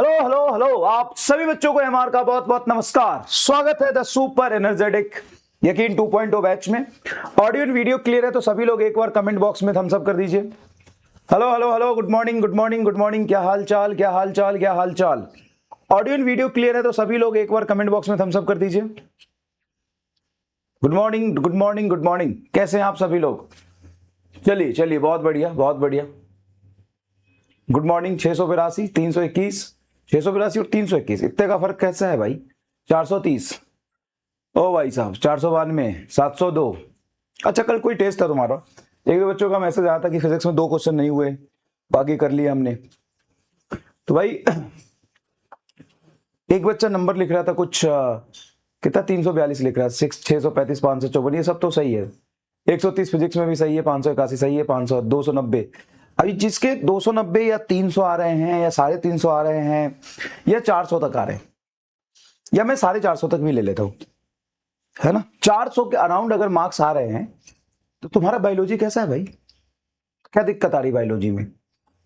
Hello hello hello, आप सभी बच्चों को एमआर का बहुत बहुत नमस्कार। स्वागत है द सुपर एनर्जेटिक यकीन 2.0 बैच में। ऑडियो एंड वीडियो क्लियर है तो सभी लोग एक बार कमेंट बॉक्स में थम्स अप कर दीजिए। Hello hello hello, good morning good morning good morning, क्या हाल चाल क्या हाल चाल क्या हाल चाल। ऑडियो एंड वीडियो क्लियर है तो सभी लोग एक बार कमेंट बॉक्स में थम्स अप कर दीजिए। Good morning good morning good morning, कैसे हैं आप सभी लोग। चलिए चलिए, बहुत बढ़िया बहुत बढ़िया। Good morning. 682, 321, 682 और 321, इतने का फर्क कैसा है भाई। 430, ओ भाई साहब 492, 702। अच्छा, कल कोई टेस्ट था तुम्हारा, एक दो बच्चों का मैसेज आया था कि फिजिक्स में 2 क्वेश्चन नहीं हुए, बाकी कर लिए हमने। तो भाई एक बच्चा नंबर लिख रहा था कुछ कितना 342 लिख रहा था, 635, 554, ये सब तो सही है। 130 फिजिक्स में भी सही है, 581 सही है, 500, 290। अभी जिसके 290 या 300 आ रहे हैं या 350 आ रहे हैं या 400 तक आ रहे हैं, या मैं 450 तक भी ले लेता हूं, है ना। 400 के अराउंड अगर मार्क्स आ रहे हैं तो तुम्हारा बायोलॉजी कैसा है भाई, क्या दिक्कत आ रही बायोलॉजी में,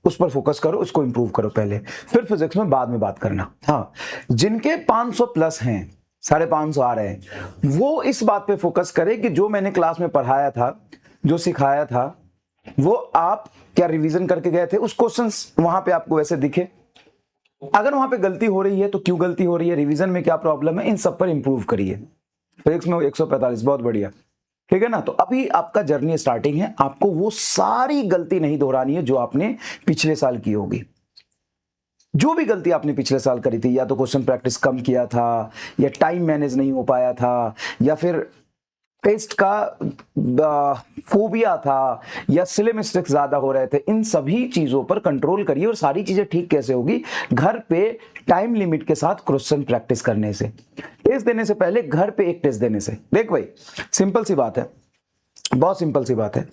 उस पर फोकस करो, उसको इंप्रूव करो पहले, फिर फिजिक्स में बाद में बात करना। हाँ, जिनके 500 प्लस हैं, 550 आ रहे हैं, वो इस बात पे फोकस करें कि जो मैंने क्लास में पढ़ाया था, जो सिखाया था, वो आप क्या रिवीजन करके गए थे, उस क्वेश्चंस वहां पे आपको वैसे दिखे। अगर वहां पे गलती हो रही है तो क्यों गलती हो रही है, रिवीजन में क्या प्रॉब्लम है, इन सब पर इंप्रूव करिए। फिजिक्स में 145, बहुत बढ़िया, ठीक है ना। तो अभी आपका जर्नी स्टार्टिंग है, आपको वो सारी गलती नहीं दोहरानी है जो आपने पिछले साल की होगी। जो भी गलती आपने पिछले साल करी थी, या तो क्वेश्चन प्रैक्टिस कम किया था, या टाइम मैनेज नहीं हो पाया था, या फिर टेस्ट का फोबिया था, या सिले मिस्टेक्स ज्यादा हो रहे थे, इन सभी चीजों पर कंट्रोल करिए। और सारी चीजें ठीक कैसे होगी, घर पे टाइम लिमिट के साथ क्वेश्चन प्रैक्टिस करने से, टेस्ट देने से पहले घर पे एक टेस्ट देने से। देख भाई, सिंपल सी बात है, बहुत सिंपल सी बात है।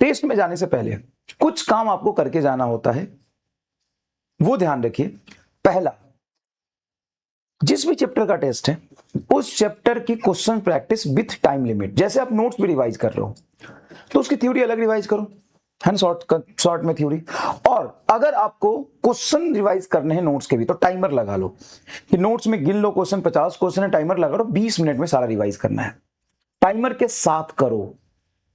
टेस्ट में जाने से पहले कुछ काम आपको करके जाना होता है, वो ध्यान रखिए। पहला, जिस भी चैप्टर का टेस्ट है उस चैप्टर की question practice with time limit. जैसे आप नोट्स भी रिवाइज कर रहे हो तो उसकी थ्योरी अलग रिवाइज करो, है ना, शॉर्ट में थ्योरी। और अगर आपको क्वेश्चन रिवाइज करने हैं नोट्स के भी, तो टाइमर लगा लो कि नोट्स में गिन लो क्वेश्चन, 50 क्वेश्चन है, टाइमर लगा लो, 20 मिनट में सारा रिवाइज करना है। टाइमर के साथ करो,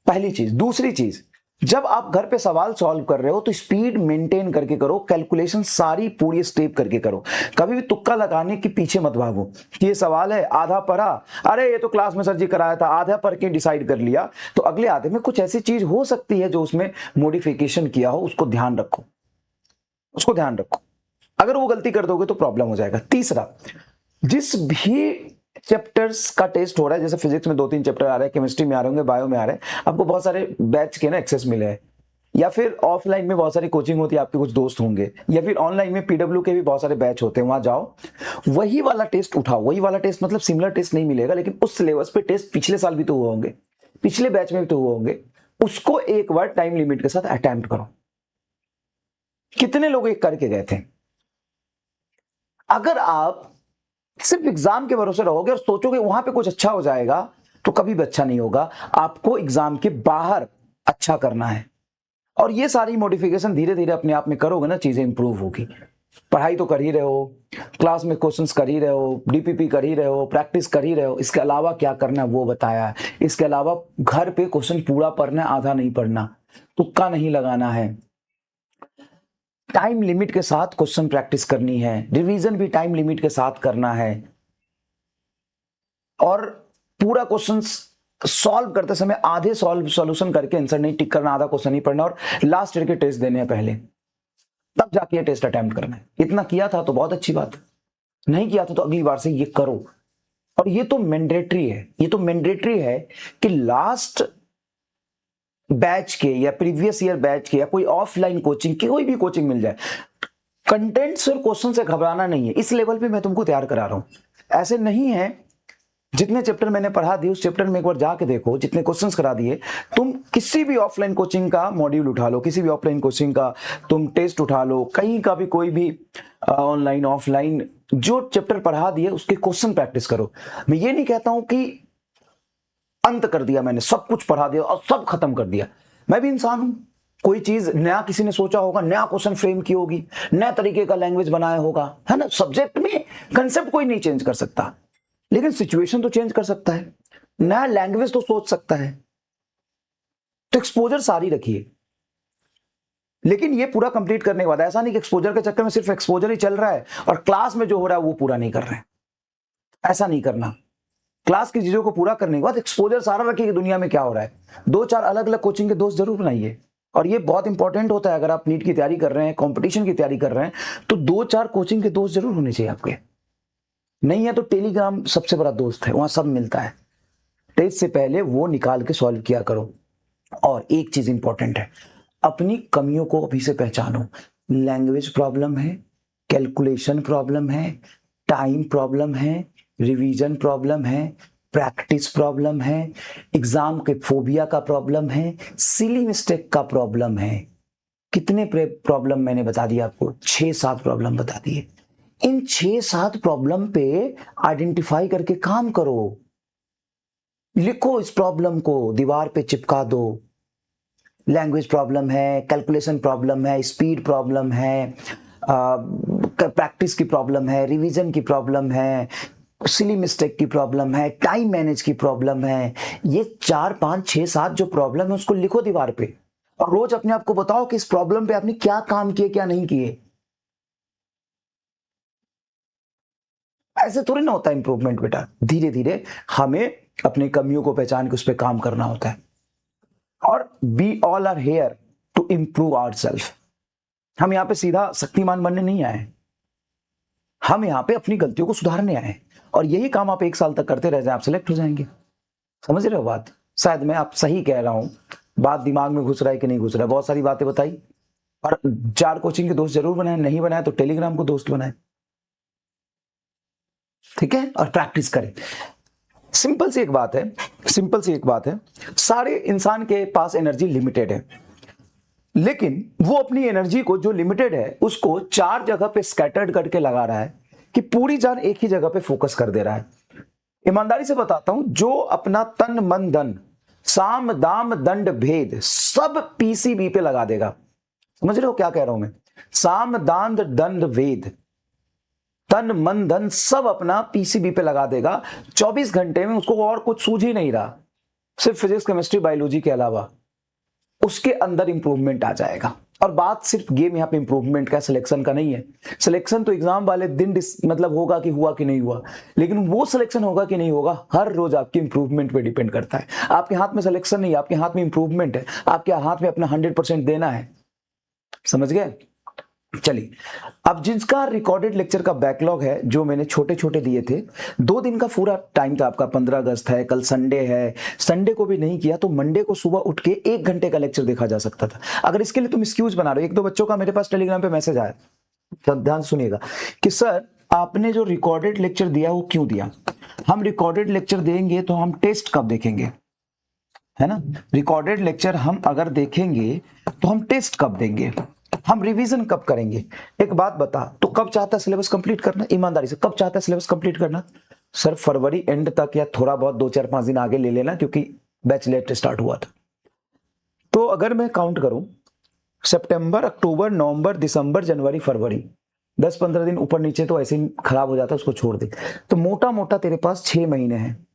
पहली चीज। दूसरी चीज, जब आप घर पे सवाल सॉल्व कर रहे हो तो स्पीड मेंटेन करके करो, कैलकुलेशन सारी पूरी स्टेप करके करो। कभी भी तुक्का लगाने के पीछे मत भागो कि ये सवाल है, आधा पढ़ा, अरे ये तो क्लास में सर जी कराया था, आधा पढ़ के डिसाइड कर लिया, तो अगले आधे में कुछ ऐसी चीज हो सकती है जो उसमें मॉडिफिकेशन किया हो, उसको ध्यान रखो, उसको ध्यान रखो। अगर वो गलती कर दोगे तो प्रॉब्लम हो जाएगा। तीसरा, जिस भी चैप्टर्स का टेस्ट हो रहा है, जैसे फिजिक्स में 2-3 चैप्टर आ रहे हैं, केमिस्ट्री में आ रहे होंगे, बायो में आ रहे हैं, आपको बहुत सारे बैच के ना एक्सेस मिले हैं, या फिर ऑफलाइन में बहुत सारी कोचिंग होती है, आपके कुछ दोस्त होंगे, या फिर ऑनलाइन में पीडब्ल्यू के भी बहुत सारे बैच होते हैं, वहां जाओ, वही वाला टेस्ट उठाओ। वही वाला टेस्ट मतलब सिमिलर टेस्ट नहीं मिलेगा, लेकिन उस सिलेबस पे टेस्ट पिछले साल भी तो हुए होंगे, पिछले बैच में भी तो हुए होंगे, उसको एक बार टाइम लिमिट के साथ अटेम्प्ट करो। कितने लोग एक करके गए थे। अगर आप सिर्फ एग्जाम के भरोसे रहोगे और सोचोगे वहां पे कुछ अच्छा हो जाएगा, तो कभी भी अच्छा नहीं होगा। आपको एग्जाम के बाहर अच्छा करना है, और ये सारी मॉडिफिकेशन धीरे धीरे अपने आप में करोगे ना, चीजें इंप्रूव होगी। पढ़ाई तो कर ही रहे हो, क्लास में क्वेश्चंस कर ही रहे हो, डीपीपी कर ही रहे हो, प्रैक्टिस कर ही रहे हो, इसके अलावा क्या करना है वो बताया है। इसके अलावा घर पे क्वेश्चन पूरा पढ़ना है, आधा नहीं पढ़ना, तुक्का नहीं लगाना है, टाइम लिमिट के साथ क्वेश्चन प्रैक्टिस करनी है, रिवीजन भी टाइम लिमिट के साथ करना है, और पूरा क्वेश्चन सॉल्व करते समय आधे सॉल्यूशन करके आंसर नहीं टिक करना, आधा क्वेश्चन नहीं पढ़ना, और लास्ट ईयर के टेस्ट देने हैं पहले, तब जाके टेस्ट अटेम्प्ट करना है। इतना किया था तो बहुत अच्छी बात, नहीं किया था तो अगली बार से ये करो। और ये तो मैंडेटरी है, ये तो मैंडेटरी है कि लास्ट बैच के या प्रीवियस ईयर बैच के या कोई ऑफलाइन कोचिंग की, कोई भी कोचिंग मिल जाए, कंटेंट्स और क्वेश्चन से घबराना नहीं है। इस लेवल पे मैं तुमको तैयार करा रहा हूं। ऐसे नहीं है, जितने चैप्टर मैंने पढ़ा दिए उस चैप्टर में एक बार जाके देखो, जितने क्वेश्चंस करा दिए, तुम किसी भी ऑफलाइन कोचिंग का मॉड्यूल उठा लो, किसी भी ऑफलाइन कोचिंग का तुम टेस्ट उठा लो, कहीं का भी कोई भी ऑनलाइन ऑफलाइन, जो चैप्टर पढ़ा दिए उसके क्वेश्चन प्रैक्टिस करो। मैं ये नहीं कहता हूं कि अंत कर दिया मैंने, सब कुछ पढ़ा दिया और सब खत्म कर दिया, मैं भी इंसान हूं, कोई चीज नया किसी ने सोचा होगा, नया क्वेश्चन फ्रेम की होगी, नया तरीके का लैंग्वेज बनाया होगा, है ना। सब्जेक्ट में कंसेप्ट कोई नहीं चेंज कर सकता, लेकिन सिचुएशन तो चेंज कर सकता है, नया लैंग्वेज तो सोच सकता है। तो एक्सपोजर सारी रखिए, लेकिन ये पूरा कंप्लीट करने के बाद ऐसा नहीं कि एक्सपोजर के चक्कर में सिर्फ एक्सपोजर ही चल रहा है और क्लास में जो हो रहा है वो पूरा नहीं कर रहे हैं। ऐसा नहीं करना। क्लास की चीजों को पूरा करने के बाद एक्सपोजर सारा रखिए कि दुनिया में क्या हो रहा है। 2-4 अलग अलग कोचिंग के दोस्त जरूर बनाइए, और ये बहुत इंपॉर्टेंट होता है। अगर आप नीट की तैयारी कर रहे हैं, कंपटीशन की तैयारी कर रहे हैं, तो 2-4 कोचिंग के दोस्त जरूर होने चाहिए आपके। नहीं है तो टेलीग्राम सबसे बड़ा दोस्त है, वहां सब मिलता है। टेस्ट से पहले वो निकाल के सॉल्व किया करो। और एक चीज इंपॉर्टेंट है, अपनी कमियों को अभी से पहचानो। लैंग्वेज प्रॉब्लम है, कैलकुलेशन प्रॉब्लम है, टाइम प्रॉब्लम है, रिवीजन प्रॉब्लम है, प्रैक्टिस प्रॉब्लम है, एग्जाम के फोबिया का प्रॉब्लम है, सिली मिस्टेक का प्रॉब्लम है। कितने प्रॉब्लम मैंने बता दिया आपको? 6-7 प्रॉब्लम बता दिए। इन 6-7 प्रॉब्लम पे आइडेंटिफाई करके काम करो, लिखो इस प्रॉब्लम को, दीवार पे चिपका दो। लैंग्वेज प्रॉब्लम है, कैलकुलेशन प्रॉब्लम है, स्पीड प्रॉब्लम है, प्रैक्टिस की प्रॉब्लम है, रिवीजन की प्रॉब्लम है, सिली मिस्टेक की प्रॉब्लम है, टाइम मैनेज की प्रॉब्लम है। ये 4-5-6-7 जो प्रॉब्लम है उसको लिखो दीवार पे, और रोज अपने आप को बताओ कि इस प्रॉब्लम पे आपने क्या काम किए, क्या नहीं किए। ऐसे थोड़ी ना होता है इंप्रूवमेंट बेटा। धीरे धीरे हमें अपनी कमियों को पहचान के उस पर काम करना होता है। और we all are here to improve ourselves. हम यहां पे सीधा शक्तिमान बनने नहीं आए, हम यहां पे अपनी गलतियों को सुधारने आए। और यही काम आप 1 साल तक करते रह जाए, आप सिलेक्ट हो जाएंगे। समझ रहे हो बात? शायद मैं आप सही कह रहा हूं, बात दिमाग में घुस रहा है कि नहीं घुस रहा है। बहुत सारी बातें बताई, और 4 कोचिंग के दोस्त जरूर बनाए, नहीं बनाए तो टेलीग्राम को दोस्त बनाए, ठीक है। और प्रैक्टिस करें। सिंपल सी एक बात है, सिंपल सी एक बात है, सारे इंसान के पास एनर्जी लिमिटेड है, लेकिन वो अपनी एनर्जी को जो लिमिटेड है उसको 4 जगह पे स्कैटर्ड करके लगा रहा है कि पूरी जान एक ही जगह पे फोकस कर दे रहा है। ईमानदारी से बताता हूं, जो अपना तन मन धन साम दाम दंड भेद सब पीसीबी पे लगा देगा। समझ रहे हो क्या कह रहा हूं मैं? साम दान दंड भेद, तन मन धन सब अपना पीसीबी पे लगा देगा। 24 घंटे में उसको और कुछ सूझ ही नहीं रहा, सिर्फ फिजिक्स केमिस्ट्री बायोलॉजी के अलावा। उसके अंदर इंप्रूवमेंट आ जाएगा। और बात सिर्फ गेम यहाँ पे इंप्रूवमेंट का, सिलेक्शन का नहीं है। सिलेक्शन तो एग्जाम वाले दिन मतलब होगा कि हुआ कि नहीं हुआ, लेकिन वो सिलेक्शन होगा कि नहीं होगा हर रोज आपकी इंप्रूवमेंट पे डिपेंड करता है। आपके हाथ में सिलेक्शन नहीं, आपके हाथ में इंप्रूवमेंट है। आपके हाथ में अपना 100% देना है। समझ गए? चलिए, अब जिसका रिकॉर्डेड लेक्चर का बैकलॉग है, जो मैंने छोटे छोटे दिए थे, 2 दिन का पूरा टाइम था आपका। 15 अगस्त है, कल संडे है, संडे को भी नहीं किया तो मंडे को सुबह उठ के 1 घंटे का लेक्चर देखा जा सकता था। अगर इसके लिए तुम एक्सक्यूज बना रहे हो, 1-2 बच्चों का मेरे पास टेलीग्राम पे मैसेज आया, तो ध्यान सुनिएगा कि सर आपने जो रिकॉर्डेड लेक्चर दिया वो क्यों दिया। हम रिकॉर्डेड लेक्चर देंगे तो हम टेस्ट कब देखेंगे, है ना। रिकॉर्डेड लेक्चर हम अगर देखेंगे तो हम टेस्ट कब देंगे, हम रिवीजन कब करेंगे। एक बात बता, तो कब चाहता है सिलेबस कंप्लीट करना? ईमानदारी से कब चाहता है सिलेबस कंप्लीट करना? सर फरवरी एंड तक, या थोड़ा बहुत 2-4-5 दिन आगे ले लेना, क्योंकि बैच लेट स्टार्ट हुआ था। तो अगर मैं काउंट करूं, सितंबर, अक्टूबर, नवंबर, दिसंबर, जनवरी, फरवरी, 10-15 दिन ऊपर नीचे तो ऐसे ही खराब हो जाता है, उसको छोड़ दे। तो मोटा मोटा तेरे पास 6 महीने हैं,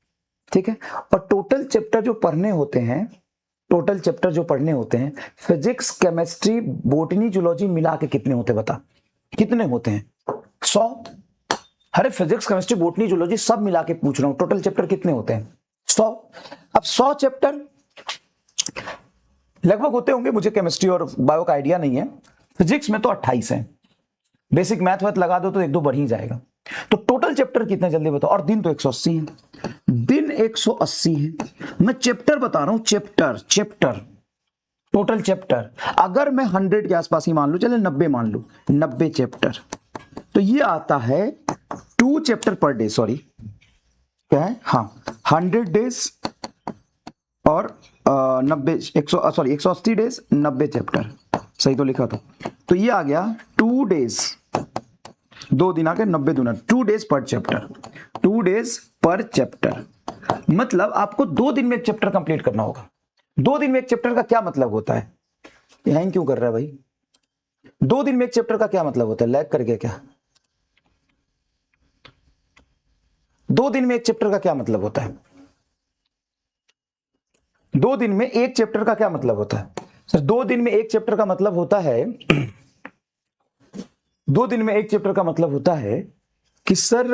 ठीक है। और टोटल चैप्टर जो पढ़ने होते हैं, टोटल चैप्टर जो पढ़ने होते हैं, फिजिक्स, केमिस्ट्री, बॉटनी, जूलॉजी मिला के कितने होते हैं बता? कितने होते हैं? 100। अरे फिजिक्स, केमिस्ट्री, बॉटनी, जूलॉजी सब मिला के पूछ रहा हूं, टोटल चैप्टर कितने होते हैं? 100। अब 100 चैप्टर लगभग होते होंगे, मुझे केमिस्ट्री और बायो का आइडिया नहीं है। फिजिक्स में तो 28 है, बेसिक मैथ वैथ लगा दो तो 1-2 बढ़ ही जाएगा। तो टोटल चैप्टर कितने जल्दी बताओ? और दिन तो 180 है, दिन 180 है। मैं चैप्टर बता रहा हूं, चैप्टर टोटल चैप्टर। अगर मैं 100 के आसपास ही मान लू, चले 90 मान लू, 90 चैप्टर, तो ये आता है 2 चैप्टर पर डे। सॉरी क्या है, हाँ 100 डेज और 180 डेज, 90 चैप्टर, सही तो लिखा था। तो ये आ गया 2 डेज, 2 दिन आ गए, 90 दूना 2 डेज पर चैप्टर, 2 डेज पर चैप्टर। मतलब आपको 2 दिन में एक चैप्टर कंप्लीट करना होगा। 2 दिन में एक चैप्टर का क्या मतलब होता है? हैंग क्यों कर रहा है भाई? 2 दिन में एक चैप्टर का क्या मतलब होता है? लैग करके क्या? 2 दिन में एक चैप्टर का क्या मतलब होता है? 2 दिन में एक चैप्टर का क्या मतलब होता है सर? 2 दिन में एक चैप्टर का मतलब होता है 2 दिन में एक चैप्टर का मतलब होता है कि सर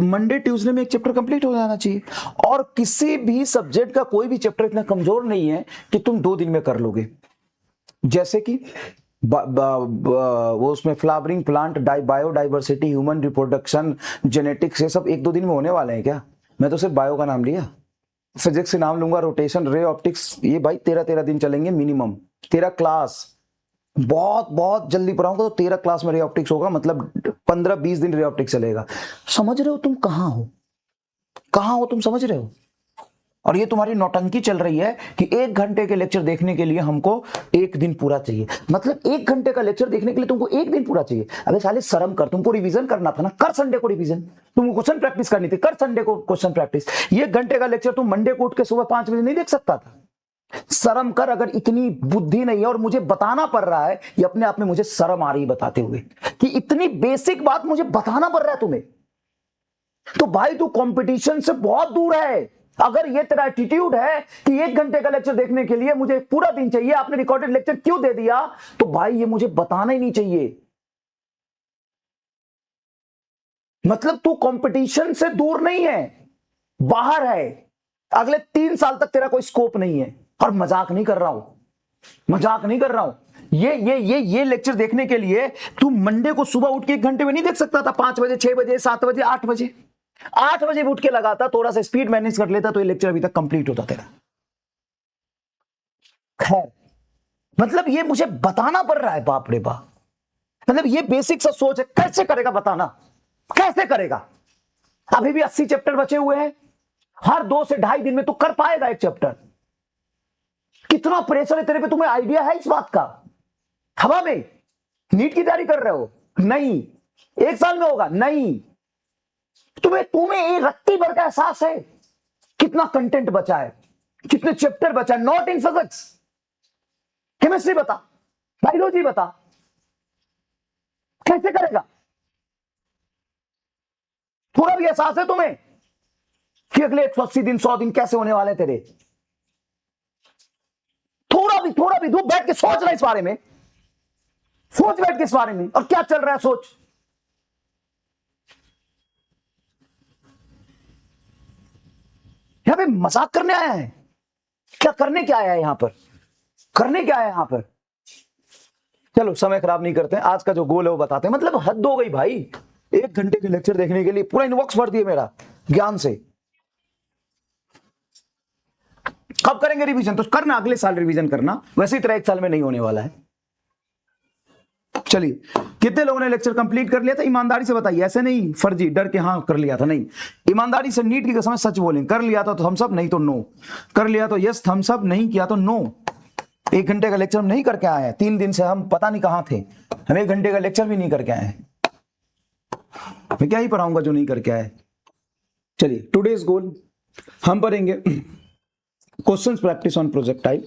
मंडे ट्यूसडे में एक चैप्टर कंप्लीट हो जाना चाहिए। और किसी भी सब्जेक्ट का कोई भी चैप्टर इतना कमजोर नहीं है कि तुम 2 दिन में कर लोगे। जैसे कि वो उसमें flowering plant, biodiversity, human reproduction, genetics, ये सब 1-2 दिन में होने वाले हैं क्या? मैं तो सिर्फ बायो का नाम लिया। फिजिक्स से नाम लूंगा, रोटेशन, रे ऑप्टिक्स, ये भाई 13-13 दिन चलेंगे मिनिमम। 13 क्लास, बहुत बहुत जल्दी पढ़ाऊंगा तो 13 क्लास में रे ऑप्टिक्स होगा, मतलब 15-20 दिन रे ऑप्टिक्स चलेगा। समझ रहे हो तुम कहां हो? कहां हो तुम, समझ रहे हो? और ये तुम्हारी नौटंकी चल रही है कि 1 घंटे के लेक्चर देखने के लिए हमको 1 दिन पूरा चाहिए। मतलब 1 घंटे का लेक्चर देखने के लिए तुमको 1 दिन पूरा चाहिए? अबे साले शर्म कर, तुमको रिवीजन करना था ना, कर संडे को रिवीजन। तुमको क्वेश्चन प्रैक्टिस करनी थी, कर संडे को क्वेश्चन प्रैक्टिस। ये 1 घंटे का लेक्चर तुम मंडे को उठ के सुबह 5 बजे नहीं देख सकता था? शर्म कर, अगर इतनी बुद्धि नहीं है और मुझे बताना पड़ रहा है, ये अपने आप में मुझे शर्म आ रही है बताते हुए कि इतनी बेसिक बात मुझे बताना पड़ रहा है तुम्हें। तो भाई तू कंपटीशन से बहुत दूर है। अगर ये तेरा एटीट्यूड है कि 1 घंटे का लेक्चर देखने के लिए मुझे पूरा दिन चाहिए, आपने रिकॉर्डेड लेक्चर क्यों दे दिया, तो भाई ये मुझे बताना ही नहीं चाहिए। मतलब तू कंपटीशन से दूर नहीं है, बाहर है। अगले 3 साल तक तेरा कोई स्कोप नहीं है। और मजाक नहीं कर रहा हूं, मजाक नहीं कर रहा हूं। ये लेक्चर देखने के लिए तू मंडे को सुबह उठ के 1 घंटे में नहीं देख सकता था? 5 बजे, 6 बजे, 7 बजे, 8 बजे, 8 बजे उठ के लगाता, थोड़ा सा स्पीड मैनेज कर लेता तो ये लेक्चर अभी तक कंप्लीट होता तेरा। खैर, मतलब ये मुझे बताना पड़ रहा है, बाप रे बाप। मतलब ये बेसिक सा सोच है, कैसे करेगा बताना, कैसे करेगा? अभी भी 80 चैप्टर बचे हुए हैं। हर 2 से 2.5 दिन में तू कर पाएगा एक चैप्टर? कितना प्रेशर है तेरे पे, तुम्हें आइडिया है इस बात का? हवा में नीट की तैयारी कर रहे हो? नहीं। 1 साल में होगा? नहीं। तुम्हें एक रत्ती भर का एहसास है कितना कंटेंट बचा है, कितने चैप्टर बचा है? नॉट इन फिजिक्स, केमिस्ट्री बता, बायोलॉजी बता, कैसे करेगा? थोड़ा भी एहसास है तुम्हें कि अगले 180 दिन, 100 दिन कैसे होने वाले तेरे? थोड़ा भी तू बैठ के सोच रहा है इस बारे में? सोच बैठ के इस बारे में, और क्या चल रहा है सोच। यहां पे मजाक करने आया है क्या? करने क्या आया है यहां पर? करने क्या आया है यहां पर? चलो समय खराब नहीं करते हैं, आज का जो गोल है वो बताते हैं। मतलब हद हो गई भाई, 1 घंटे के लेक्चर देखने के लिए पूरा इनबॉक्स भर दिया मेरा ज्ञान से। कब करेंगे रिवीजन? तो करना अगले साल रिवीजन करना, वैसे ही तरह 1 साल में नहीं होने वाला है। चलिए, कितने लोगों ने लेक्चर कंप्लीट कर लिया था? ईमानदारी से बताइए, ऐसे नहीं फर्जी डर के हाँ कर लिया था, नहीं, ईमानदारी से नीट की कसम सच बोलें। कर लिया था तो थम्स अप, नहीं तो नो। कर लिया तो यस थम्स अप, नहीं किया तो नो। 1 घंटे का लेक्चर हम नहीं करके आए हैं, 3 दिन से हम पता नहीं कहां थे। हम 1 घंटे का लेक्चर भी नहीं करके आए हैं। मैं क्या ही पढ़ाऊंगा जो नहीं करके आए। चलिए, टुडेज गोल हम पढ़ेंगे question practice on projectile,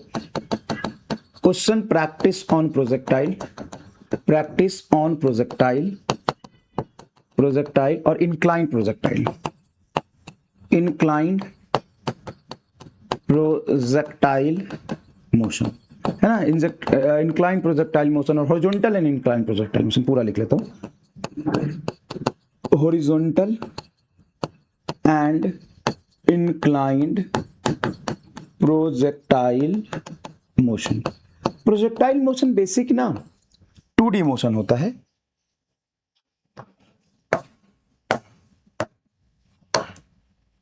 question practice on projectile, practice on projectile, projectile और inclined projectile, inclined projectile motion, है ना? इंक्लाइंड प्रोजेक्टाइल मोशन और horizontal and inclined projectile motion. पूरा लिख लेता हूं, horizontal and inclined projectile motion. Projectile motion basic ना 2D motion होता है।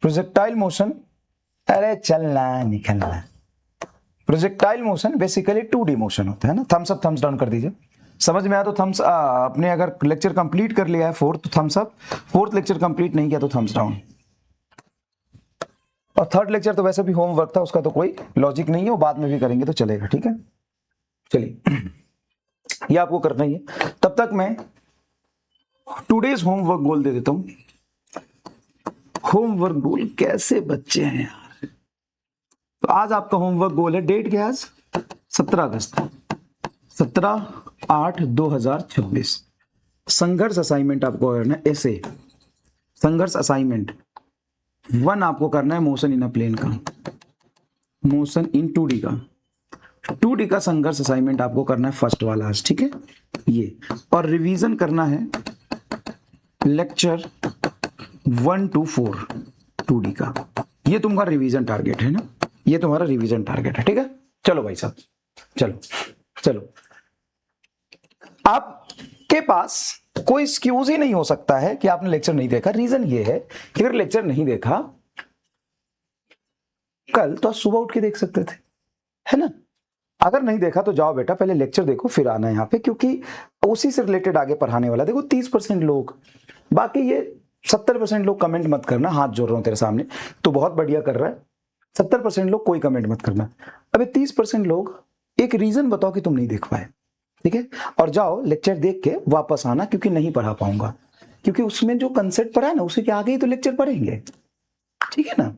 प्रोजेक्टाइल मोशन, अरे चलना निकलना, projectile motion basically 2D motion होता है ना। थम्स अप, थम्स डाउन कर दीजिए। समझ में आया तो थम्स अपने, अगर लेक्चर कंप्लीट कर लिया है 4th तो Thums up, 4th lecture complete नहीं किया तो थम्स डाउन। और 3rd लेक्चर तो वैसे भी होमवर्क था, उसका तो कोई लॉजिक नहीं है, वो बाद में भी करेंगे तो चलेगा, ठीक है। चलिए, ये आपको करना ही है। तब तक मैं टुडेज होमवर्क गोल दे देता हूं। होमवर्क गोल, कैसे बच्चे हैं यार। तो आज आपका होमवर्क गोल है, डेट क्या है आज? 17 अगस्त। 17/8/2026 संघर्ष असाइनमेंट आपको करना है ऐसे। संघर्ष असाइनमेंट 1 आपको करना है मोशन इन अ प्लेन का, मोशन इन 2D का, 2D का संघर्ष असाइनमेंट आपको करना है फर्स्ट वाला आज, ठीक है ये। और रिवीजन करना है लेक्चर 1 to 4 2D का। ये तुम्हारा रिवीजन टारगेट है ना, ये तुम्हारा रिवीजन टारगेट है, ठीक है। चलो भाई साहब, चलो चलो, आपके पास कोई एक्सक्यूज ही नहीं हो सकता है कि आपने लेक्चर नहीं देखा। रीजन ये है कि अगर लेक्चर नहीं देखा कल तो आप सुबह उठ के देख सकते थे, है ना। अगर नहीं देखा तो जाओ बेटा पहले लेक्चर देखो फिर आना यहाँ पे, क्योंकि उसी से रिलेटेड आगे पढ़ाने वाला। देखो 30% लोग, बाकी ये 70% लोग कमेंट मत करना, हाथ जोड़ रहा हूं तेरे सामने, तो बहुत बढ़िया कर रहा है। 70% लोग कोई कमेंट मत करना। अबे 30% लोग एक रीजन बताओ कि तुम नहीं देख पाए, ठीक है। और जाओ लेक्चर देख के वापस आना, क्योंकि नहीं पढ़ा पाऊंगा, क्योंकि उसमें जो कंसेप्ट पढ़ा है ना उसी के आगे ही तो लेक्चर पढ़ेंगे, ठीक है ना।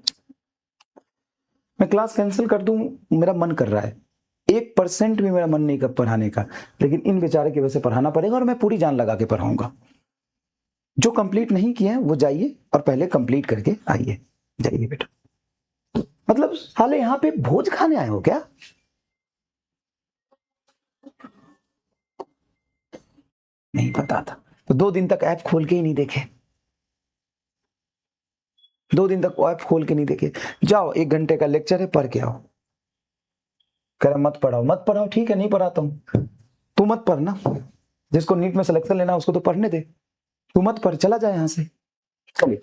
मैं क्लास कैंसिल कर दूं, मेरा मन कर रहा है, 1% भी मेरा मन नहीं कर पढ़ाने का, लेकिन इन बेचारे की वजह से पढ़ाना पड़ेगा और मैं पूरी जान लगा के पढ़ाऊंगा। जो कंप्लीट नहीं किए हैं वो जाइए और पहले कंप्लीट करके आइए, जाइए बेटा। मतलब हाले यहां पे भोज खाने आए हो क्या? नहीं पता था तो 2 दिन तक ऐप खोल के ही नहीं देखे, 2 दिन तक ऐप खोल के नहीं देखे। जाओ 1 घंटे का लेक्चर है, पढ़ के आओ। कह रहा मत पढ़ाओ, मत पढ़ाओ, ठीक है नहीं पढ़ाता हूं, तू मत पढ़ना। जिसको नीट में सिलेक्शन लेना उसको तो पढ़ने दे, तू मत पढ़, चला जाए यहां से। चलिए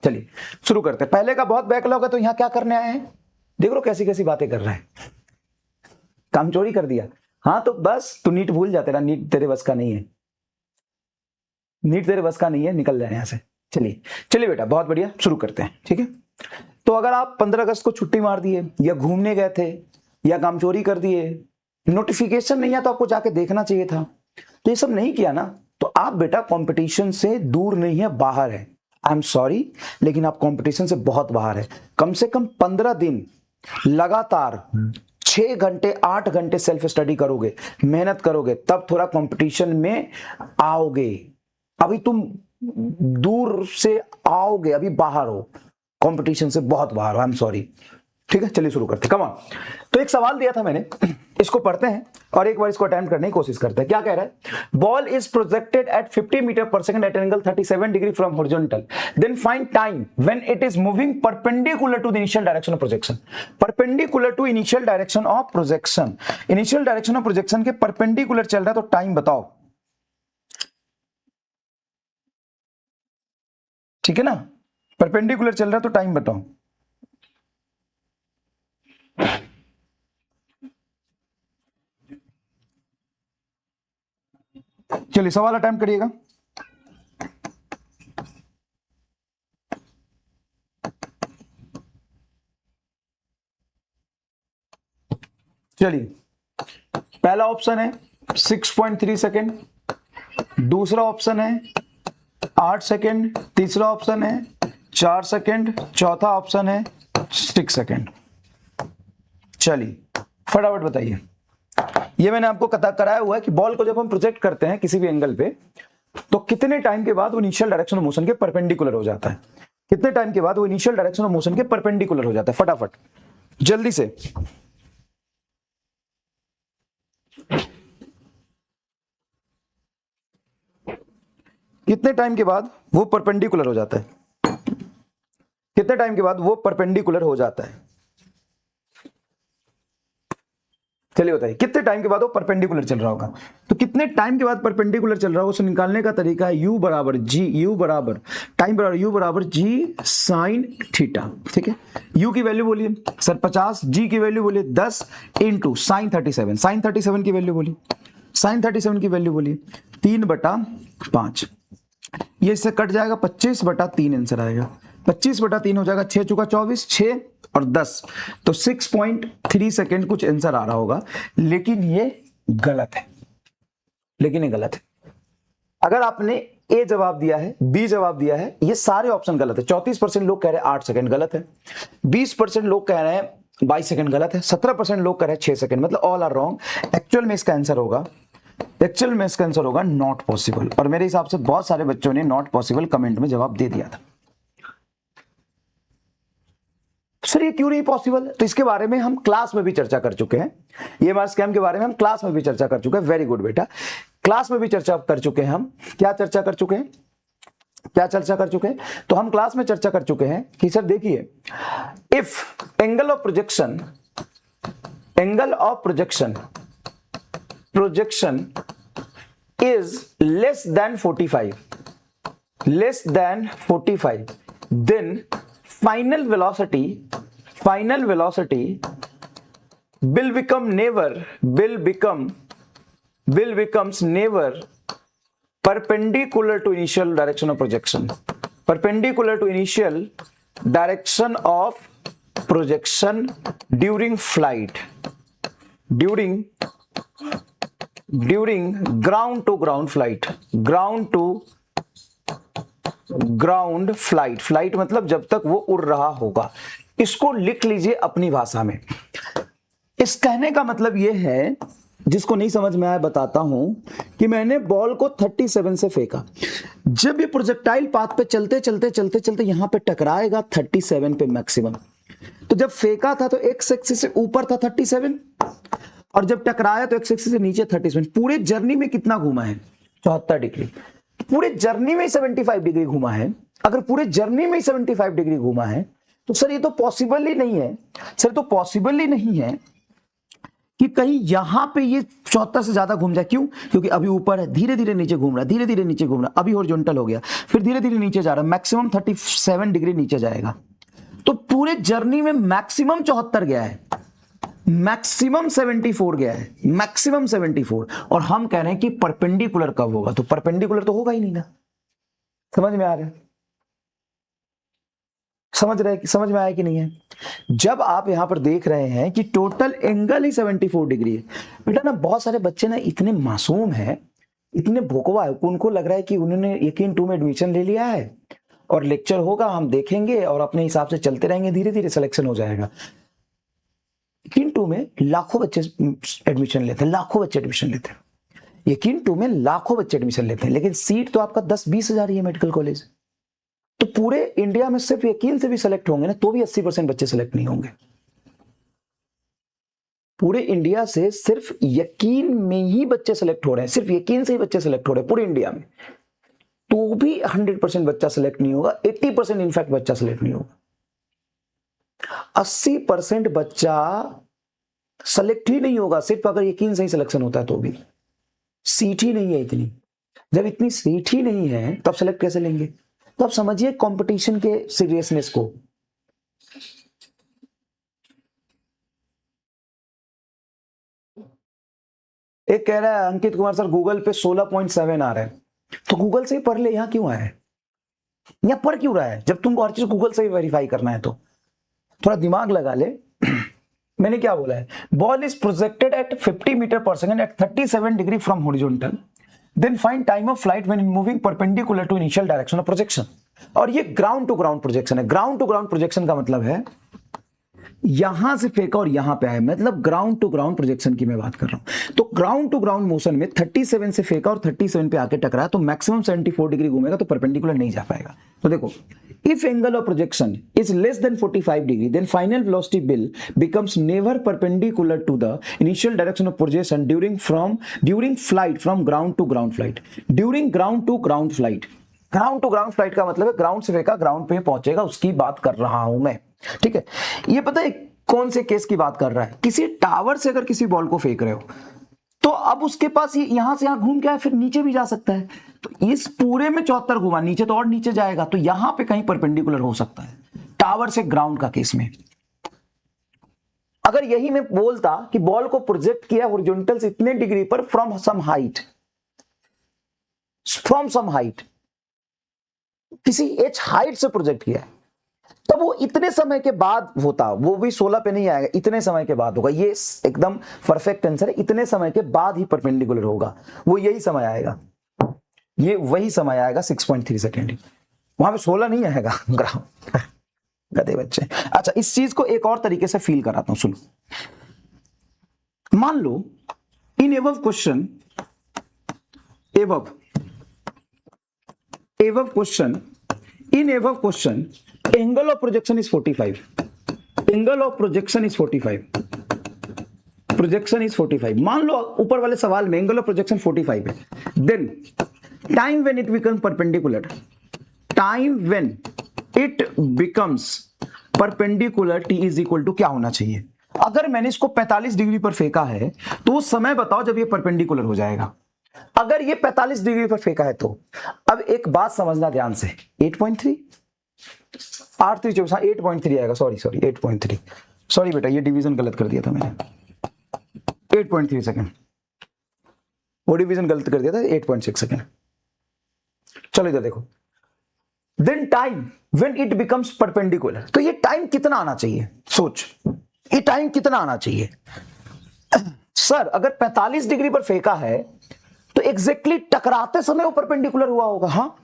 चलिए शुरू करते हैं। पहले का बहुत बैकलॉग है तो यहां क्या करने आए हैं, देख लो कैसी कैसी बातें कर रहा है, काम चोरी कर दिया। हाँ तो बस तू नीट भूल जा, तेरा नीट तेरे बस का नहीं है, नीट तेरे बस का नहीं है, निकल जाए यहां से। चलिए चलिए बेटा बहुत बढ़िया, शुरू करते हैं, ठीक है। तो अगर आप 15 अगस्त को छुट्टी मार दिए या घूमने गए थे या काम चोरी कर दिए, नोटिफिकेशन नहीं आया तो आपको जाके देखना चाहिए था, तो ये सब नहीं किया ना, तो आप बेटा कंपटीशन से दूर नहीं है, बाहर है। आई एम सॉरी, लेकिन आप कंपटीशन से बहुत बाहर है। कम से कम 15 दिन लगातार 6 घंटे 8 घंटे सेल्फ स्टडी करोगे, मेहनत करोगे, तब थोड़ा कंपटीशन में आओगे। अभी तुम दूर से आओगे, अभी बाहर हो, कंपटीशन से बहुत बाहर हो। आई एम सॉरी, ठीक है। चलिए शुरू करते हैं, कम ऑन। तो एक सवाल दिया था मैंने, इसको पढ़ते हैं और एक बार इसको अटेम्प्ट करने की कोशिश करते हैं। क्या कह रहा है, ball is projected at 50 metre per second at angle 37 degree from horizontal, then find time when it is moving perpendicular to the initial direction of projection. Perpendicular to initial direction of projection, initial direction of projection के perpendicular चल रहा है, तो time बताओ, ठीक है ना। Perpendicular चल रहा है तो टाइम बताओ। चलिए सवाल अटेम्प्ट करिएगा। चलिए पहला ऑप्शन है 6.3 सेकेंड, दूसरा ऑप्शन है 8 सेकेंड, तीसरा ऑप्शन है 4 सेकेंड, चौथा ऑप्शन है 6 सेकेंड। चलिए फटाफट बताइए। ये मैंने आपको कराया हुआ है कि बॉल को जब हम प्रोजेक्ट करते हैं किसी भी एंगल पे, तो कितने टाइम के बाद वो इनिशियल डायरेक्शन ऑफ मोशन के परपेंडिकुलर हो जाता है, कितने टाइम के बाद वो इनिशियल डायरेक्शन ऑफ मोशन के परपेंडिकुलर हो जाता है। फटाफट जल्दी से, कितने टाइम के बाद वो परपेंडिकुलर हो जाता है, कितने टाइम के बाद वो परपेंडिकुलर हो जाता है। चलिए बताइए कितने टाइम के बाद वो परपेंडिकुलर चल रहा होगा। तो कितने टाइम के बाद परपेंडिकुलर चल रहा होगा, उसे निकालने का तरीका है u बराबर जी, u बराबर टाइम बराबर u बराबर जी साइन थीटा, ठीक है। u की वैल्यू बोलिए सर 50, g की वैल्यू बोलिए 10 इंटू साइन 37, साइन 37 की वैल्यू बोलिए, साइन 37 की वैल्यू बोलिए 3/5। ये इससे कट जाएगा 25/3 आंसर आएगा, 25/3 हो जाएगा, 6 चुका 24, 6 और 10, तो 6.3 सेकेंड कुछ आंसर आ रहा होगा। लेकिन ये गलत है, लेकिन ये गलत है। अगर आपने ए जवाब दिया है, बी जवाब दिया है, ये सारे ऑप्शन गलत है। 34% लोग कह रहे हैं 8 सेकेंड, गलत है। 20% लोग कह रहे हैं 22 सेकंड गलत है। 17% लोग कर रहे हैं 6 सेकंड, मतलब ऑल आर रॉन्ग। एक्चुअल में इसका आंसर होगा नॉट पॉसिबल। और मेरे हिसाब से बहुत सारे बच्चों ने नॉट पॉसिबल कमेंट में जवाब दे दिया था। सर ये क्यों नहीं पॉसिबल? तो इसके बारे में हम क्लास में भी चर्चा कर चुके हैं। ये हमारे स्कैम के बारे में हम क्लास में भी चर्चा कर चुके हैं। वेरी गुड बेटा, क्लास में भी चर्चा कर चुके हैं हम। क्या चर्चा कर चुके हैं? तो हम क्लास में चर्चा कर चुके हैं कि सर देखिए, if angle of projection is less than 45, then final velocity becomes never perpendicular to initial direction of projection. Perpendicular to initial direction of projection during flight, during ground to ground flight, flight मतलब जब तक वो उड़ रहा होगा। इसको लिख लीजिए अपनी भाषा में। इस कहने का मतलब ये है, जिसको नहीं समझ में आया बताता हूं, कि मैंने बॉल को 37 से फेंका। जब ये प्रोजेक्टाइल पाथ पे चलते यहां पे टकराएगा 37 पे मैक्सिमम। तो जब फेंका था तो एक्स एक्सिस से ऊपर था 37, और जब टकराया तो एक्स एक्सिस से नीचे 37। पूरे जर्नी में कितना घूमा है? 74 डिग्री। पूरे जर्नी में 75 डिग्री घूमा है। अगर पूरे जर्नी में 75 डिग्री घूमा है तो सर ये तो पॉसिबल ही नहीं है। कि कहीं यहां पे ये 74 से ज्यादा घूम जाए। क्यों? क्योंकि अभी ऊपर है, धीरे धीरे नीचे घूम रहा, अभी हॉरिजॉन्टल हो गया, फिर धीरे धीरे नीचे जा रहा है, मैक्सिमम 37 डिग्री नीचे जाएगा। तो पूरे जर्नी में मैक्सिमम 74 गया है, मैक्सिमम 74 गया है, मैक्सिमम 74। और हम कह रहे हैं कि परपेंडिकुलर कब होगा? तो परपेंडिकुलर तो होगा ही नहीं ना। समझ में आ रहा है? समझ में आया कि नहीं है? जब आप यहां पर देख रहे हैं कि टोटल एंगल ही 74 डिग्री है। बेटा ना, बहुत सारे बच्चे ना इतने मासूम हैं, इतने भोकवा है, उनको लग रहा है कि उन्होंने यकीन 2 में एडमिशन ले लिया है और लेक्चर होगा, हम देखेंगे और अपने हिसाब से चलते रहेंगे, धीरे धीरे सिलेक्शन हो जाएगा। यकीन 2 में लाखों बच्चे एडमिशन लेते हैं, यकीन 2 में लाखों बच्चे एडमिशन लेते हैं, लेकिन सीट तो आपका 10-20 हजार ही है मेडिकल कॉलेज। तो पूरे इंडिया में सिर्फ यकीन से भी सिलेक्ट होंगे ना, तो भी 80% बच्चे सिलेक्ट नहीं होंगे। पूरे इंडिया से सिर्फ यकीन में ही बच्चे सिलेक्ट हो रहे हैं, सिर्फ यकीन से ही बच्चे सिलेक्ट हो रहे हैं पूरे इंडिया में, तो भी 100% बच्चा सिलेक्ट नहीं होगा। 80% इनफैक्ट बच्चा सिलेक्ट नहीं होगा। 80% बच्चा सेलेक्ट ही नहीं होगा सिर्फ अगर यकीन से ही सिलेक्शन होता है तो भी। सीट ही नहीं है इतनी। जब इतनी सीट ही नहीं है तब सेलेक्ट कैसे लेंगे? तो आप समझिए कंपटीशन के सीरियसनेस को। एक कह रहा है अंकित कुमार सर गूगल पे 16.7 आ रहा है, तो गूगल से ही पढ़ ले, यहां क्यों आया है? यहां पढ़ क्यों रहा है जब तुमको हर चीज गूगल से ही वेरीफाई करना है? तो थोड़ा दिमाग लगा ले। मैंने क्या बोला है? Ball is projected at 50 metre per second at 37 degree from horizontal, then find time of flight when moving perpendicular to initial direction of projection. और ये ग्राउंड टू ग्राउंड प्रोजेक्शन है। ग्राउंड टू ग्राउंड प्रोजेक्शन का मतलब है यहां से फेंका और यहां पे आया, मतलब ग्राउंड टू ग्राउंड प्रोजेक्शन की मैं बात कर रहा हूं। तो ग्राउंड टू ग्राउंड मोशन में 37 से फेंका और 37 पे आके टकराया, तो मैक्सिमम 74 डिग्री घूमेगा, तो परपेंडिकुलर नहीं जा पाएगा। तो देखो, if angle of projection is less than 45 degree, then final velocity bill becomes never perpendicular to the initial direction of projection during flight from ground to ground flight. During ground to ground flight. Ground to ground flight का मतलब है ground से फेंका ground पे पहुंचेगा, उसकी बात कर रहा हूं मैं। ठीक है, ये पता है कौन से केस की बात कर रहा है? किसी टावर से अगर किसी बॉल को फेंक रहे हो तो अब उसके पास यहां से यहां घूम के आया, फिर नीचे भी जा सकता है। तो इस पूरे में 74 घुमा, नीचे तो और नीचे जाएगा, तो यहां पे कहीं परपेंडिकुलर हो सकता है टावर से ग्राउंड का केस में। अगर यही मैं बोलता कि बॉल को प्रोजेक्ट किया हॉरिजॉन्टल से इतने डिग्री पर फ्रॉम सम हाइट, किसी एच हाइट से प्रोजेक्ट किया है, तब वो इतने समय के बाद होता, वो भी 16 पे नहीं आएगा, इतने समय के बाद होगा। ये एकदम परफेक्ट आंसर है, इतने समय के बाद ही परपेंडिकुलर होगा। वो यही समय आएगा, ये वही समय आएगा 6.3 सेकेंड। वहां पे 16 नहीं आएगा ग्राउंड, गधे बच्चे। अच्छा, इस चीज को एक और तरीके से फील कराता हूं, सुनो। मान लो in above question, in above question angle of projection is 45, angle of projection is 45, projection is 45। मान लो ऊपर वाले सवाल में angle of projection 45 है, then time when it becomes perpendicular, time when it becomes perpendicular t is equal to क्या होना चाहिए? अगर मैंने इसको 45 डिग्री पर फेंका है तो उस समय बताओ जब ये परपेंडिकुलर हो जाएगा। अगर ये 45 डिग्री पर फेंका है तो अब एक बात समझना ध्यान से, 8.3 R3 8.3 आएगा, सॉरी 8.3, सॉरी बेटा ये डिवीजन गलत कर दिया था मैंने, 8.3 सेकंड, वो डिवीजन गलत कर दिया था, 8.6 सेकंड। चलो इधर देखो, then time when it becomes perpendicular, तो ये टाइम कितना आना चाहिए? सोच, ये टाइम कितना आना चाहिए? सर अगर 45 डिग्री पर फेंका है तो एग्जैक्टली टकराते समय वो परपेंडिकुलर हुआ होगा। हाँ,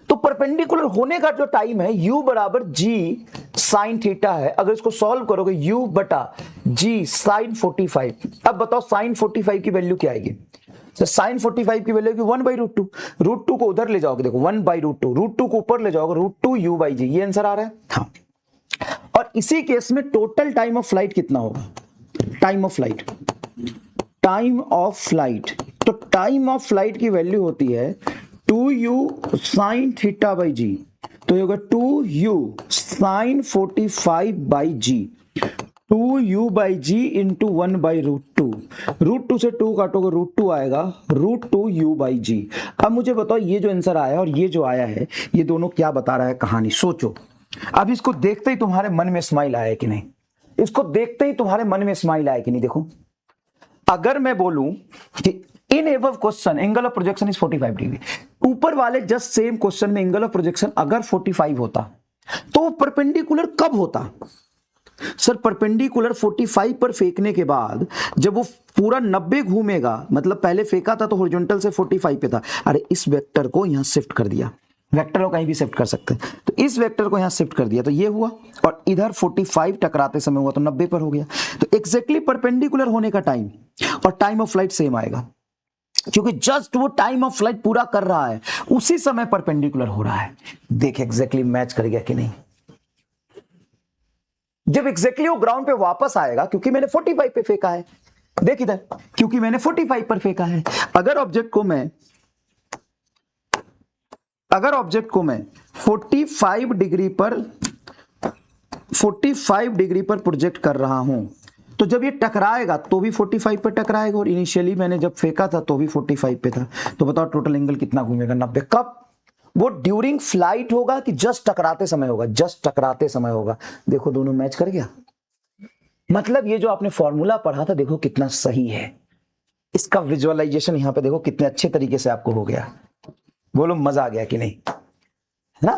तो परपेंडिकुलर होने का जो टाइम है u बराबर g साइन थीटा है। अगर इसको सॉल्व करोगे u बटा g साइन 45। अब बताओ साइन 45 की वैल्यू क्या आएगी? तो साइन 45 की वैल्यू की 1/√2, √2 को उधर ले जाओगे, देखो 1/√2, √2 को ऊपर ले जाओगे, √2 u/g, ये आंसर आ रहा है। हाँ, और इसी केस में टोटल टाइम ऑफ फ्लाइट कितना होगा? टाइम ऑफ फ्लाइट, तो टाइम ऑफ फ्लाइट की वैल्यू होती है 2u साइन थीटा बाई जी, तो ये होगा 2u sign 45/g, 2u/g into 1/√2, √2 से 2 काटोगे √2 आएगा, √2u/g। अब मुझे बताओ ये जो आंसर आया और ये जो आया है, ये दोनों क्या बता रहा है कहानी? सोचो। अब इसको देखते ही तुम्हारे मन में स्माइल आया कि नहीं? इसको देखते ही तुम्हारे मन में स्माइल आया कि नहीं? देखो, अगर मैं बोलूं कि in above question angle of projection is 45 degree, ऊपर वाले जस्ट सेम क्वेश्चन में एंगल ऑफ प्रोजेक्शन अगर 45 होता तो परपेंडिकुलर कब होता? सर परपेंडिकुलर 45 पर फेंकने के बाद जब वो पूरा 90 घूमेगा, मतलब पहले फेंका था तो हॉरिजॉन्टल से 45 पे था, अरे इस वेक्टर को यहां शिफ्ट कर दिया, वेक्टर को कहीं भी शिफ्ट कर सकते हैं, तो इस वेक्टर को यहां शिफ्ट कर दिया तो ये हुआ, और इधर 45 टकराते समय हुआ तो 90 पर हो गया। तो एग्जैक्टली परपेंडिकुलर होने का टाइम और टाइम ऑफ फ्लाइट सेम आएगा, क्योंकि जस्ट वो टाइम ऑफ फ्लाइट पूरा कर रहा है उसी समय परपेंडिकुलर हो रहा है। देख एग्जैक्टली मैच कर गया कि नहीं? जब एग्जैक्टली वो ग्राउंड पे वापस आएगा, क्योंकि मैंने 45 पे फेंका है, देख इधर, क्योंकि मैंने 45 पर फेंका है। अगर ऑब्जेक्ट को मैं 45 डिग्री पर प्रोजेक्ट कर रहा हूं तो जब ये टकराएगा तो भी 45 पर टकराएगा, और इनिशियली मैंने जब फेंका था तो भी 45 पे था, तो बताओ टोटल एंगल कितना घूमेगा? 90। कब? वो ड्यूरिंग फ्लाइट होगा कि जस्ट टकराते समय होगा? जस्ट टकराते समय होगा। देखो दोनों मैच कर गया। मतलब ये जो आपने फॉर्मूला पढ़ा था देखो कितना सही है, इसका विजुअलाइजेशन यहाँ पे देखो कितने अच्छे तरीके से आपको हो गया। बोलो मजा आ गया कि नहीं? है ना?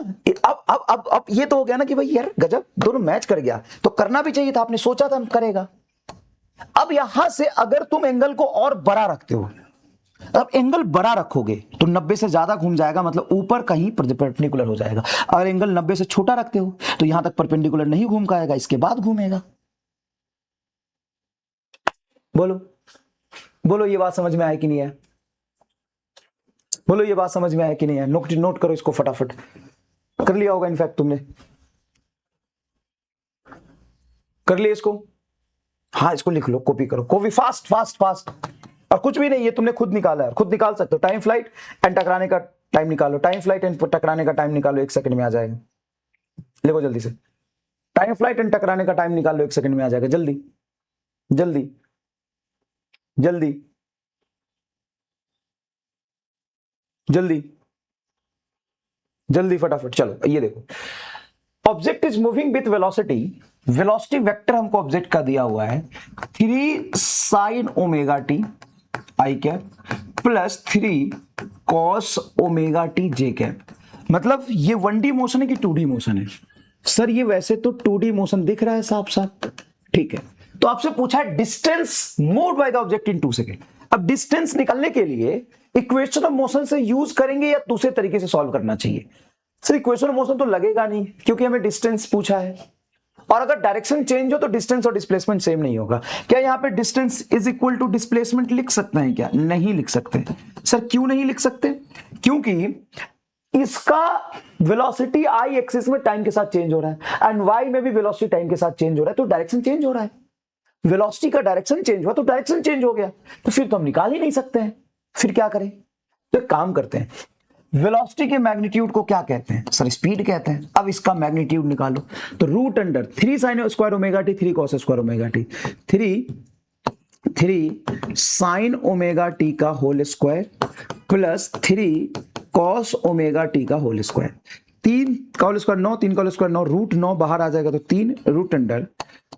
अब ये तो हो गया ना कि भाई यार गजब, दोनों मैच कर गया, तो करना भी चाहिए था, आपने सोचा था हम करेगा। अब यहां से अगर तुम एंगल को और बड़ा रखते हो, अब एंगल बड़ा रखोगे तो 90 से ज्यादा घूम जाएगा, मतलब ऊपर कहीं परपेंडिकुलर हो जाएगा। अगर एंगल 90 से छोटा रखते हो तो यहां तक परपेंडिकुलर नहीं घूम पाएगा, इसके बाद घूमेगा। बोलो ये बात समझ में आया कि नहीं है? बोलो ये बात समझ में आया कि नहीं है? नोट करो इसको, फटाफट कर लिया होगा, इनफैक्ट तुमने कर लिया इसको। हाँ इसको लिख लो, कॉपी करो, कॉपी फास्ट। और कुछ भी नहीं, ये तुमने खुद निकाला है, खुद निकाल सकते हो। टाइम फ्लाइट एंड टकराने का टाइम निकालो, टाइम फ्लाइट एंड टकराने का टाइम निकालो, 1 सेकंड में आ जाएगा। लिखो जल्दी से, टाइम फ्लाइट एंड टकराने का टाइम निकालो, 1 सेकंड में आ जाएगा। जल्दी जल्दी जल्दी जल्दी जल्दी फटाफट। चलो ये देखो, object is moving with velocity, velocity vector हमको ऑब्जेक्ट का दिया हुआ है 3 sin omega T I cap plus 3 cos omega T J cap. मतलब ये 1D मोशन है कि 2D मोशन है? सर ये वैसे तो 2D मोशन दिख रहा है साफ साफ, ठीक है। तो आपसे पूछा है distance moved by the object in 2 second. अब डिस्टेंस निकालने के लिए इक्वेशन ऑफ मोशन से यूज करेंगे या दूसरे तरीके से सॉल्व करना चाहिए? सर इक्वेशन ऑफ मोशन तो लगेगा नहीं, क्योंकि हमें डिस्टेंस पूछा है। और अगर डायरेक्शन चेंज हो तो डिस्टेंस और डिस्प्लेसमेंट सेम नहीं होगा। क्या यहाँ पे distance is equal to displacement लिख सकते हैं क्या? नहीं लिख सकते। सर क्यों नहीं लिख सकते? क्योंकि इसका वेलोसिटी आई एक्सिस में टाइम के साथ चेंज हो रहा है एंड वाई में भी वेलोसिटी टाइम के साथ चेंज हो रहा है, तो डायरेक्शन चेंज हो रहा है। वेलोसिटी का डायरेक्शन चेंज हुआ तो डायरेक्शन चेंज हो गया, तो फिर तो हम निकाल ही नहीं सकते हैं। फिर क्या करें? तो एक काम करते हैं, वेलोसिटी के मैग्नीट्यूड को क्या कहते हैं? सर स्पीड कहते हैं। अब इसका मैग्नीट्यूड निकालो, तो root under 3 sine square omega T 3 cos square omega T 3 sine omega T का whole square plus 3 cos omega T का होल स्क्वायर। 3 का होल स्क्वायर 9, 3 का होल स्क्वायर 9, रूट 9 बाहर आ जाएगा तो 3 root under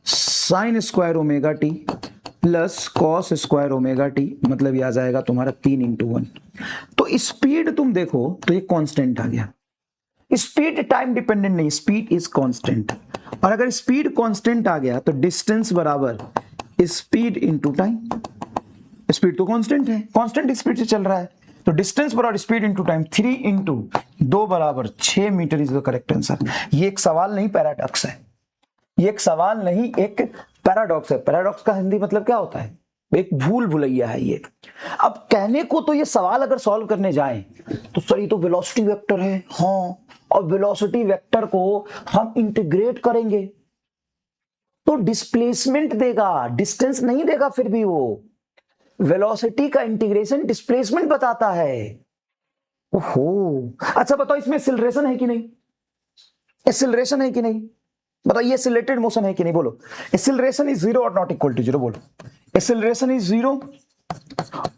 sine square omega t plus cos square omega t, मतलब ये आ जाएगा तुम्हारा 3 × 1। तो स्पीड तुम देखो तो ये कांस्टेंट आ गया। स्पीड टाइम डिपेंडेंट नहीं, स्पीड इज कांस्टेंट। और अगर स्पीड कांस्टेंट आ गया तो डिस्टेंस बराबर स्पीड इनटू टाइम। स्पीड तो कांस्टेंट है, कांस्टेंट स्पीड से चल रहा है, तो डिस्टेंस बराबर स्पीड इनटू टाइम। 3 × 2 बराबर 6 metre is the correct answer. ये एक सवाल नहीं, पैराडॉक्स है। ये एक सवाल नहीं, एक पैराडॉक्स है। पैराडॉक्स का हिंदी मतलब क्या होता है? एक भूल भुलैया है ये। अब कहने को तो ये सवाल अगर सॉल्व करने जाएं तो सर ये तो वेलोसिटी वेक्टर है, हाँ, और वेलोसिटी वेक्टर को हम इंटीग्रेट करेंगे तो डिस्प्लेसमेंट देगा, डिस्टेंस नहीं देगा। फिर भी वो वेलोसिटी का इंटीग्रेशन डिस्प्लेसमेंट बताता है। ओहो, अच्छा बताओ इसमें एक्सीलरेशन है कि नहीं? एक्सीलरेशन है कि नहीं? बताओ ये एक्सीलरेटेड मोशन है कि नहीं? बोलो। एक्सीलरेशन इज 0 और नॉट इक्वल टू 0। बोलो एक्सीलरेशन इज 0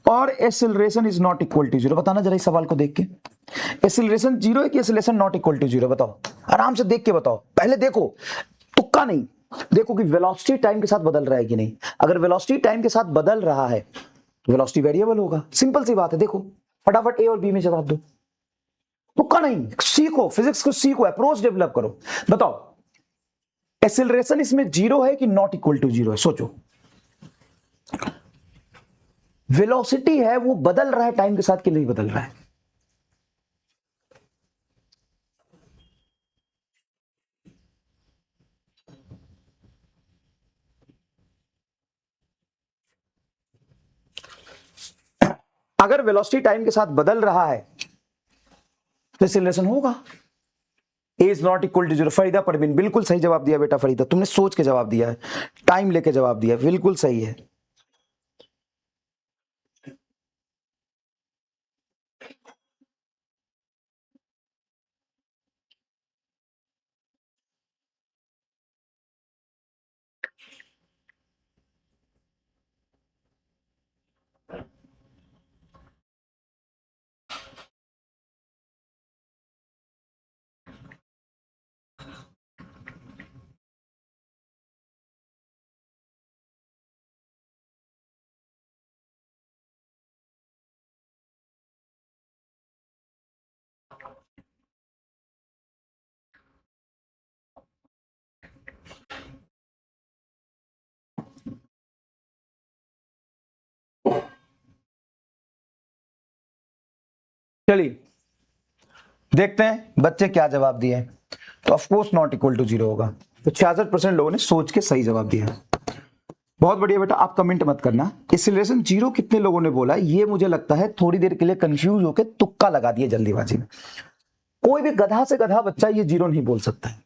और acceleration is not equal to 0। बताना जरा इस सवाल को देख के, एक्सीलरेशन 0 है कि एक्सीलरेशन नॉट इक्वल टू 0? बताओ, आराम से देख के बताओ। पहले देखो, तुक्का नहीं, देखो कि वेलोसिटी टाइम के साथ बदल रहा है कि नहीं। अगर वेलोसिटी टाइम के साथ बदल रहा है तो वेलोसिटी वेरिएबल होगा। सिंपल सी बात है। देखो फटाफट ए और बी में जवाब दो, तुक्का नहीं, सीखो, फिजिक्स को सीखो, अप्रोच डेवलप करो। बताओ एक्सीलरेशन इसमें 0 है कि नॉट इक्वल टू 0 है? सोचो। वेलोसिटी है वो बदल रहा है टाइम के साथ कि नहीं बदल रहा है? अगर वेलोसिटी टाइम के साथ बदल रहा है तो एक्सीलरेशन होगा। A is not equal to 0। Farida Parveen बिल्कुल सही जवाब दिया बेटा। फरीदा तुमने सोच के जवाब दिया है, टाइम लेके जवाब दिया, बिल्कुल सही है। चलिए देखते हैं बच्चे क्या जवाब दिए। तो of course not equal to 0 होगा। तो 66% लोगों ने सोच के सही जवाब दिया। बहुत बढ़िया बेटा, आप कमेंट मत करना। एक्सीलरेशन 0 कितने लोगों ने बोला, ये मुझे लगता है थोड़ी देर के लिए कंफ्यूज होकर तुक्का लगा दिए जल्दीबाजी में। कोई भी गधा से गधा बच्चा ये 0 नहीं बोल सकता है।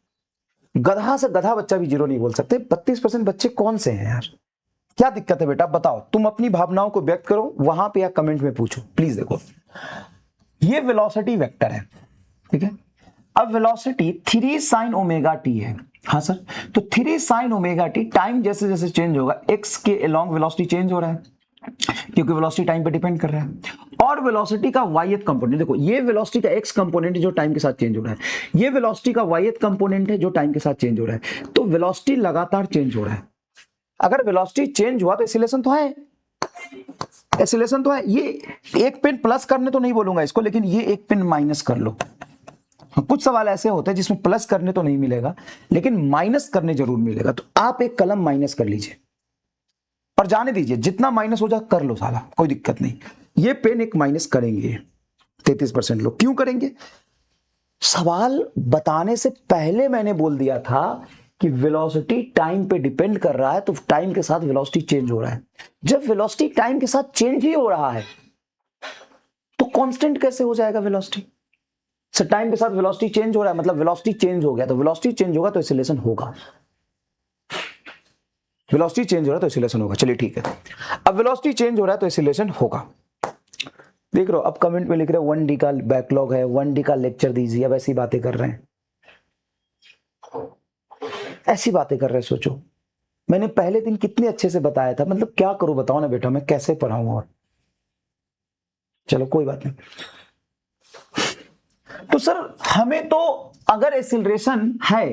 गधा से गधा बच्चा भी 0 नहीं बोल सकते। 32% बच्चे कौन से हैं यार? क्या दिक्कत है बेटा? बताओ। तुम अपनी भावनाओं को व्यक्त करो वहां पे या कमेंट में पूछो प्लीज। देखो ये वेलोसिटी वेक्टर है, ठीक है। अब वेलोसिटी 3 साइन ओमेगा टी है। हाँ सर, तो 3 साइन ओमेगा टी, टाइम जैसे जैसे चेंज होगा एक्स के अलोंग वेलोसिटी चेंज हो रहा है क्योंकि वेलोसिटी टाइम पे डिपेंड कर रहा है। और वेलोसिटी का वाई कंपोनेंट, देखो ये वेलोसिटी का एक्स कंपोनेंट जो टाइम के साथ चेंज हो रहा है, ये वेलोसिटी का वाई कंपोनेंट है जो टाइम के साथ चेंज हो रहा है। तो वेलोसिटी लगातार चेंज हो रहा है। अगर वेलोसिटी चेंज हुआ तो एक्सीलरेशन तो है, एक्सीलरेशन तो है। ये एक पिन प्लस करने तो नहीं बोलूंगा इसको, लेकिन ये एक पिन माइनस कर लो। कुछ सवाल ऐसे होते हैं जिसमें प्लस करने तो नहीं मिलेगा लेकिन माइनस करने जरूर मिलेगा। तो आप एक कलम माइनस कर लीजिए और जाने दीजिए, जितना माइनस हो जाए कर लो साला, कोई दिक्कत नहीं। ये पेन एक माइनस करेंगे 33% लोग। क्यों करेंगे? सवाल बताने से पहले मैंने बोल दिया था कि वेलोसिटी टाइम पे डिपेंड कर रहा है, तो टाइम के साथ वेलोसिटी चेंज हो रहा है। जब वेलोसिटी टाइम के साथ चेंज ही हो रहा है तो कांस्टेंट कैसे हो जाएगा वेलोसिटी? सर टाइम के साथ वेलोसिटी चेंज हो रहा है मतलब वेलोसिटी चेंज हो गया, तो वेलोसिटी चेंज होगा तो एक्सीलरेशन होगा, वेलोसिटी चेंज हो रहा है तो एक्सीलरेशन होगा। चलिए ठीक है, अब वेलोसिटी चेंज हो रहा है तो एक्सीलरेशन होगा। देख रहे हो, अब कमेंट में लिख रहे हो 1D का बैकलॉग है, 1D का लेक्चर दीजिए, अब ऐसी बातें कर रहे हैं, ऐसी बातें कर रहे हैं। सोचो मैंने पहले दिन कितने अच्छे से बताया था, मतलब क्या करूं बताओ ना बेटा, मैं कैसे पढ़ाऊं? और चलो कोई बात नहीं। तो सर हमें तो अगर एक्सीलरेशन है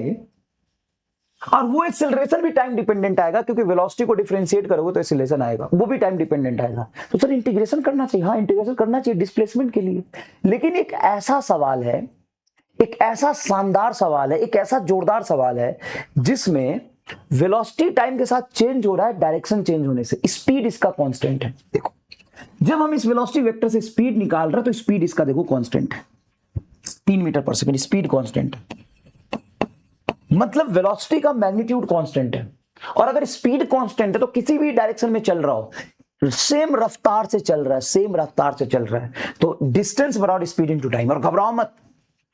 और वो एक्सीलरेशन भी टाइम डिपेंडेंट आएगा, क्योंकि वेलोसिटी को डिफरेंशिएट करोगे तो एक्सीलरेशन आएगा, वो भी टाइम डिपेंडेंट आएगा, तो सर इंटीग्रेशन करना चाहिए। हाँ इंटीग्रेशन करना चाहिए डिस्प्लेसमेंट के लिए, लेकिन एक ऐसा सवाल है, एक ऐसा शानदार सवाल है, एक ऐसा जोरदार सवाल है जिसमें वेलोसिटी टाइम के साथ चेंज हो रहा है डायरेक्शन चेंज होने से, स्पीड इसका कांस्टेंट है। देखो जब हम इस वेलोसिटी वेक्टर से स्पीड निकाल रहे हैं तो स्पीड इसका देखो कांस्टेंट है, 3 metre per second speed constant है, मतलब वेलोसिटी का मैग्नीट्यूड कांस्टेंट है। और अगर स्पीड कांस्टेंट है तो किसी भी डायरेक्शन में चल रहा हो सेम रफ्तार से चल रहा है, सेम रफ्तार से चल रहा है, तो डिस्टेंस बराबर स्पीड इनटू टाइम। और घबराओ मत,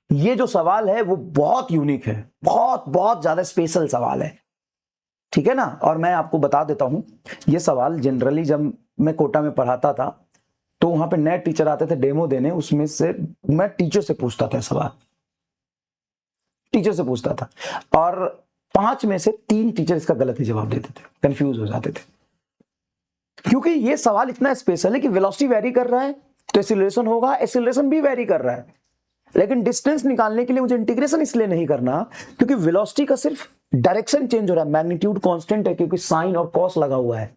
ये जो सवाल है वो बहुत यूनिक है, बहुत बहुत ज्यादा स्पेशल सवाल है, ठीक है ना। और मैं आपको बता देता हूं, ये सवाल जनरली जब मैं कोटा में पढ़ाता था तो वहां पे नए टीचर आते थे डेमो देने, उसमें से मैं टीचर से पूछता था सवाल, टीचर से पूछता था, और 5 में से 3 टीचर इसका गलत ही जवाब देते थे, कंफ्यूज हो जाते थे, क्योंकि ये सवाल इतना स्पेशल है कि वेलोसिटी वेरी कर रहा है तो एक्सीलरेशन होगा, एक्सीलरेशन भी वेरी कर रहा है, लेकिन डिस्टेंस निकालने के लिए मुझे इंटीग्रेशन इसलिए नहीं करना क्योंकि वेलोसिटी का सिर्फ डायरेक्शन चेंज हो रहा है, मैग्नीट्यूड कांस्टेंट है क्योंकि साइन और कॉस लगा हुआ है।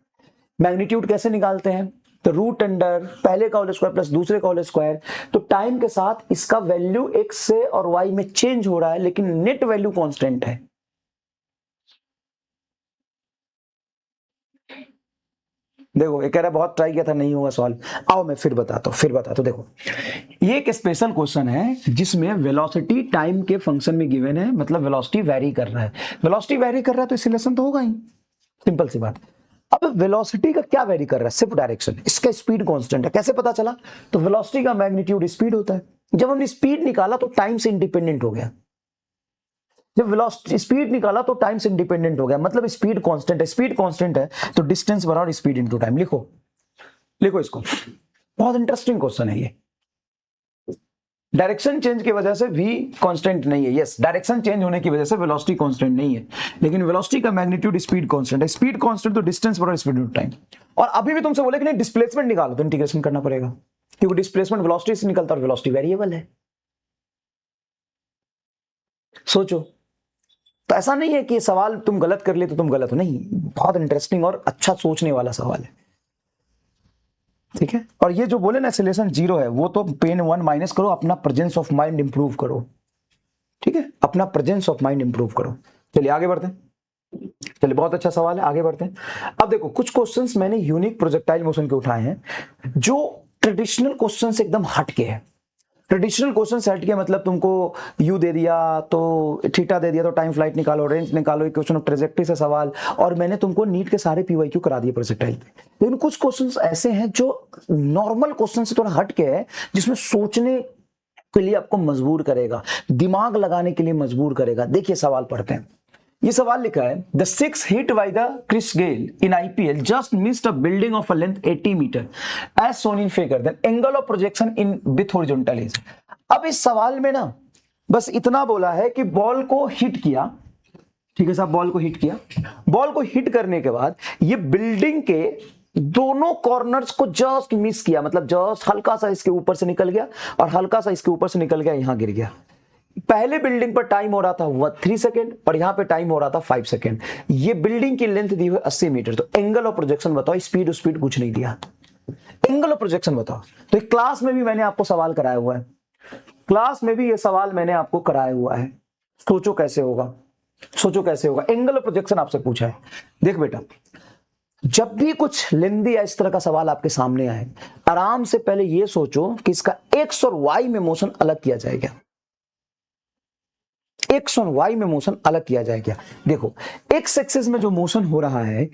मैग्नीट्यूड कैसे निकालते हैं? तो रूट अंडर पहले का होल स्क्वायर प्लस दूसरे का होल स्क्वायर, तो टाइम के साथ इसका वैल्यू x से और y में चेंज हो रहा है लेकिन नेट वैल्यू कांस्टेंट है। देखो ये कह रहा है बहुत ट्राई किया था नहीं हुआ सवाल, आओ मैं फिर बताता हूं, देखो ये एक स्पेशल क्वेश्चन है जिसमें वेलोसिटी टाइम के फंक्शन में गिवन है, मतलब वेलोसिटी वेरी कर रहा है, वेलोसिटी वेरी कर रहा है तो एक्सीलरेशन तो होगा ही, सिंपल सी बात। अब वेलोसिटी का क्या वेरी कर रहा है? सिर्फ डायरेक्शन, इसका स्पीड कांस्टेंट है। कैसे पता चला? तो वेलोसिटी का मैग्नीट्यूड स्पीड होता है, जब हमने स्पीड निकाला तो टाइम से इंडिपेंडेंट हो गया, जब वेलोसिटी स्पीड निकाला तो टाइम से इंडिपेंडेंट हो गया, मतलब स्पीड कांस्टेंट है, स्पीड कांस्टेंट है तो डिस्टेंस बराबर स्पीड इनटू टाइम। लिखो लिखो इसको, बहुत इंटरेस्टिंग क्वेश्चन है ये। डायरेक्शन चेंज की वजह से v कांस्टेंट नहीं है, यस डायरेक्शन चेंज होने की वजह से वेलोसिटी कांस्टेंट नहीं है, लेकिन वेलोसिटी का मैग्नीट्यूड स्पीड कांस्टेंट है, स्पीड कांस्टेंट तो डिस्टेंस बराबर स्पीड इनटू टाइम। और अभी भी तुमसे बोले कि नहीं डिस्प्लेसमेंट निकालो तो इंटीग्रेशन करना पड़ेगा, क्योंकि डिस्प्लेसमेंट वेलोसिटी से निकलता है और वेलोसिटी वेरिएबल है। सोचो, तो ऐसा नहीं है कि सवाल तुम गलत कर लिए तो तुम गलत हो, नहीं, बहुत इंटरेस्टिंग और अच्छा सोचने वाला सवाल है, ठीक है। और ये जो बोले ना एक्सीलरेशन 0 है, वो तो पेन 1 माइनस करो, अपना प्रेजेंस ऑफ माइंड इंप्रूव करो, ठीक है, अपना प्रेजेंस ऑफ माइंड इंप्रूव करो। चलिए आगे बढ़ते हैं, चलिए बहुत अच्छा सवाल है, आगे बढ़ते हैं। अब देखो कुछ क्वेश्चंस मैंने यूनिक प्रोजेक्टाइल मोशन के उठाए हैं जो ट्रेडिशनल क्वेश्चन से एकदम हटके हैं। ट्रेडिशनल क्वेश्चन से हटके मतलब तुमको यू दे दिया तो थीटा दे दिया तो टाइम फ्लाइट निकालो, रेंज निकालो, इक्वेशन ऑफ ट्रेजेक्टरी से सवाल, और मैंने तुमको नीट के सारे पीवाईक्यू करा दिए प्रोजेक्टाइल पे। लेकिन कुछ क्वेश्चंस ऐसे हैं जो नॉर्मल क्वेश्चन से थोड़ा हटके है, जिसमें सोचने के लिए आपको मजबूर करेगा, दिमाग लगाने के लिए मजबूर करेगा। देखिए सवाल पढ़ते हैं, ये सवाल लिखा है the 6 hit by the Chris Gayle in IPL just missed a building of a length 80 metre as shown in figure, then angle of projection in with horizontal is. अब इस सवाल में ना बस इतना बोला है कि बॉल को हिट किया, ठीक है साहब, बॉल को हिट किया, बॉल को हिट करने के बाद ये बिल्डिंग के दोनों कॉर्नर्स को जस्ट मिस किया, मतलब जस्ट हल्का सा इसके ऊपर से निकल गया और हल्का सा इसके ऊपर से निकल गया, यहां गिर गया। पहले बिल्डिंग पर टाइम हो रहा था 3 सेकेंड और यहां पे टाइम हो रहा था 5 सेकेंड। ये बिल्डिंग की लेंथ दी हुई 80 मीटर, तो एंगल ऑफ प्रोजेक्शन बताओ, स्पीड कुछ नहीं दिया, एंगल ऑफ प्रोजेक्शन बताओ। तो क्लास में भी मैंने आपको सवाल कराया हुआ है, क्लास में भी ये सवाल मैंने आपको कराया हुआ है, सोचो कैसे होगा, सोचो कैसे होगा। एंगल ऑफ प्रोजेक्शन आपसे पूछा है। देख बेटा, जब भी कुछ लेंदी या इस तरह का सवाल आपके सामने आए, आराम से पहले यह सोचो कि इसका एक्स और वाई में मोशन अलग किया जाएगा, एक्स और वाई में मोशन अलग किया जाए क्या? देखो एक्स एक्सिस में जो मोशन हो रहा है,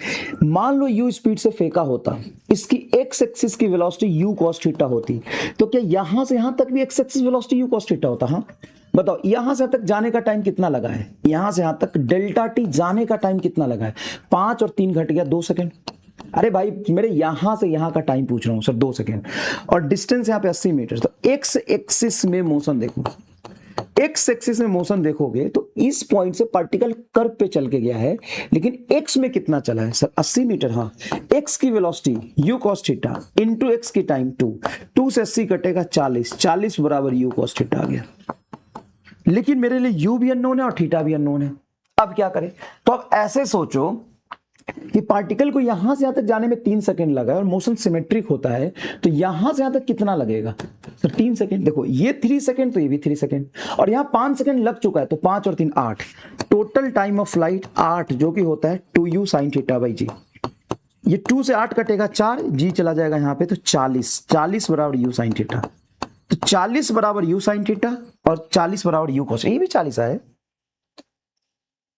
मान लो यू स्पीड से फेंका होता, इसकी एक्स एक्सिस की वेलोसिटी यू cos थीटा होती, तो क्या यहां से यहां तक भी x axis velocity you cos theta होता? हाँ बताओ, यहां से तक जाने का टाइम कितना लगा है? यहां से यहां तक डेल्टा टी जाने का टाइम कितना लगा है? 5 और 3 घट गया 2 सेकेंड। अरे भाई मेरे यहां से यहां का टाइम पूछ रहा हूं सर, 2 सेकेंड, और डिस्टेंस यहां पे 80 मीटर। तो एक्स एक्सिस में मोशन देखो, एक्स एक्सिस में मोशन देखोगे तो इस पॉइंट से पार्टिकल कर्व पे चल के गया है, लेकिन एक्स में कितना चला है सर? 80 मीटर। हाँ, एक्स की velocity you cos theta into x की टाइम 2 से 80 कटेगा 40, 40 बराबर यू cos थीटा आ गया। लेकिन मेरे लिए यू भी अननोन है और थीटा भी अननोन है। अब क्या करें? तो अब ऐसे सोचो कि पार्टिकल को यहां से यहां तक जाने में 3 सेकंड लगा है और मोशन सिमेट्रिक होता है, तो यहां से यहां तक कितना लगेगा सर? 3 सेकंड। देखो ये 3 सेकंड तो ये भी 3 सेकंड, और यहां 5 सेकंड लग चुका है, तो 5 और 3 8, टोटल टाइम ऑफ फ्लाइट 8, जो कि होता है 2u sin थीटा बाई जी। ये 2 से 8 कटेगा 4, जी चला जाएगा यहां पे, तो 40, 40 बराबर u sin थीटा। तो 40 बराबर u sin थीटा और 40 बराबर u cos, ये भी 40 आए,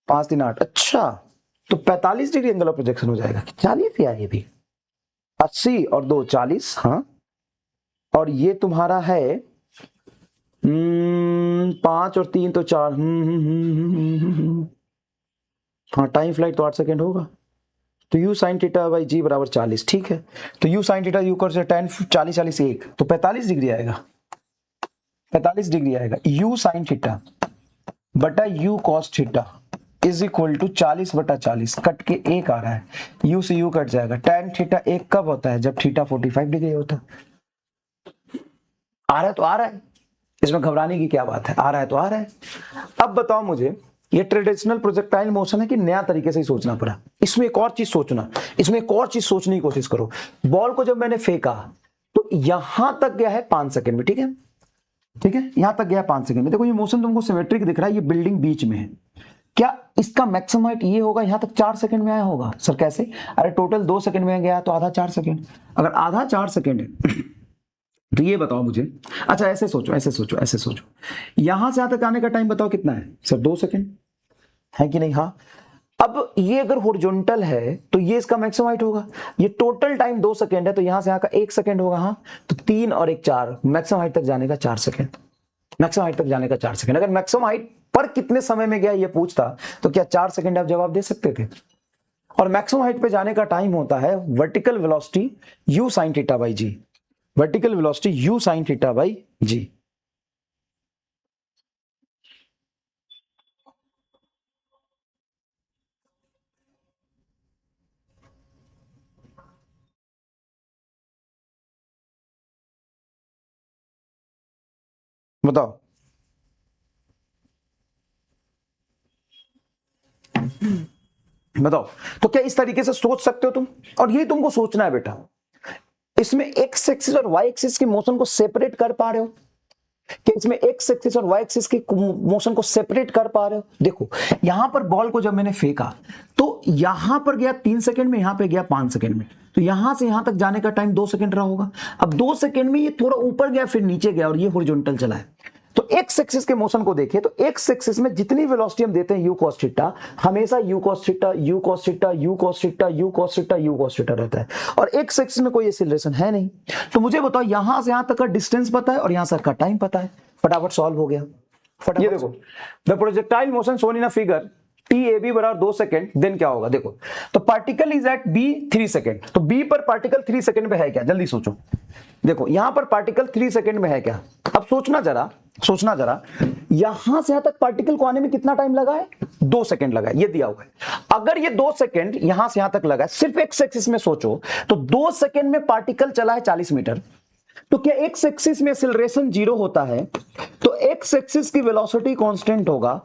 5 3 8, अच्छा तो 45 डिग्री एंगल ऑफ प्रोजेक्शन हो जाएगा। 40 ही है, ये भी 80 और 2 40। हाँ, और ये तुम्हारा है 5 और 3 तो 4। हाँ, टाइम फ्लाइट तो 8 सेकेंड होगा, तो u sin थीटा बाई जी बराबर 40। ठीक है, तो u sin theta u cos 10 40 40 1, तो 45 डिग्री आएगा, 45 डिग्री आएगा। u sin थीटा बटा u cos theta is equal to 40 बटा 40, कट के 1 आ रहा है, u से u कट जाएगा। tan थीटा 1 कब होता है? जब थीटा 45 डिग्री होता है। आ रहा है तो आ रहा है, इसमें घबराने की क्या बात है? आ रहा है तो आ रहा है। अब बताओ मुझे, ये ट्रेडिशनल प्रोजेक्टाइल मोशन है कि नया तरीके से ही सोचना पड़ा? इसमें एक और चीज सोचना, इसमें एक और चीज सोचने की कोशिश करो। बॉल को जब मैंने फेंका तो यहां तक गया है 5 सेकंड में, ठीक है, ठीक है, यहां तक गया 5 सेकंड में। देखो ये मोशन तुमको सिमेट्रिक दिख रहा है, ये बिल्डिंग बीच में है, क्या इसका मैक्सिमम हाइट ये होगा यहां तक 4 सेकंड में आया होगा? सर कैसे? अरे टोटल 2 सेकंड में गया तो आधा 4 सेकंड, अगर आधा 4 सेकंड है तो ये बताओ मुझे, अच्छा ऐसे सोचो, ऐसे सोचो, ऐसे सोचो, यहां से यहां तक आने का टाइम बताओ कितना है सर? 2 सेकंड है कि नहीं? हाँ, अब ये अगर हॉरिजॉन्टल है तो ये इसका मैक्सिमम हाइट होगा, ये टोटल टाइम 2 सेकंड है, तो यहां से यहां का 1 सेकंड होगा। हाँ, तो 3 और 1 4, मैक्सिमम हाइट तक जाने का 4 सेकंड, मैक्सिमम हाइट तक जाने का 4 सेकंड। अगर मैक्सिमम हाइट पर कितने समय में गया ये पूछता तो क्या 4 सेकंड आप जवाब दे सकते थे? और मैक्सिमम हाइट पे जाने का टाइम होता है vertical velocity u sin theta by G, vertical velocity u sin theta by G. बताओ, बताओ, तो क्या इस तरीके से सोच सकते हो तुम? और ये तुमको सोचना है बेटा, इसमें एक्स एक्सिस और वाई एक्सिस के मोशन को सेपरेट कर पा रहे हो कि इसमें एक्स एक्सिस और वाई एक्सिस के मोशन को सेपरेट कर पा रहे हो? देखो यहां पर बॉल को जब मैंने फेंका तो यहां पर गया 3 सेकंड में, यहां पे गया 5 सेकंड में, तो यहां से यहां तक जाने का टाइम 2 सेकंड रहा होगा। अब 2 सेकंड में ये थोड़ा ऊपर गया फिर नीचे गया और ये हॉरिजॉन्टल चला है। तो एक्स एक्सिस के मोशन को देखिए तो एक्स एक्सिस में जितनी वेलोसिटी हम देते हैं u cos थीटा, हमेशा u cos theta, u cos theta, u cos theta, u cos theta, u cos theta रहता है, और एक्स एक्सिस में कोई एक्सीलरेशन है नहीं। तो मुझे बताओ यहां से यहां तक का डिस्टेंस पता है और यहां से का टाइम पता है, फटाफट सॉल्व हो गया। ये देखो, the projectile motion shown in a figure t a b बराबर 2 सेकंड, देन क्या होगा? देखो तो particle is at b 3 second, तो बी पर पार्टिकल 3 सेकंड में है क्या? जल्दी सोचो। देखो यहां पर पार्टिकल 3 सेकंड में है क्या? अब सोचना जरा, सोचना जरा, यहां से यहां तक पार्टिकल को आने में कितना टाइम लगा है? 2 सेकंड लगा है, ये दिया हुआ है। अगर ये 2 सेकंड यहां से यहां तक लगा है, सिर्फ एक्स एक्सिस में सोचो, तो 2 सेकंड में पार्टिकल चला है 40 मीटर, तो क्या एक्स एक्सिस में एक्सीलरेशन 0 होता है? तो एक्स एक्सिस की वेलोसिटी कांस्टेंट होगा,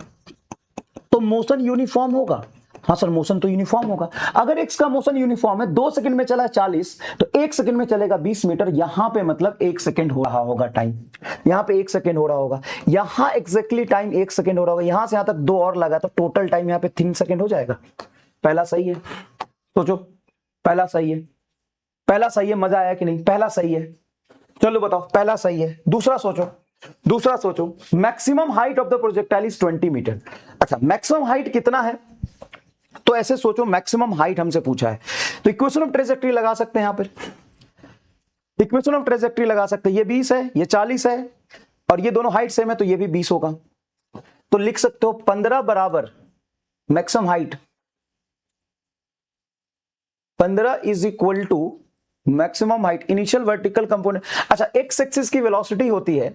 तो मोशन यूनिफॉर्म होगा। हाँ सर, मोशन तो यूनिफॉर्म होगा। अगर एक्स का मोशन यूनिफॉर्म है, 2 सेकंड में चला है 40, तो 1 सेकंड में चलेगा 20 मीटर। यहां पे मतलब 1 सेकंड हो रहा होगा टाइम, यहां पे 1 सेकंड हो रहा होगा, यहां एग्जैक्टली टाइम 1 सेकंड हो रहा होगा, यहां से यहां तक 2 और लगा तो टोटल टाइम यहां पे 3 सेकंड हो जाएगा। पहला सही है, सोचो, पहला सही है, पहला सही है, मजा आया कि नहीं? पहला सही है, चलो बताओ, पहला सही है। दूसरा सोचो, दूसरा सोचो, maximum height of the projectile is 20 metre. अच्छा, मैक्सिमम हाइट कितना है? तो ऐसे सोचो, मैक्सिमम हाइट हमसे पूछा है, तो इक्वेशन ऑफ ट्रेजेक्टरी लगा सकते हैं। यहां पर इक्वेशन ऑफ ट्रेजेक्टरी लगा सकते हैं। ये 20 है, ये 40 है, और ये दोनों हाइट सेम है, तो ये भी 20 होगा। तो लिख सकते हो 15 बराबर maximum height, 15 is equal to maximum height initial vertical component. अच्छा, एक्स एक्सिस की वेलोसिटी होती है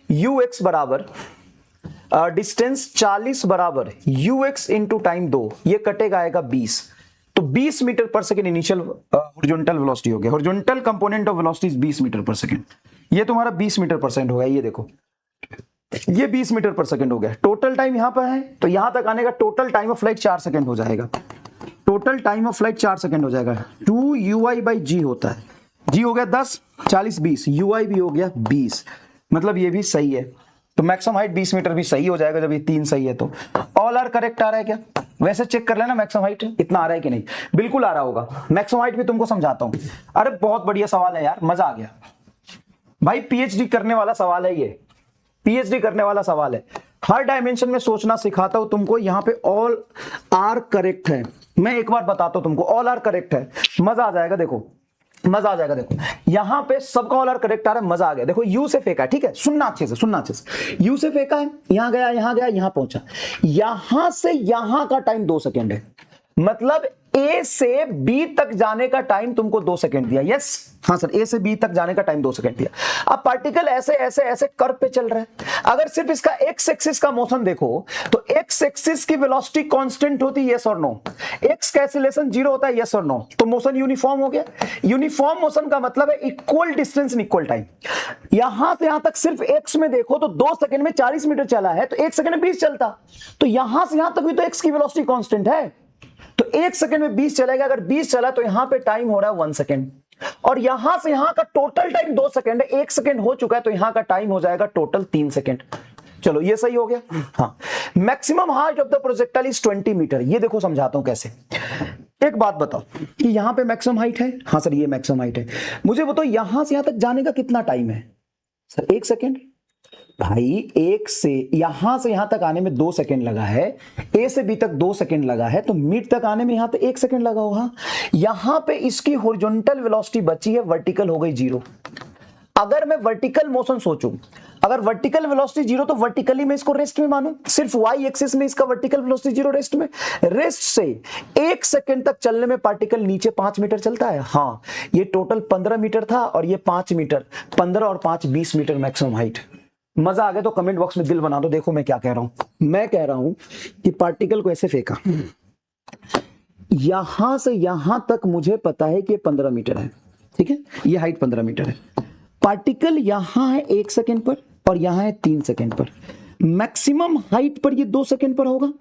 ux बराबर डिस्टेंस 40 बराबर ux इंटू टाइम 2, ये कटेगा आएगा 20, तो 20 metre per second initial horizontal velocity हो गया। Horizontal component of velocity is 20 metre per second. ये तुम्हारा 20 मीटर पर सेकेंड हो गया। ये देखो, ये 20 मीटर पर सेकेंड हो गया। टोटल टाइम यहां पर है, तो यहां तक आने का total time of flight 4 second हो जाएगा। Total time of flight 4 second हो जाएगा। 2 ui बाई जी होता है, जी हो गया 10, 40 20, ui भी हो गया 20, मतलब ये भी सही है। तो मैक्सिमम हाइट 20 मीटर भी सही हो जाएगा जब ये 3 सही है। तो ऑल आर करेक्ट आ रहा है क्या? वैसे चेक कर लेना मैक्सिमम हाइट इतना आ रहा है कि नहीं। बिल्कुल आ रहा होगा। मैक्सिमम हाइट भी तुमको समझाता हूं। अरे बहुत बढ़िया सवाल है यार, मजा आ गया भाई। पीएचडी करने वाला सवाल है ये, पीएचडी करने वाला सवाल है। हर डायमेंशन में सोचना सिखाता हूं तुमको। यहां पे ऑल आर करेक्ट है। मैं एक बार बताता हूं तुमको, ऑल आर करेक्ट है, मजा आ जाएगा। देखो मजा आ जाएगा। देखो यहां पे सबका ऑल आर करेक्ट आ रहा है, मजा आ गया। देखो यू से फेंका है, ठीक है, सुनना अच्छे से, सुनना अच्छे से। यू से फेंका है, यहां गया, यहां गया, यहां पहुंचा। यहां से यहां का टाइम 2 सेकेंड है, मतलब ए से बी तक जाने का टाइम तुमको 2 सेकेंड दिया। यस, हाँ सर, ए से बी तक जाने का टाइम 2 सेकेंड दिया। अब पार्टिकल ऐसे ऐसे ऐसे कर्व पे चल रहा है। अगर सिर्फ इसका एक्स एक्सिस का मोशन देखो तो एक्स एक्सिस की वेलोसिटी कांस्टेंट होती है, यस और नो। एक्स का एक्सीलरेशन 0 होता है, यस और नो। तो मोशन यूनिफॉर्म हो गया। यूनिफॉर्म मोशन का मतलब है equal distance in equal time. यहां से यहां तक सिर्फ एक्स में देखो तो 2 सेकेंड में 40 मीटर चला है, तो 1 सेकेंड में 20 चलता। तो यहां से यहां तक भी तो एक्स की वेलोसिटी कांस्टेंट है, तो 1 सेकेंड में 20 चलेगा। अगर 20 चला तो यहां पे टाइम हो रहा है 1 सेकेंड, और यहां से यहां का टोटल टाइम 2 सेकेंड है। 1 सेकेंड हो चुका है, तो यहां का टाइम हो जाएगा टोटल 3 सेकेंड। चलो ये सही हो गया। हाँ, maximum height of the projectile is 20 metre. ये देखो समझाता हूं कैसे। एक बात बताओ कि यहां पे मैक्सिमम हाइट है, हाँ सर ये मैक्सिमम हाइट है। मुझे बताओ यहां से यहां तक जाने का कितना टाइम है? Sir 1 second. भाई एक से यहां तक आने में 2 सेकेंड लगा है, ए से बी तक 2 सेकेंड लगा है, तो मिड तक आने में यहां पे 1 सेकेंड लगा होगा। यहां पे इसकी हॉरिजॉन्टल वेलोसिटी बची है, वर्टिकल हो गई 0। अगर मैं वर्टिकल मोशन सोचूं, अगर वर्टिकल वेलोसिटी 0 तो वर्टिकली मैं इसको रेस्ट में मानूं, सिर्फ वाई एक्सिस में इसका वर्टिकल वेलोसिटी 0 रेस्ट में। रेस्ट से 1 सेकेंड तक चलने में पार्टिकल नीचे 5 मीटर चलता है। हाँ, ये टोटल 15 मीटर था और ये 5 मीटर, 15 और 5 20 मीटर मैक्सिमम हाइट। मजा आ गया तो कमेंट बॉक्स में दिल बना दो। देखो मैं क्या कह रहा हूं, मैं कह रहा हूं कि पार्टिकल को ऐसे फेंका, यहां से यहां तक मुझे पता है कि ये 15 मीटर है, ठीक है, ये हाइट 15 मीटर है। पार्टिकल यहां है 1 सेकेंड पर और यहां है 3 सेकेंड पर। मैक्सिमम हाइट पर ये 2 सेकेंड पर होगा।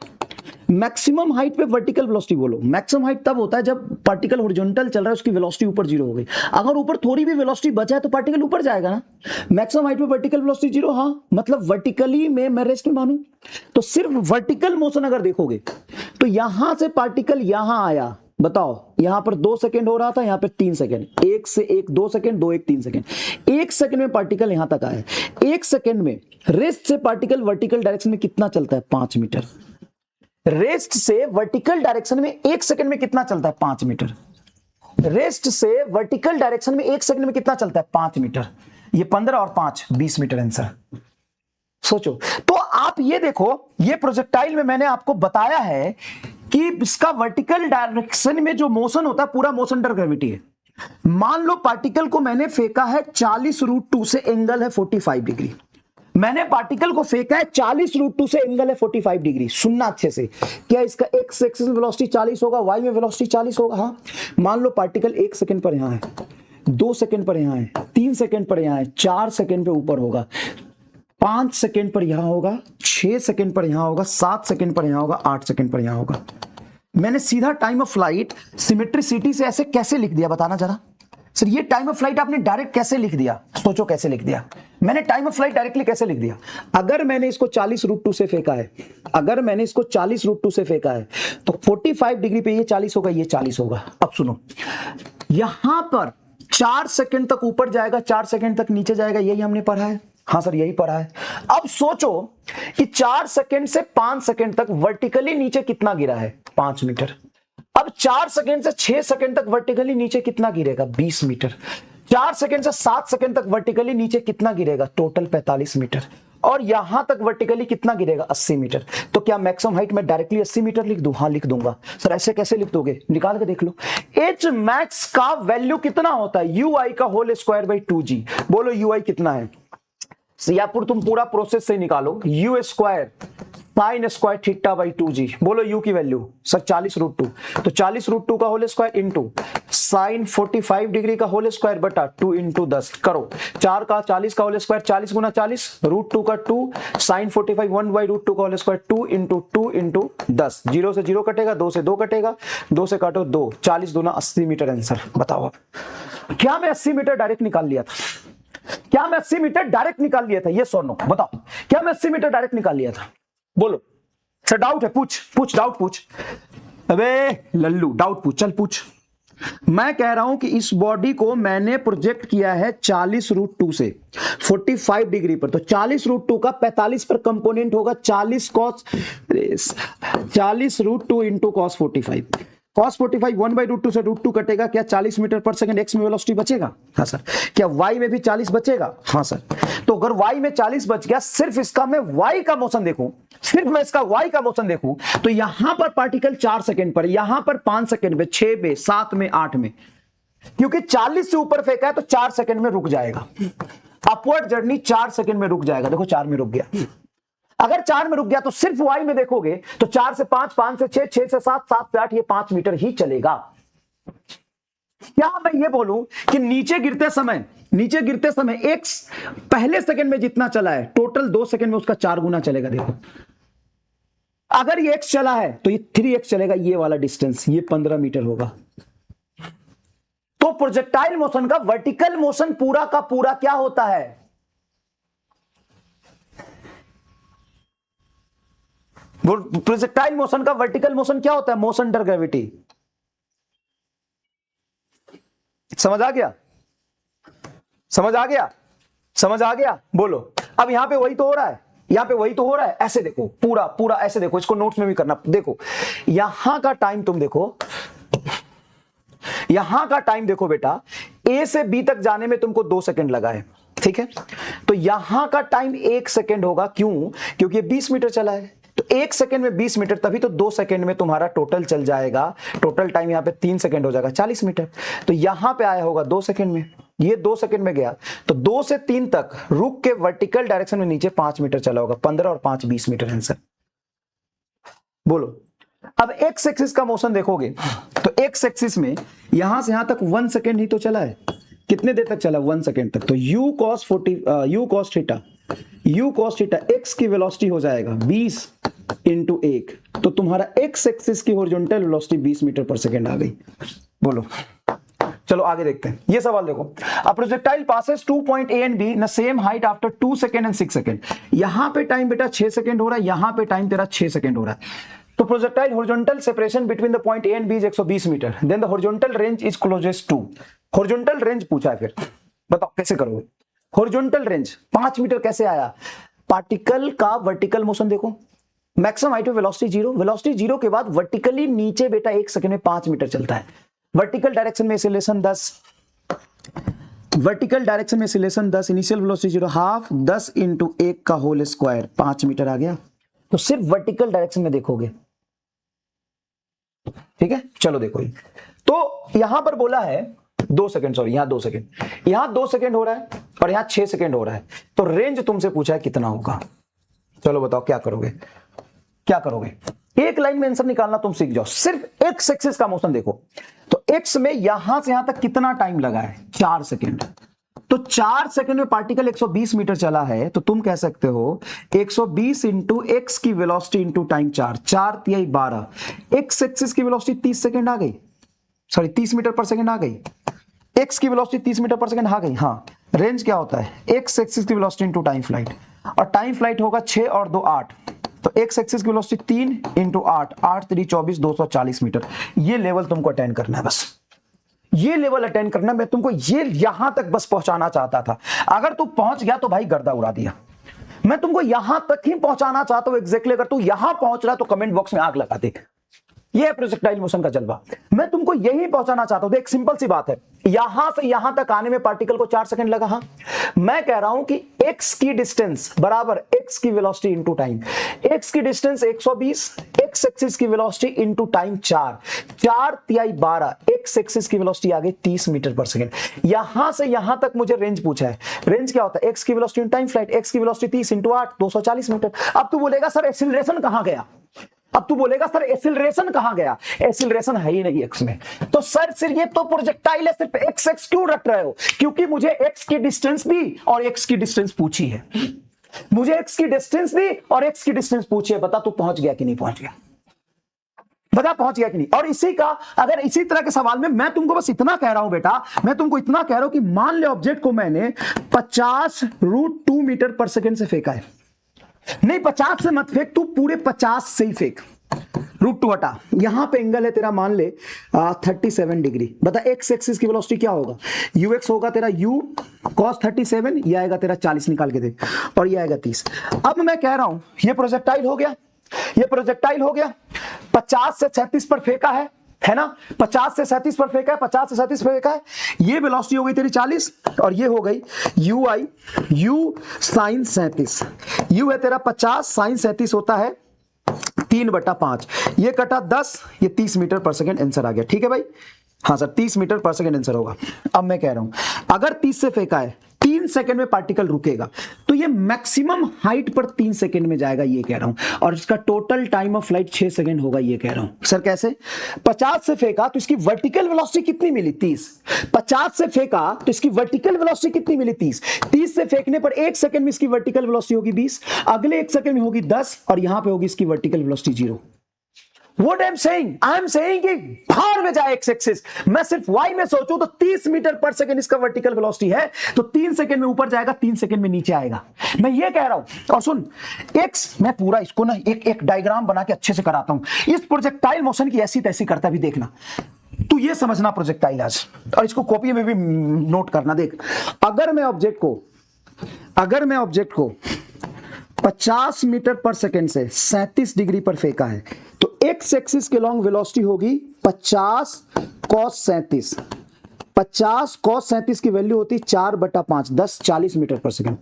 मैक्सिमम हाइट पे वर्टिकल वेलोसिटी बोलो। मैक्सिमम हाइट तब होता है जब पार्टिकल हॉरिजॉन्टल चल रहा है, उसकी वेलोसिटी ऊपर 0 हो गई। अगर ऊपर थोड़ी भी वेलोसिटी बचा है तो पार्टिकल ऊपर जाएगा ना। मैक्सिमम हाइट पे वर्टिकल वेलोसिटी 0, हाँ, मतलब वर्टिकली में मैं रेस्ट में मानूं तो सिर्फ वर्टिकल मोशन अगर देखोगे तो यहां से पार्टिकल यहां आया, बताओ यहां पर 2 सेकेंड हो रहा था, यहां पे 3 सेकेंड, 1 से 1 2 सेकेंड, 2 1 3 सेकेंड। 1 सेकेंड में पार्टिकल यहां तक आया। 1 सेकेंड में रेस्ट से पार्टिकल वर्टिकल डायरेक्शन में कितना चलता है? 5 मीटर। रेस्ट से वर्टिकल डायरेक्शन में 1 सेकेंड में कितना चलता है? 5 मीटर। रेस्ट से वर्टिकल डायरेक्शन में 1 सेकेंड में कितना चलता है? 5 मीटर। ये 15 और 5 20 मीटर आंसर। सोचो तो आप ये देखो, ये प्रोजेक्टाइल में मैंने आपको बताया है कि इसका वर्टिकल डायरेक्शन में जो मोशन होता है पूरा मोशन अंडर ग्रेविटी है। मान लो पार्टिकल को मैंने फेंका है 40√2 से, एंगल है 45 डिग्री। मैंने पार्टिकल को फेंका है 40√2 से, एंगल है 45 डिग्री। सुनना अच्छे से, क्या इसका एक्स एक्सिस में वेलोसिटी 40 होगा, वाई में वेलोसिटी 40 होगा? हाँ, मान लो पार्टिकल 1 सेकंड पर यहां है, 2 सेकंड पर यहां है, 3 सेकंड पर यहां है, 4 सेकंड पे ऊपर होगा, 5 सेकंड पर यहां होगा, 6 सेकंड पर यहां होगा, 7 सेकंड पर यहां होगा, 8 सेकंड पर यहां होगा। मैंने सीधा टाइम ऑफ फ्लाइट सिमेट्रिसिटी से ऐसे कैसे लिख दिया, बताना जरा सर। ये टाइम ऑफ फ्लाइट आपने डायरेक्ट कैसे लिख दिया? सोचो कैसे लिख दिया मैंने टाइम ऑफ फ्लाइट डायरेक्टली कैसे लिख दिया? अगर मैंने इसको 40√2 से फेंका है, अगर मैंने इसको 40√2 से फेंका है तो 45 डिग्री पे ये 40 होगा, ये 40 होगा। अब सुनो, यहां पर 4 सेकंड तक ऊपर जाएगा, 4 सेकंड तक नीचे जाएगा, यही हमने पढ़ा है। हाँ सर यही पढ़ा है। अब सोचो कि 4 सेकंड से 5 सेकंड तक वर्टिकली नीचे कितना गिरा है, 5 मीटर। अब 4 सेकंड से 6 सेकंड तक वर्टिकली नीचे कितना गिरेगा, 20 मीटर। 4 सेकंड से 7 सेकंड तक वर्टिकली नीचे कितना गिरेगा, टोटल 45 मीटर। और यहां तक वर्टिकली कितना गिरेगा, 80 मीटर। तो क्या मैक्सिमम हाइट में डायरेक्टली 80 मीटर लिख दूं? हाँ लिख दूंगा। सर ऐसे कैसे लिख दोगे, निकाल के देख लो। एच मैक्स का वैल्यू कितना होता है, यू आई का होल स्क्वायर बाई 2g। बोलो यू आई कितना है, या फिर तुम पूरा प्रोसेस से निकालो, you square sine square theta by 2g। बोलो यू की वैल्यू सर 40√2, तो 40√2 का whole square into sine 45 degree का होल स्क्वायर बटा 2 इंटू 10 करो। 4 का 40 का होल स्क्वायर 40 गुना 40, √2 का 2, साइन 45 1/√2 का होल स्क्वायर 2 इंटू 10। 0 से 0 कटेगा, 2 से 2 कटेगा, 2 से काटो 2, 40 दूना 80 मीटर आंसर। बताओ क्या मैं 80 मीटर डायरेक्ट निकाल लिया था? क्या मैं 80 मीटर डायरेक्ट निकाल लिया था? ये सोनो बताओ, क्या मैं 80 मीटर डायरेक्ट निकाल लिया था? बोलो सर डाउट है, पूछ डाउट पूछ। अबे लल्लू डाउट पूछ, चल पूछ। मैं कह रहा हूं कि इस बॉडी को मैंने प्रोजेक्ट किया है 40√2 से 45 डिग्री पर, तो 40√2 का 45 पर कंपोनेंट होगा 40√2 इंटू cos 45। cos 45 1/√2 से √2 कटेगा, क्या 40 मीटर पर सेकंड x में वेलोसिटी बचेगा? हाँ सर। क्या y में भी 40 बचेगा? हाँ सर। तो अगर y में 40 बच गया, सिर्फ इसका मैं y का मोशन देखूं, सिर्फ मैं इसका y का मोशन देखूं, तो यहां पर पार्टिकल 4 सेकंड पर, यहां पर 5 सेकंड में, 6 में, 7 में, 8 में, क्योंकि 40 से ऊपर फेंका है तो 4 सेकंड में रुक जाएगा। अपवर्ड जर्नी 4 सेकंड में रुक जाएगा। देखो 4 में रुक गया। अगर 4 में रुक गया तो सिर्फ y में देखोगे तो 4 से 5, 5 से 6, 6 से 7, 7 से 8, ये 5 मीटर ही चलेगा। क्या मैं ये बोलूं कि नीचे गिरते समय x पहले सेकंड में जितना चला है, टोटल 2 सेकंड में उसका 4 गुना चलेगा। देखो अगर ये x चला है तो ये 3x चलेगा, ये वाला डिस्टेंस, ये 15 मीटर होगा। तो प्रोजेक्टाइल मोशन का वर्टिकल मोशन पूरा का पूरा क्या होता है? प्रोजेक्टाइल मोशन का वर्टिकल मोशन क्या होता है? Motion under gravity. समझ आ गया? समझ आ गया? समझ आ गया? बोलो। अब यहां पे वही तो हो रहा है, यहां पे वही तो हो रहा है। ऐसे देखो, पूरा पूरा ऐसे देखो, इसको नोट्स में भी करना। देखो यहां का टाइम तुम देखो, यहां का टाइम देखो बेटा, ए से बी तक जाने में तुमको 2 सेकंड लगा है, ठीक है? तो यहां का टाइम 1 सेकंड होगा। क्यों? क्योंकि 20 मीटर चला है, तो 1 सेकंड में 20 मीटर, तभी तो 2 सेकंड में तुम्हारा टोटल चल जाएगा। टोटल टाइम यहां पे 3 सेकंड हो जाएगा, 40 मीटर। तो यहां पे आया होगा 2 सेकंड में, ये 2 सेकंड में गया, तो 2 से 3 तक रुक के वर्टिकल डायरेक्शन में नीचे 5 मीटर चला होगा। 15 और 5 20 मीटर आंसर। बोलो। अब एक्स एक्सिस का मोशन देखोगे तो एक्स एक्सिस में यहां से यहां तक 1 सेकंड ही तो चला है। कितने देर तक चला? 1 सेकंड तक। तो u cos थीटा x की वेलोसिटी हो जाएगा 20 इंटू 1, तो तुम्हारा x एक्सिस की horizontal velocity 20 metre per second आ गई। बोलो। चलो आगे देखते हैं ये सवाल। देखो, a projectile passes 2 point A and B in same height after 2 second and 6 second. यहां पे टाइम बेटा 6 सेकंड हो रहा है, यहां पे टाइम तेरा 6 सेकंड हो रहा है। तो projectile horizontal separation between the point A and B is 120 metre, then the horizontal range is closest to. Horizontal range पूछा है, फिर बताओ कैसे करोगे? हॉरिजॉन्टल रेंज 5 मीटर कैसे आया? पार्टिकल का वर्टिकल मोशन देखो, maximum height of velocity 0, velocity 0 के बाद वर्टिकली नीचे बेटा 1 सेकंड में 5 मीटर चलता है। वर्टिकल डायरेक्शन में एक्सेलरेशन 10, वर्टिकल डायरेक्शन में acceleration 10, initial velocity 0, half 10 into 1 का होल स्क्वायर, 5 मीटर आ गया। तो सिर्फ वर्टिकल डायरेक्शन में देखोगे, ठीक है? चलो देखो, तो यहां पर बोला है 2 सेकंड, सॉरी यहां 2 सेकंड, यहां 2 सेकंड हो रहा है और यहां 6 सेकंड हो रहा है। तो रेंज तुमसे पूछा है कितना होगा। चलो बताओ क्या करोगे? क्या करोगे? एक लाइन में आंसर निकालना तुम सीख जाओ। सिर्फ एक्स एक्सिस का मोशन देखो, तो एक्स में यहां से यहां तक कितना टाइम लगा है? 4 सेकंड। तो 4 सेकंड में पार्टिकल 120 मीटर चला है, तो तुम कह सकते हो 120 इंटू एक्स की वेलोसिटी इंटू टाइम 4, 4 तिहाई 12। एक्स एक्सिस की वेलोसिटी 30 सेकंड आ गई, सॉरी 30 मीटर पर सेकंड आ गई। एक्स की वेलोसिटी 30 मीटर पर सेकंड आ गई। हाँ, रेंज क्या होता है? एक्स एक्सिस की वेलोसिटी इंटू टाइम फ्लाइट, और टाइम फ्लाइट होगा 6 और 2 8, तो एक्स एक्सिस की वेलोसिटी 3 इंटू 8, 8 3 24, 240 मीटर। ये लेवल तुमको अटेंड करना है बस, ये लेवल अटेंड करना, मैं तुमको ये यहां तक बस पहुंचाना चाहता था। अगर तू पहुंच गया तो भाई गर्दा उड़ा दिया। मैं तुमको यहां तक ही पहुंचाना चाहता हूं एग्जैक्टली। अगर तू यहां पहुंच रहा तो कमेंट बॉक्स में आग लगा दे। ये है प्रोजेक्टाइल मोशन का जलवा। मैं तुमको यही पहुंचाना चाहता हूं। देख सिंपल सी बात है, यहां से यहां तक आने में पार्टिकल को 4 सेकंड लगा। हाँ, मैं कह रहा हूं कि x की डिस्टेंस बराबर x की वेलोसिटी इंटू टाइम। x की डिस्टेंस 120, x एक्सिस की वेलोसिटी इंटू टाइम 4, 4 तिहाई 12, x एक्सिस की वेलोसिटी आ गई 30 मीटर पर सेकंड। यहां से यहां तक मुझे रेंज पूछा है। रेंज क्या होता है? x की वेलोसिटी टाइम फ्लाइट, x की वेलोसिटी 30 इंटू 8 240 मीटर। अब तू बोलेगा सर एक्सीलरेशन कहां गया? अब तू बोलेगा सर एक्सीलरेशन कहां गया? एक्सीलरेशन है ही नहीं एक्स में। तो सर सिर्फ ये तो प्रोजेक्टाइल है, सिर्फ एक्स एक्स क्यों रख रहे हो? क्योंकि मुझे एक्स की डिस्टेंस दी और एक्स की डिस्टेंस पूछी है। मुझे एक्स की डिस्टेंस दी और एक्स की डिस्टेंस पूछी है। बता तू पहुंच गया कि नहीं पहुंच गया? बता पहुंच गया कि नहीं? और इसी का अगर इसी तरह के सवाल में मैं तुमको बस इतना कह रहा हूं बेटा, मैं तुमको इतना कह रहा हूं कि मान ले ऑब्जेक्ट को मैंने 50√2 मीटर पर सेकेंड से फेंका है। नहीं 50 से मत फेंक, तू पूरे 50 से ही फेंक। √2 हटा, यहां पे एंगल है तेरा मान ले 37 डिग्री। बता एक्स एक्सिस की वेलोसिटी क्या होगा? ux होगा तेरा u cos 37, ये आएगा तेरा 40, निकाल के दे, और ये आएगा 30। अब मैं कह रहा हूं ये प्रोजेक्टाइल हो गया, ये प्रोजेक्टाइल हो गया। 50 से 36 पर फेंका है ना? 50 से 37 पर फेंका है, 50 से 37 पर फेंका है। ये वेलोसिटी हो गई तेरी 40 और ये हो गई u sin 37। u है तेरा 50, sin 37 होता है 3/5। ये कटा 10, ये 30 मीटर पर सेकेंड आंसर आ गया। ठीक है भाई? हाँ sir 30 metre per second answer होगा। अब मैं कह रहा हूं अगर 30 से फेंका है 3 सेकंड में पार्टिकल रुकेगा तो ये मैक्सिमम हाइट पर 3 सेकंड में जाएगा, ये कह रहा हूं। और इसका total time of flight 6 second होगा, ये कह रहा हूं। सर कैसे? 50 से फेंका तो इसकी वर्टिकल वेलोसिटी कितनी मिली? 30। 50 से फेंका तो इसकी वर्टिकल वेलोसिटी कितनी मिली? 30। 30 से फेंकने पर 1 सेकंड में इसकी वर्टिकल वेलोसिटी होगी 20, अगले 1 सेकंड में होगी 10 और यहां पे होगी इसकी vertical velocity 0। What I'm saying? I'm saying कि बाहर में जाए एक्स एक्सिस, मैं सिर्फ y में सोचूं तो 30 मीटर पर सेकंड इसका वर्टिकल वेलोसिटी है, तो 3 सेकंड में ऊपर जाएगा, 3 सेकंड में नीचे आएगा। मैं ये कह रहा हूं। और सुन x, मैं पूरा इसको ना एक डायग्राम बना के अच्छे से कराता हूं। इस प्रोजेक्टाइल मोशन की ऐसी तैसी करता भी देखना, तू ये समझना प्रोजेक्टाइल आज, और इसको कॉपी में भी नोट करना। देख, अगर मैं ऑब्जेक्ट को 50 मीटर पर सेकंड से 37 डिग्री पर फेंका है तो एक्स एक्सिस के लॉन्ग वेलोसिटी होगी 50 cos 37। 50 cos 37 की वैल्यू होती है 4/5, 10 40 मीटर पर सेकंड।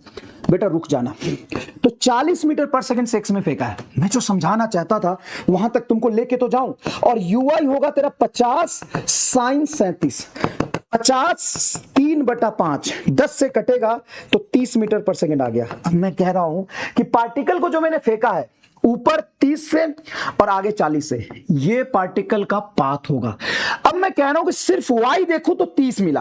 बेटा रुक जाना, तो 40 मीटर पर सेकंड से एक्स में फेंका है। मैं जो समझाना चाहता था वहां तक तुमको लेके तो जाऊं। और ui होगा तेरा 50 sin 37, 50 3/5, 10 से कटेगा तो 30 मीटर पर सेकंड आ गया। अब मैं कह रहा हूं कि पार्टिकल को जो मैंने फेंका है ऊपर 30 से और आगे 40 से, ये पार्टिकल का पाथ होगा। अब मैं कह रहा हूं कि सिर्फ y देखो तो 30 मिला,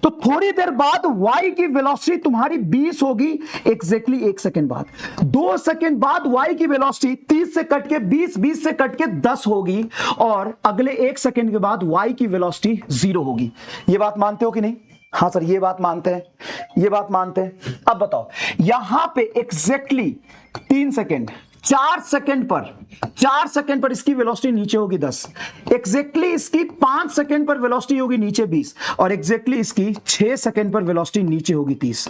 तो थोड़ी देर बाद y की वेलोसिटी तुम्हारी 20 होगी एग्जैक्टली 1 सेकंड बाद। 2 सेकंड बाद y की वेलोसिटी 30 से कट के 20, 20 से कट के 10 होगी और अगले 1 सेकंड के बाद y की वेलोसिटी 0 होगी। ये बात मानते हो कि नहीं? हाँ सर ये बात मानते हैं, ये बात मानते हैं। अब बताओ, यहां पे एग्जैक्टली 3 सेकंड, 4 सेकंड पर इसकी वेलोसिटी नीचे होगी 10, एग्जैक्टली इसकी 5 सेकंड पर वेलोसिटी होगी नीचे 20 और एग्जैक्टली इसकी 6 सेकंड पर वेलोसिटी नीचे होगी 30।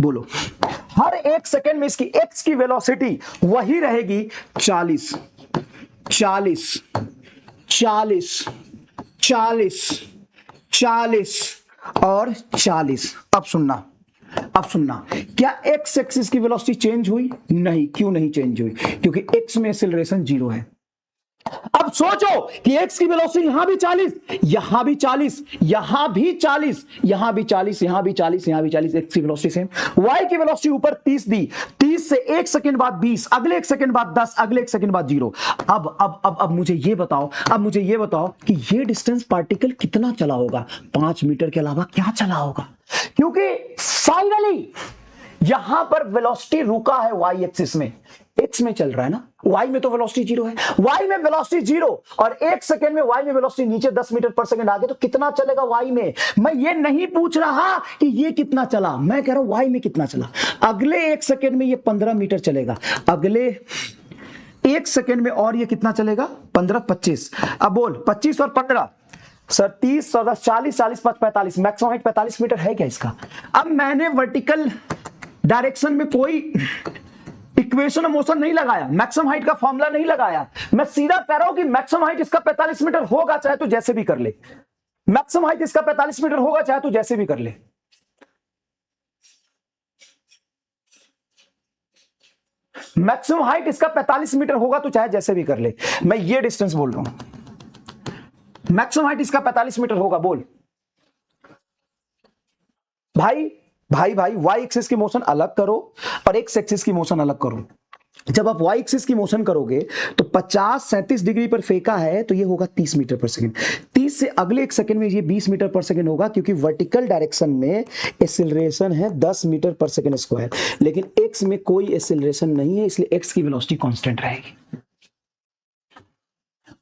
बोलो, हर 1 सेकंड में इसकी एक्स की वेलोसिटी वही रहेगी 40, 40, 40, 40, 40 और 40। अब सुनना, क्या एक्स एक्सिस की वेलोसिटी चेंज हुई? नहीं। क्यों नहीं चेंज हुई? क्योंकि एक्स में एक्सेलरेशन 0 है। अब सोचो कि एक्स की वेलोसिटी यहां भी 40, यहां भी 40, यहां भी 40, यहां भी 40, यहां भी 40, यहां भी 40, एक्स की वेलोसिटी सेम। वाई की वेलोसिटी ऊपर 30 दी, 30 से 1 सेकंड बाद 20, अगले 1 सेकंड बाद 10, अगले 1 सेकंड बाद 0। अब मुझे ये बताओ कि ये डिस्टेंस पार्टिकल कितना चला होगा? 5 मीटर के अलावा क्या चला होगा? क्योंकि फाइनली यहां पर वेलोसिटी रुका है वाई एक्सिस में, एक्स में चल रहा है ना, वाई में तो वेलोसिटी 0 है। वाई में वेलोसिटी 0 और 1 सेकंड में वाई में वेलोसिटी नीचे 10 मीटर पर सेकंड आगे, तो कितना चलेगा वाई में? मैं ये नहीं पूछ रहा कि ये कितना चला, मैं कह रहा हूं वाई में कितना चला। अगले 1 सेकंड में ये 15 मीटर चलेगा, अगले 1 सेकंड में और ये कितना चलेगा? 15, 25। अब बोल 25 और 15, सर 30, 14, 40, 40, 45, मैक्सिमम हाइट 45 मीटर है क्या इसका? अब मैंने वर्टिकल डायरेक्शन में कोई इक्वेशन ऑफ मोशन नहीं लगाया, मैक्सिमम हाइट का फॉर्मूला नहीं लगाया, मैं सीधा कह रहा हूं कि मैक्सिमम हाइट इसका 45 मीटर होगा, चाहे तो जैसे भी कर ले। मैक्सिमम हाइट इसका 45 मीटर होगा, चाहे तो जैसे भी कर ले। मैक्सिमम हाइट इसका 45 मीटर होगा तो चाहे जैसे भी कर ले। मैं ये डिस्टेंस बोल रहा हूं, मैक्सिमम हाइट इसका 45 मीटर होगा। बोल भाई भाई भाई, वाई एक्सिस की मोशन अलग करो और एक्स एक्सिस की मोशन अलग करो। जब आप वाई एक्सिस की मोशन करोगे तो 50-37 डिग्री पर फेंका है तो ये होगा 30 मीटर पर सेकंड। 30 से अगले एक सेकंड में ये 20 मीटर पर सेकंड होगा, क्योंकि वर्टिकल डायरेक्शन में एक्सीलरेशन है 10 मीटर पर सेकंड स्क्वायर, लेकिन एक्स में कोई एक्सीलरेशन नहीं है, इसलिए एक्स की वेलोसिटी कांस्टेंट रहेगी।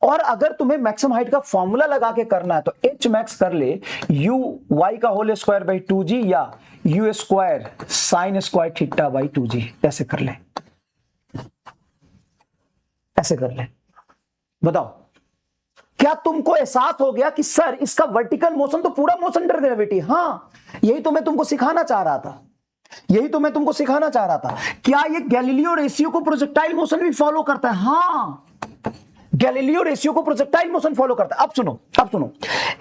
और अगर तुम्हें मैक्सिमम हाइट का फॉर्मूला लगा के करना है तो एच मैक्स कर ले यू वाई का होल स्क्वायर बाई 2g या you square sine square theta by 2g, ऐसे कर ले, ऐसे कर ले। बताओ क्या तुमको एहसास हो गया कि सर इसका वर्टिकल मोशन तो पूरा मोशन अंडर ग्रेविटी? हाँ, यही तो मैं तुमको सिखाना चाह रहा था, यही तो मैं तुमको सिखाना चाह रहा था। क्या ये गैलीलियो रेशियो को प्रोजेक्टाइल मोशन भी फॉलो करता है? हाँ, गैलीलियो रेशियो को प्रोजेक्टाइल मोशन फॉलो करता है। अब सुनो, अब सुनो,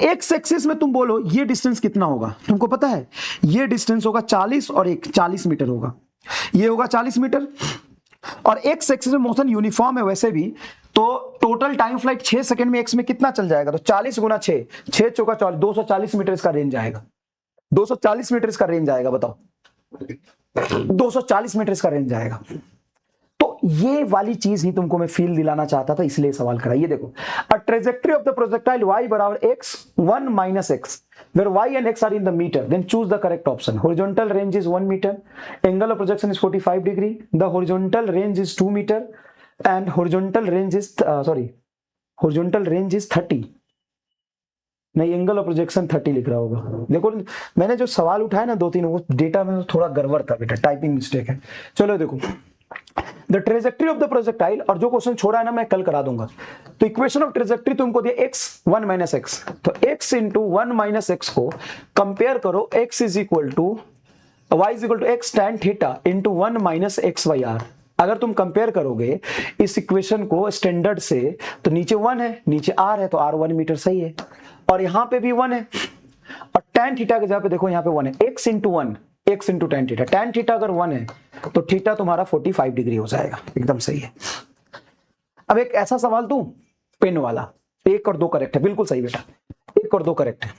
एक्स एक्सिस में तुम बोलो ये डिस्टेंस कितना होगा, तुमको पता है ये डिस्टेंस होगा 40 और एक 40 मीटर होगा, ये होगा 40 मीटर। और एक्स एक्सिस में मोशन यूनिफॉर्म है वैसे भी, तो टोटल टाइम फ्लाइट 6 सेकंड में एक्स में कितना चल जाएगा? तो 40 गुना 6, 6 चौका 40, 240 मीटर इसका रेंज आएगा, 240 मीटर इसका रेंज आएगा। बताओ 240 मीटर इसका रेंज आएगा। तो ये वाली चीज ही तुमको मैं फील दिलाना चाहता था, इसलिए सवाल करा। ये देखो, a trajectory of the projectile y बराबर x 1 minus x where y and x are in the meter, then choose the correct option. Horizontal range is 1 meter, angle of projection is 45 degree, the horizontal range is 2 meter and horizontal range is horizontal range is 30। नहीं, angle of projection 30 लिख रहा होगा। देखो मैंने जो सवाल उठाया ना 2-3, वो डेटा में थोड़ा गड़बड़ था बेटा, टाइपिंग मिस्टेक है। चलो देखो, the trajectory of the projectile, और जो क्वेश्चन छोड़ा है ना मैं कल करा दूंगा। तो इक्वेशन ऑफ ट्रेजेक्टरी तुमको दिया x 1 minus x, तो x इंटू 1 minus x को कंपेयर करो, x is equal to y is equal to x tan theta into 1 minus x by r। अगर तुम कंपेयर करोगे इस इक्वेशन को स्टैंडर्ड से, तो नीचे 1 है नीचे r है, तो r 1 मीटर सही है, और यहां पे भी 1 है, और tan थीटा के जगह पे देखो यहाँ पे 1 है, x into 1 x into tan theta, tan theta अगर 1 है तो थीटा तुम्हारा 45 डिग्री हो जाएगा, एकदम सही है। अब एक ऐसा सवाल दूं पेन वाला, 1 और 2 करेक्ट है, बिल्कुल सही बेटा, 1 और 2 करेक्ट है,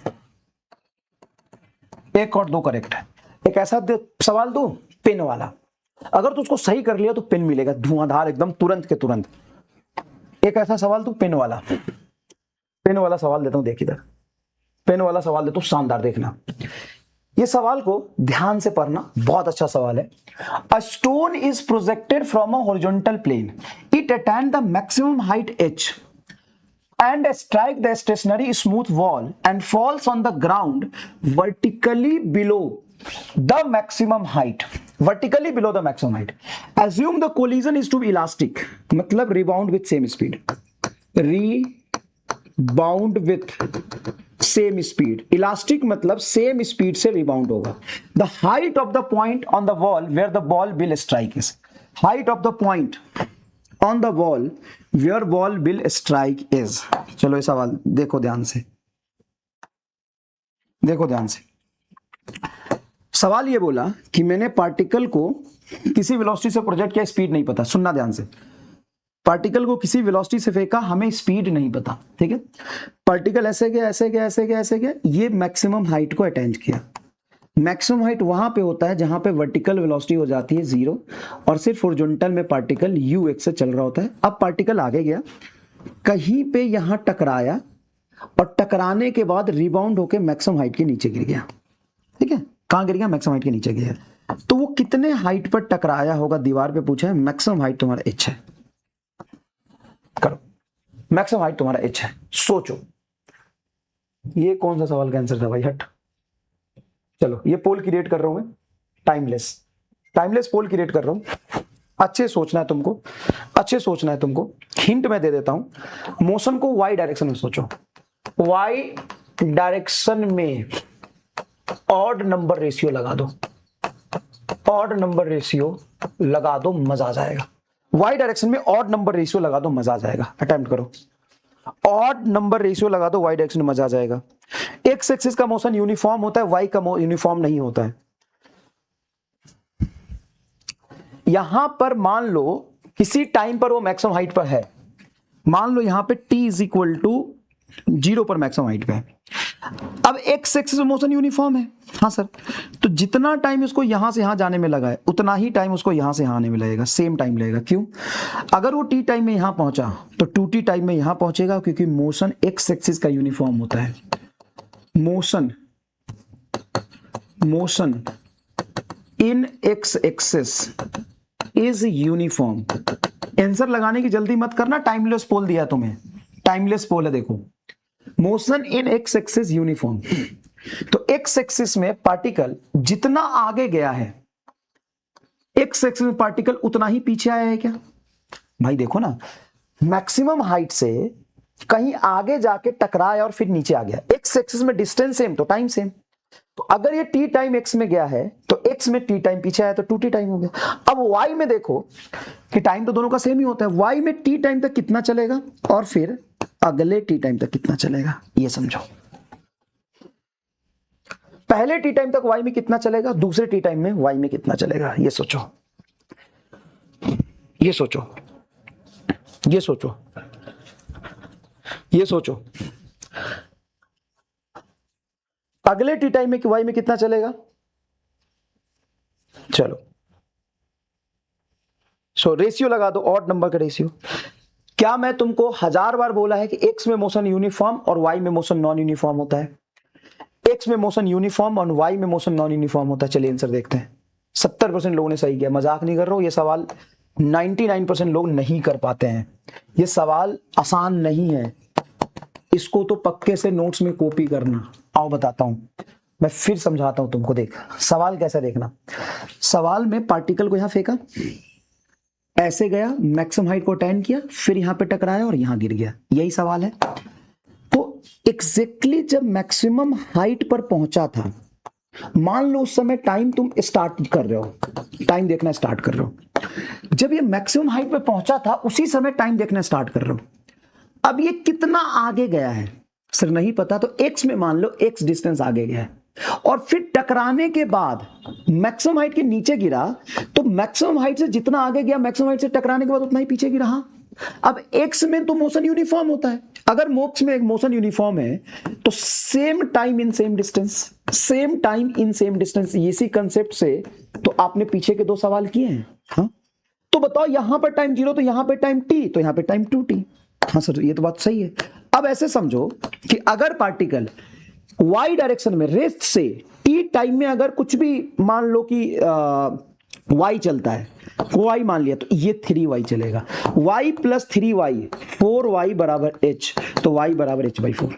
1 और 2 करेक्ट है। एक ऐसा सवाल दूं पेन वाला, अगर तू उसको सही कर लिया तो पेन मिलेगा धुआंधार एकदम, तुरंत के तुरंत। एक ऐसा सवाल दूं पेन वाला, पेन वाला सवाल देता हूं, देख इधर, पेन वाला सवाल देता हूं, शानदार देखना। ये सवाल को ध्यान से पढ़ना, बहुत अच्छा सवाल है। A stone is projected from a horizontal plane, it attain the maximum height h and strike the stationary smooth wall and falls on the ground vertically below the maximum height, vertically below the maximum height. Assume the collision is to be elastic, मतलब rebound with same speed, rebound with same speed, elastic मतलब same speed से rebound होगा। The height of the point on the wall where the ball will strike is, height of the point on the wall where ball will strike is. चलो ये सवाल देखो ध्यान से, देखो ध्यान से। सवाल ये बोला कि मैंने पार्टिकल को किसी वेलोसिटी से प्रोजेक्ट किया, स्पीड नहीं पता, सुनना ध्यान से। पार्टिकल को किसी वेलोसिटी से फेंका, हमें स्पीड नहीं पता, ठीक है। पार्टिकल ऐसे गया ऐसे गया ऐसे गया ऐसे गया, ये मैक्सिमम हाइट को अटेंड किया। मैक्सिमम हाइट वहां पे होता है जहां पे वर्टिकल वेलोसिटी हो जाती है 0 और सिर्फ हॉरिजॉन्टल में पार्टिकल u(x) से चल रहा होता है। अब पार्टिकल आगे गया, कहीं पे यहां टकराया और टकराने के बाद रिबाउंड होकर मैक्सिमम हाइट के नीचे गिर गया, ठीक है। कहां गिर गया? मैक्सिमम हाइट के नीचे गया। तो वो कितने हाइट पर टकराया होगा, दीवार पे पूछा है। मैक्सिमम हाइट तुम्हारा h है, करो, मैक्सिमम हाइट तुम्हारा h है। सोचो ये कौन सा सवाल का आंसर था भाई, हट। चलो ये पोल क्रिएट कर रहा हूं मैं, टाइमलेस पोल क्रिएट कर रहा हूं। अच्छे सोचना है तुमको, अच्छे सोचना है तुमको। हिंट मैं दे देता हूं, मोशन को y डायरेक्शन में सोचो, वाई डायरेक्शन में ऑड नंबर रेशियो लगा दो, ऑड नंबर रेशियो लगा दो, मजा आ जाएगा। वाई डायरेक्शन में ऑड नंबर रेशियो लगा दो, मजा आ जाएगा। अटेम्प्ट करो, ऑड नंबर रेशियो लगा दो वाई डायरेक्शन में, मजा आ जाएगा। एक्स एक्सिस का मोशन यूनिफॉर्म होता है, वाई का यूनिफॉर्म नहीं होता है। यहां पर मान लो किसी टाइम पर वो मैक्सिमम हाइट पर है, मान लो यहां पे t इज इक्वल टू 0 पर मैक्सिमम हाइट पे है। अब एक्स एक्सिस में मोशन यूनिफॉर्म है, हाँ सर, तो जितना टाइम इसको यहां से यहां जाने में लगा है उतना ही टाइम उसको यहां से यहां आने में लगेगा, सेम टाइम लगेगा। क्यों? अगर वो टी टाइम में यहां पहुंचा तो 2t टाइम में यहां पहुंचेगा, क्योंकि मोशन एक्स एक्सिस का यूनिफॉर्म होता है। Motion in x axis is uniform. Answer लगाने की जल्दी मत करना, टाइमलेस पोल दिया तुम्हें, टाइमलेस पोल है देखो। Motion in x axis uniform, तो एक्स एक्सिस में पार्टिकल जितना आगे गया है, एक्स एक्सिस में पार्टिकल उतना ही पीछे आया है क्या? भाई देखो ना, मैक्सिमम हाइट से कहीं आगे जाके टकराया और फिर नीचे आ गया। एक्स एक्सिस में डिस्टेंस सेम तो टाइम सेम, तो अगर ये t टाइम x में गया है तो x में t टाइम पीछे आया तो 2t टाइम हो गया। अब y में देखो कि टाइम तो दोनों का सेम ही होता है, y में t टाइम तक कितना चलेगा और फिर अगले t टाइम तक कितना चलेगा, ये समझो। पहले t टाइम तक y में कितना चलेगा, दूसरे t टाइम में y में कितना चलेगा, ये सोचो, ये सोचो, ये सोचो, ये सोचो। अगले टी टाइम में वाई में कितना चलेगा? चलो सो रेशियो लगा दो, ऑड नंबर का रेशियो। क्या मैं तुमको 1000 बार बोला है कि एक्स में मोशन यूनिफॉर्म और वाई में मोशन नॉन यूनिफॉर्म होता है? एक्स में मोशन यूनिफॉर्म और वाई में मोशन नॉन यूनिफॉर्म होता है। चलिए आंसर देखते हैं। 70% लोगों ने सही किया, मजाक नहीं कर रहा हूं, ये सवाल 99% लोग नहीं कर पाते हैं। ये सवाल आसान नहीं है, इसको तो पक्के से नोट्स में कॉपी करना। आओ बताता हूं, मैं फिर समझाता हूं तुमको। देख सवाल कैसा देखना, सवाल में पार्टिकल को यहां फेंका, ऐसे गया, मैक्सिमम हाइट को अटेन किया, फिर यहां पे टकराया और यहां गिर गया, यही सवाल है। तो एग्जैक्टली जब मैक्सिमम हाइट पर पहुंचा था, मान लो उस समय टाइम तुम स्टार्ट कर रहे हो, टाइम देखना स्टार्ट कर रहे हो, जब ये मैक्सिमम हाइट पे पहुंचा था उसी समय टाइम देखना स्टार्ट कर रहे हो। अब ये कितना आगे गया है सर नहीं पता, तो x में मान लो x डिस्टेंस आगे गया है, और फिर टकराने के बाद मैक्सिमम हाइट के नीचे गिरा, तो मैक्सिमम हाइट से जितना आगे गया, मैक्सिमम हाइट से टकराने के बाद उतना ही पीछे गिरा। अब x में तो मोशन यूनिफॉर्म होता है, अगर मोक्ष में एक मोशन यूनिफॉर्म है तो same time in same distance, same time in same distance, इसी कंसेप्ट से तो आपने पीछे के 2 सवाल किए हैं। हाँ तो बताओ, यहां पर टाइम 0 तो यहां पर टाइम t, तो यहां पर टाइम 2t। हाँ सर ये तो बात सही है। अब ऐसे समझो कि अगर पार्टिकल y डायरेक्शन में रेस्ट से t टाइम में अगर कुछ भी मान लो कि y चलता है, y मान लिया, तो ये 3y चलेगा, y प्लस 3y 4y बराबर h, तो y बराबर h/4।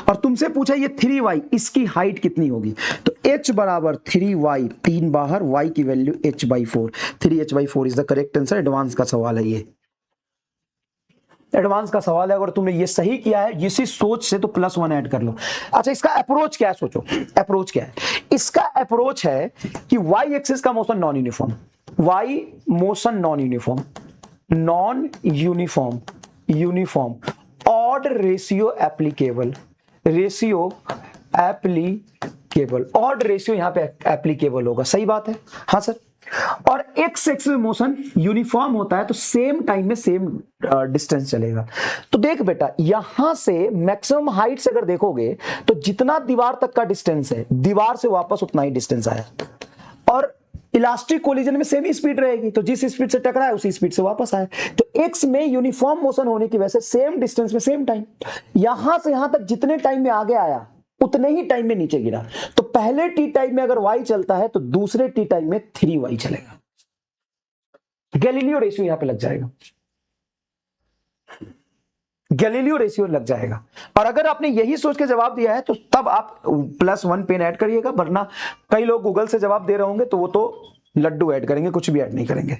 और तुमसे पूछा ये 3y इसकी हाइट कितनी होगी, तो h बराबर 3y, 3 बाहर, y की value h/4, 3h/4 is the correct answer. Advance का सवाल है ये, एडवांस का सवाल है। अगर तुमने ये सही किया है इसी सोच से तो +1 ऐड कर लो। अच्छा इसका अप्रोच क्या है, सोचो अप्रोच क्या है। इसका अप्रोच है कि y एक्सिस का motion non uniform, y motion non uniform, non uniform, uniform, odd ratio applicable, ratio applicable, odd ratio यहां पे एप्लीकेबल होगा, सही बात है। हाँ सर, और एक्स एक्सिस में मोशन यूनिफॉर्म होता है तो सेम टाइम में सेम डिस्टेंस चलेगा। तो देख बेटा, यहां से मैक्सिमम हाइट से अगर देखोगे तो जितना दीवार तक का डिस्टेंस है, दीवार से वापस उतना ही डिस्टेंस आया, और इलास्टिक कोलिजन में सेम ही स्पीड रहेगी, तो जिस स्पीड से टकराया उसी स्पीड से वापस आया। तो एक्स में यूनिफॉर्म मोशन होने की वजह से सेम डिस्टेंस में सेम टाइम, यहां से यहां तक जितने टाइम में आगे आया उतने ही टाइम में नीचे गिरा। तो पहले टी टाइम में अगर y चलता है तो दूसरे टी टाइम में 3y चलेगा। गैलीलियो रेशियो यहां पे लग जाएगा, गैलीलियो रेशियो लग जाएगा। और अगर आपने यही सोच के जवाब दिया है तो तब आप +1 पेन ऐड करिएगा, वरना कई लोग गूगल से जवाब दे रहे होंगे तो वो तो लड्डू ऐड करेंगे, कुछ भी ऐड नहीं करेंगे।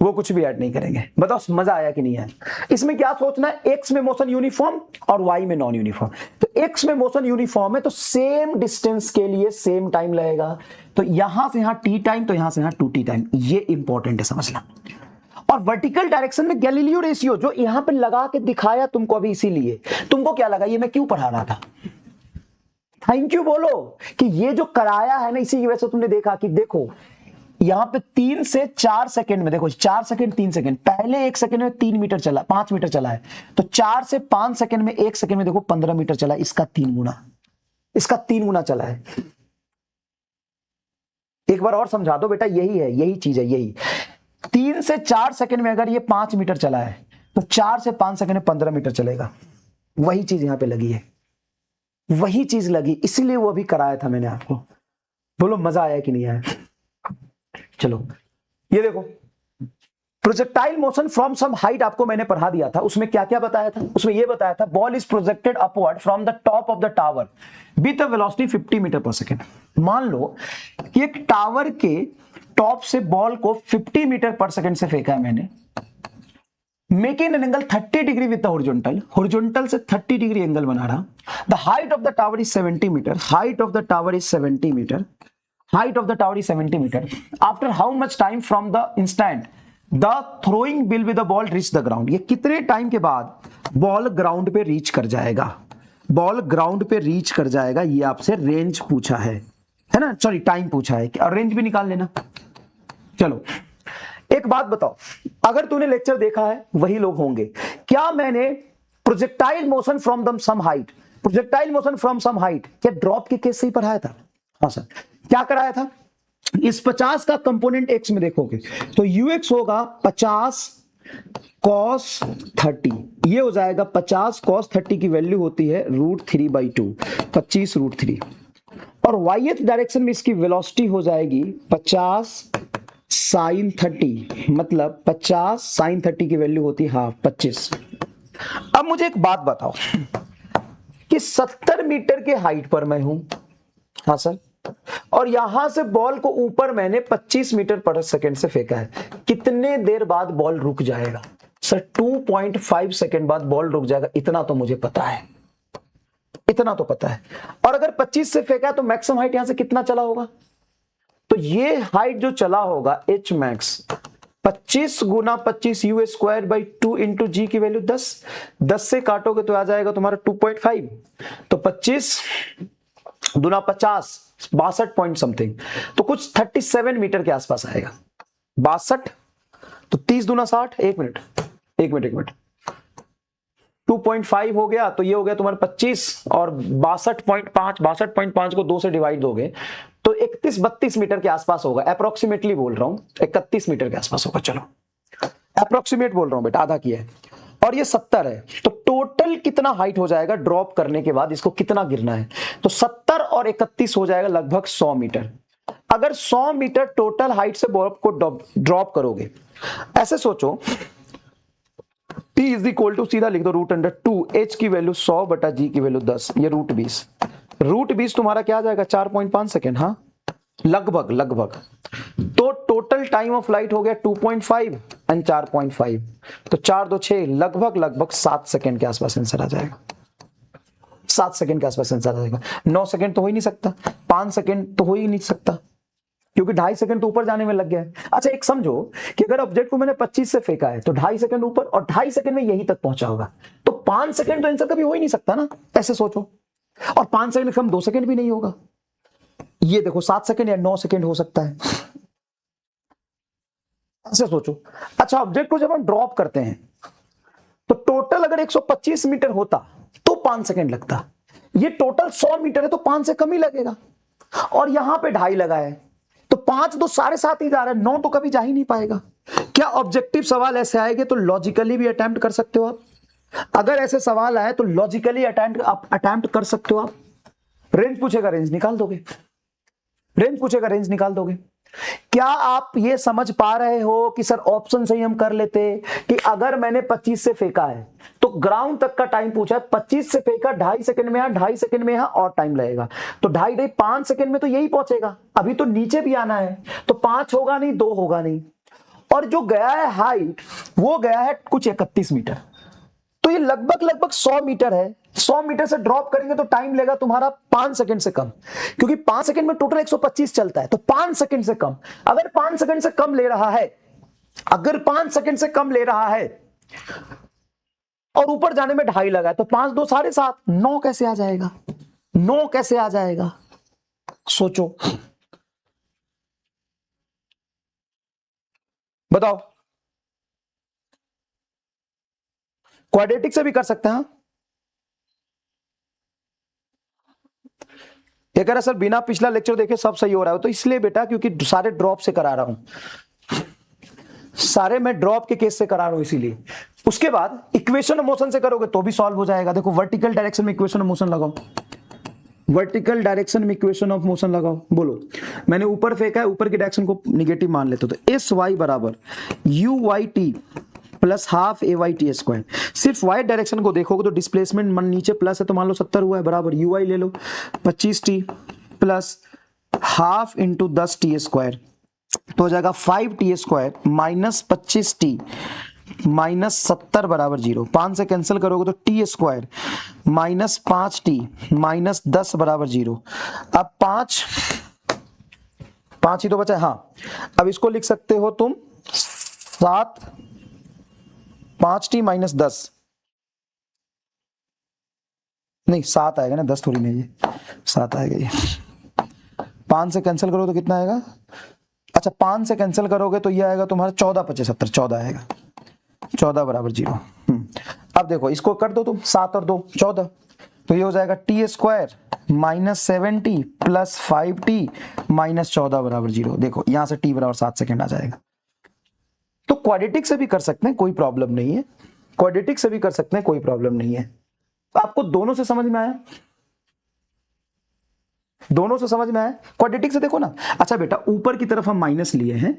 वो कुछ भी ऐड नहीं करेंगे। बताओ मजा आया कि नहीं आया? इसमें क्या सोचना है, एक्स में मोशन यूनिफॉर्म और वाई में नॉन यूनिफॉर्म। तो एक्स में मोशन यूनिफॉर्म है तो सेम डिस्टेंस के लिए सेम टाइम लगेगा, तो यहां से यहां टी टाइम, तो यहां से यहां 2t टाइम। ये इंपॉर्टेंट है समझना। और वर्टिकल डायरेक्शन में गैलीलियो रेशियो जो यहां पे लगा के दिखाया तुमको अभी, इसीलिए तुमको क्या लगा ये मैं क्यों पढ़ा रहा था? थैंक यू बोलो कि ये जो कराया है ना, इसी की वजह से तुमने देखा कि देखो यहां पे 3 से 4 सेकंड में, देखो 4 सेकंड 3 सेकंड, पहले 1 सेकंड में 3 मीटर चला, 5 मीटर चला है, तो 4 से 5 सेकंड में 1 सेकंड में देखो 15 मीटर चला, इसका 3 गुना, इसका 3 गुना चला है। एक बार और समझा दो बेटा, यही है, यही चीज है, यही 3 से 4 सेकंड में अगर ये 5 मीटर चला है तो 4 से 5 सेकंड में 15 मीटर चलेगा। वही चीज यहां पे लगी है, वही चीज लगी, इसीलिए वो अभी कराया था मैंने आपको। बोलो मजा आया कि नहीं आया? चलो ये देखो, projectile motion from some height आपको मैंने पढ़ा दिया था, उसमें क्या क्या बताया था? उसमें ये बताया था ball is projected upward from the top of the tower with a velocity 50 metre per second. मान लो कि एक टावर के टॉप से बॉल को 50 मीटर पर सेकेंड से फेंका है मैंने, making an angle 30 degree with the horizontal, horizontal से 30 डिग्री एंगल बना रहा। The height of the tower is 70 metre, height of the tower is 70 metre, height of the tower is 70 meter. After how much time from the instant the throwing will with the ball reach the ground? ये कितने time के बाद ball ground पे reach कर जाएगा? Ball ground पे reach कर जाएगा, ये आपसे रेंज पूछा है ना, सॉरी टाइम पूछा है, और रेंज भी निकाल लेना। चलो एक बात बताओ, अगर तूने लेक्चर देखा है वही लोग होंगे, क्या मैंने projectile motion from the some height, projectile motion from some height क्या ड्रॉप के केस से ही पढ़ाया था? हाँ सर। क्या कराया था? इस 50 का कंपोनेंट एक्स में देखोगे तो ux होगा 50 cos 30, ये हो जाएगा 50 cos 30 की वैल्यू होती है √3/2, 25 √3, और y डायरेक्शन में इसकी वेलोसिटी हो जाएगी 50 sin 30, मतलब 50 sin 30 की वैल्यू होती है हाफ 25। अब मुझे एक बात बताओ कि 70 मीटर के हाइट पर मैं हूं, हाँ सर, और यहां से बॉल को ऊपर मैंने 25 मीटर पर सेकंड से फेंका है, कितने देर बाद बॉल रुक जाएगा? सर 2.5 सेकंड बाद बॉल रुक जाएगा, इतना तो मुझे पता है, इतना तो पता है। और अगर 25 से फेंका है तो मैक्सिमम हाइट यहां से कितना चला होगा? तो ये हाइट जो चला होगा h मैक्स 25 गुना 25 u²/2 इंटू जी की वैल्यू 10 से काटोगे तो आ जाएगा तुम्हारा 2.5, तो 25 दुना 50 62 पॉइंट समथिंग, तो कुछ 37 मीटर के आसपास आएगा। 62 तो 30 दुना 60, एक मिनट 2.5 हो गया, तो ये हो गया तुम्हारे 25 और 62.5 को 2 से डिवाइड दोगे तो 31-32 मीटर के आसपास होगा, अप्रोक्सीमेटली बोल रहा हूं 31 मीटर के आसपास होगा। चलो अप्रोक्सीमेट बोल रहा हूं बेटा, आधा किया है, और ये 70 है, तो टोटल कितना हाइट हो जाएगा ड्रॉप करने के बाद, इसको कितना गिरना है? तो 70 और 31 हो जाएगा लगभग 100 मीटर। अगर 100 मीटर टोटल हाइट से बॉल को ड्रॉप करोगे, ऐसे सोचो T इज इक्वल टू, सीधा लिख दो √2, h की वैल्यू 100/g की वैल्यू 10, ये √20 तुम्हारा क्या आ जाएगा? 4.5 सेकेंड, हाँ लगभग। तो टोटल टाइम ऑफ लाइट हो गया 2.5 एंड 4.5, तो 4 2 6, लगभग 7 सेकेंड के आसपास आंसर आ जाएगा। 7 सेकेंड के आसपास आंसर आ जाएगा। 9 सेकेंड तो हो ही नहीं सकता, 5 सेकेंड तो हो ही नहीं सकता, क्योंकि 2.5 सेकंड तो ऊपर जाने में लग गया है। अच्छा एक समझो कि अगर ऑब्जेक्ट को मैंने 25 से फेंका है तो 2.5 सेकंड ऊपर और 2.5 सेकंड में यहीं तक पहुंचा होगा, तो 5 सेकंड तो आंसर कभी हो ही नहीं सकता ना, ऐसे सोचो। और 5 सेकंड कम 2 सेकंड भी नहीं होगा, ये देखो 7 सेकंड या 9 सेकंड हो सकता है, ऐसे सोचो। अच्छा ऑब्जेक्ट को जब हम ड्रॉप करते हैं तो टोटल अगर 125 मीटर होता तो 5 सेकंड लगता, ये टोटल 100 मीटर है तो 5 से कम ही लगेगा, और यहां पे 2.5 लगा है तो 5 तो 7.5 ही जा रहा है, 9 तो कभी जा ही नहीं पाएगा। क्या ऑब्जेक्टिव सवाल ऐसे आएंगे तो लॉजिकली भी अटेम्प्ट कर सकते हो आप? अगर ऐसे सवाल आए तो लॉजिकली अटेम्प्ट कर सकते हो आप। रेंज पूछेगा, रेंज निकाल दोगे, रेंज पूछेगा, रेंज निकाल दोगे। क्या आप ये समझ पा रहे हो कि सर ऑप्शन से ही हम कर लेते कि अगर मैंने 25 से फेंका है तो ग्राउंड तक का टाइम पूछा है, 25 से फेंका 2.5 सेकंड में, 2.5 सेकंड में और टाइम लगेगा, तो 2.5 5 सेकंड में तो यही पहुंचेगा। अभी तो नीचे भी आना है, तो 5 होगा नहीं, 2 होगा नहीं, और जो गया है हाइट वो गया है कुछ 31 मीटर। तो ये लगभग लगभग 100 मीटर है। 100 मीटर से ड्रॉप करेंगे तो टाइम लेगा तुम्हारा 5 सेकंड से कम, क्योंकि 5 सेकंड में टोटल 125 चलता है, तो 5 सेकंड से कम। अगर 5 सेकंड से कम ले रहा है, अगर 5 सेकंड से कम ले रहा है और ऊपर जाने में 2.5 लगा है, तो 5 2 7.5, 9 कैसे आ जाएगा? 9 कैसे आ जाएगा? सोचो, बताओ। क्वाड्रेटिक से भी कर सकते हैं। ये कह रहा सर बिना पिछला लेक्चर देखे सब सही हो रहा है, तो इसलिए बेटा क्योंकि सारे ड्रॉप से करा रहा हूं, सारे मैं ड्रॉप के केस से करा रहा हूं इसीलिए। उसके बाद इक्वेशन ऑफ मोशन से करोगे तो भी सॉल्व हो जाएगा। देखो वर्टिकल डायरेक्शन में इक्वेशन ऑफ मोशन लगाओ, वर्टिकल डायरेक्शन में इक्वेशन ऑफ मोशन लगाओ। बोलो, मैंने ऊपर फेंका है, ऊपर की डायरेक्शन को निगेटिव मान लेते हो, तो एस वाई बराबर u y t plus half a y t square. सिर्फ वाई डायरेक्शन को देखोगे तो डिस्प्लेसमेंट मन नीचे प्लस है, तो मान लो 70 हुआ है, बराबर यू वाई ले लो 25 T plus half into 10 T square, तो हो जाएगा 5 T square minus 25 T minus 70 बराबर 0। 5 से कैंसिल करोगे तो T square minus 5 T minus 10 बराबर 0। अब 5 ही तो बचा है। हाँ, अब इसको लिख सकते हो तुम 7 5 टी माइनस 10, नहीं 7 आएगा ना, 10 थोड़ी नहीं, ये 7 आएगा। ये 5 से कैंसिल करो तो कितना आएगा? अच्छा 5 से कैंसिल करोगे तो ये आएगा तुम्हारा 14 × 75, 14 आएगा, 14 बराबर 0। अब देखो इसको कर दो तुम, 7 और 2 14, तो ये हो जाएगा T square minus 7t plus 5t minus 14 बराबर 0। देखो यहां से t बराबर 7 सेकेंड आ जाएगा। तो क्वाड्रेटिक से भी कर सकते हैं, कोई प्रॉब्लम नहीं है, क्वाड्रेटिक से भी कर सकते हैं, कोई प्रॉब्लम नहीं है। तो आपको दोनों से समझ में आया? दोनों से समझ में आया? क्वाड्रेटिक से देखो ना। अच्छा बेटा, ऊपर की तरफ हम माइनस लिए हैं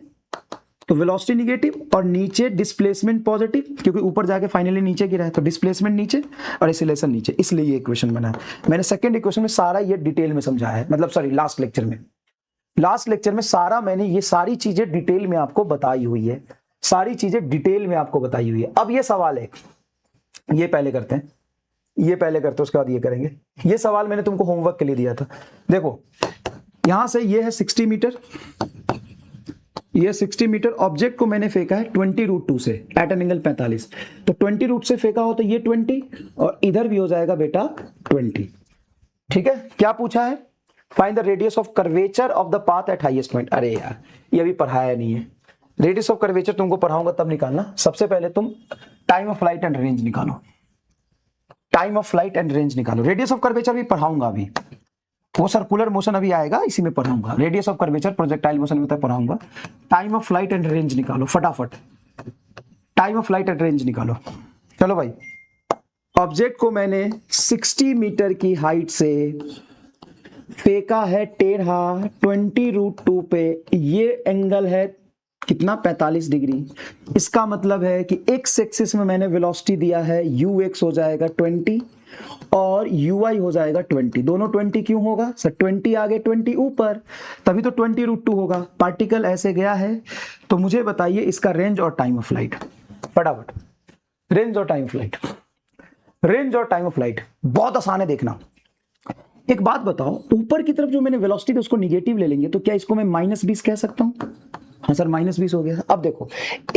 तो वेलोसिटी निगेटिव और नीचे डिस्प्लेसमेंट पॉजिटिव, क्योंकि ऊपर जाके फाइनली नीचे गिरा है, तो डिस्प्लेसमेंट नीचे और एक्सीलरेशन नीचे, इसलिए ये इक्वेशन बना है। मैंने सेकंड इक्वेशन में सारा ये डिटेल में समझाया है, मतलब सॉरी लास्ट लेक्चर में सारा मैंने ये सारी चीजें डिटेल में आपको बताई हुई है, सारी चीजें डिटेल में आपको बताई हुई है। अब ये सवाल है, ये पहले करते हैं, ये पहले करते हैं, उसके बाद ये करेंगे। ये सवाल मैंने तुमको होमवर्क के लिए दिया था। देखो यहां से ये है 60 मीटर, ये 60 मीटर, ऑब्जेक्ट को मैंने फेंका है 20√2 से एट एन एंगल 45, तो 20 से फेंका हो तो ये 20 और इधर भी हो जाएगा बेटा 20। ठीक है, क्या पूछा है? Find the radius of curvature of the path eight highest point. अरे यार ये अभी पढ़ाया नहीं है, रेडियस ऑफ कर्वेचर तुमको पढ़ाऊंगा तब निकालना। सबसे पहले तुम time of flight and range निकालो, time of flight and range निकालो। रेडियस ऑफ कर्वेचर भी पढ़ाऊंगा अभी, वो सर्कुलर मोशन अभी आएगा, इसी में पढ़ाऊंगा। Radius of curvature projectile motion में तक पढ़ाऊंगा। Time of flight and range निकालो फटाफट, time of flight and range निकालो। चलो भाई, ऑब्जेक्ट को मैंने 60 मीटर की हाइट से फेंका है टेढ़ा 20√2 पे, ये एंगल है कितना? 45 डिग्री। इसका मतलब है कि एक्स एक्सिस में मैंने वेलोसिटी दिया है ux हो जाएगा 20 और ui हो जाएगा 20। दोनों 20 क्यों होगा सर? 20 आगे 20 ऊपर, तभी तो 20√2 होगा। पार्टिकल ऐसे गया है, तो मुझे बताइए इसका रेंज और टाइम ऑफ फ्लाइट फटाफट। रेंज और टाइम फ्लाइट, रेंज और टाइम ऑफ फ्लाइट बहुत आसान है, देखना। एक बात बताओ, ऊपर की तरफ जो मैंने वेलोसिटी उसको निगेटिव ले लेंगे, तो क्या इसको मैं -20 कह सकता हूं? हाँ सर -20 हो गया। अब देखो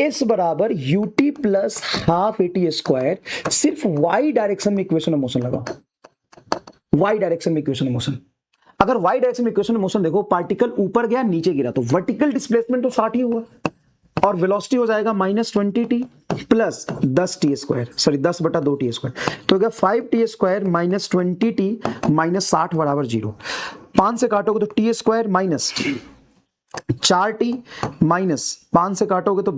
s बराबर ut plus half AT square, सिर्फ y डायरेक्शन में इक्वेशन ऑफ मोशन लगाओ, y डायरेक्शन में इक्वेशन ऑफ मोशन। अगर y डायरेक्शन में इक्वेशन ऑफ मोशन देखो, पार्टिकल ऊपर गया नीचे गिरा, तो वर्टिकल डिस्प्लेसमेंट तो 60 ही हुआ और वेलोसिटी हो जाएगा -20t plus 10t square, sorry 10/2t square, तो हो गया 5t square minus 20t minus 60 बराबर 0। 5 से काटोगे तो t square minus 4t minus 5 से काटोगे तो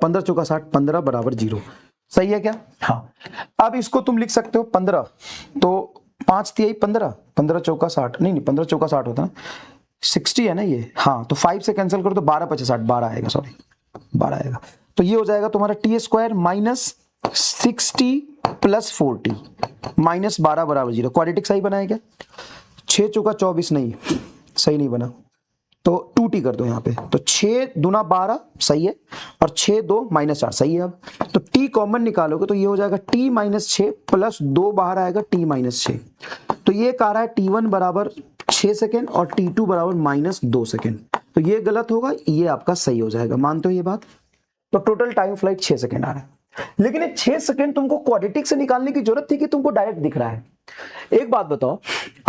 15 चौका 60, 15 बराबर 0। सही है क्या? हाँ। अब इसको तुम लिख सकते हो 15, तो 5 तिहाई 15, 15 चौका 60, नहीं 15 चौका 60 होता है, 60 है ना ये। हाँ, तो 5 से कैंसिल करो तो 12 × 60, 12 आएगा, सॉरी 12 आएगा। तो ये हो जाएगा तुम्हारा t square minus 6t plus 4t minus 12 बराबर 0। क्वाड्रेटिक सही बना है क्या? 6 चौका 24 नहीं, सही नहीं बना, तो 2t कर दो यहाँ पे, तो 6 दूना 12 सही है, और 6 2 -4 सही है। अब तो t कॉमन निकालोगे तो ये हो जाएगा t -6 प्लस 2 बाहर आएगा t -6, तो ये कह रहा है t1 बराबर 6 सेकेंड और t2 बराबर -2 सेकेंड। तो ये गलत होगा, ये आपका सही हो जाएगा। मानते हो ये बात? तो टोटल टाइम फ्लाइट 6 सेकेंड आ रहा है, लेकिन ये 6 सेकेंड तुमको क्वाड्रेटिक से निकालने की जरूरत थी कि तुमको डायरेक्ट दिख रहा है। एक बात बताओ,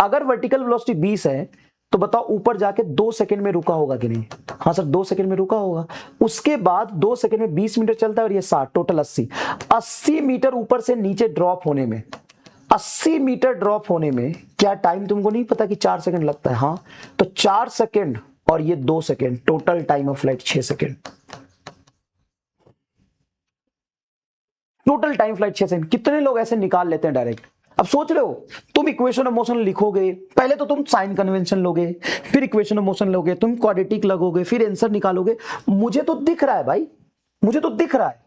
अगर वर्टिकल वेलोसिटी 20 है तो बताओ ऊपर जाके 2 सेकंड में रुका होगा कि नहीं? हाँ सर 2 सेकंड में रुका होगा। उसके बाद 2 सेकंड में 20 मीटर चलता है और ये 60, टोटल 80 मीटर ऊपर से नीचे ड्रॉप होने में, 80 मीटर ड्रॉप होने में क्या टाइम तुमको नहीं पता कि 4 सेकंड लगता है? हाँ, तो 4 सेकंड और ये 2 second, total time of flight 6 second. Total time flight 6 second. कितने लोग ऐसे निकाल लेते हैं डायरेक्ट? अब सोच रहे हो तुम इक्वेशन ऑफ मोशन लिखोगे, पहले तो तुम साइन कन्वेंशन लोगे, फिर इक्वेशन ऑफ मोशन लोगे, तुम क्वाड्रेटिक लगोगे, फिर आंसर निकालोगे। मुझे तो दिख रहा है भाई, मुझे तो दिख रहा है,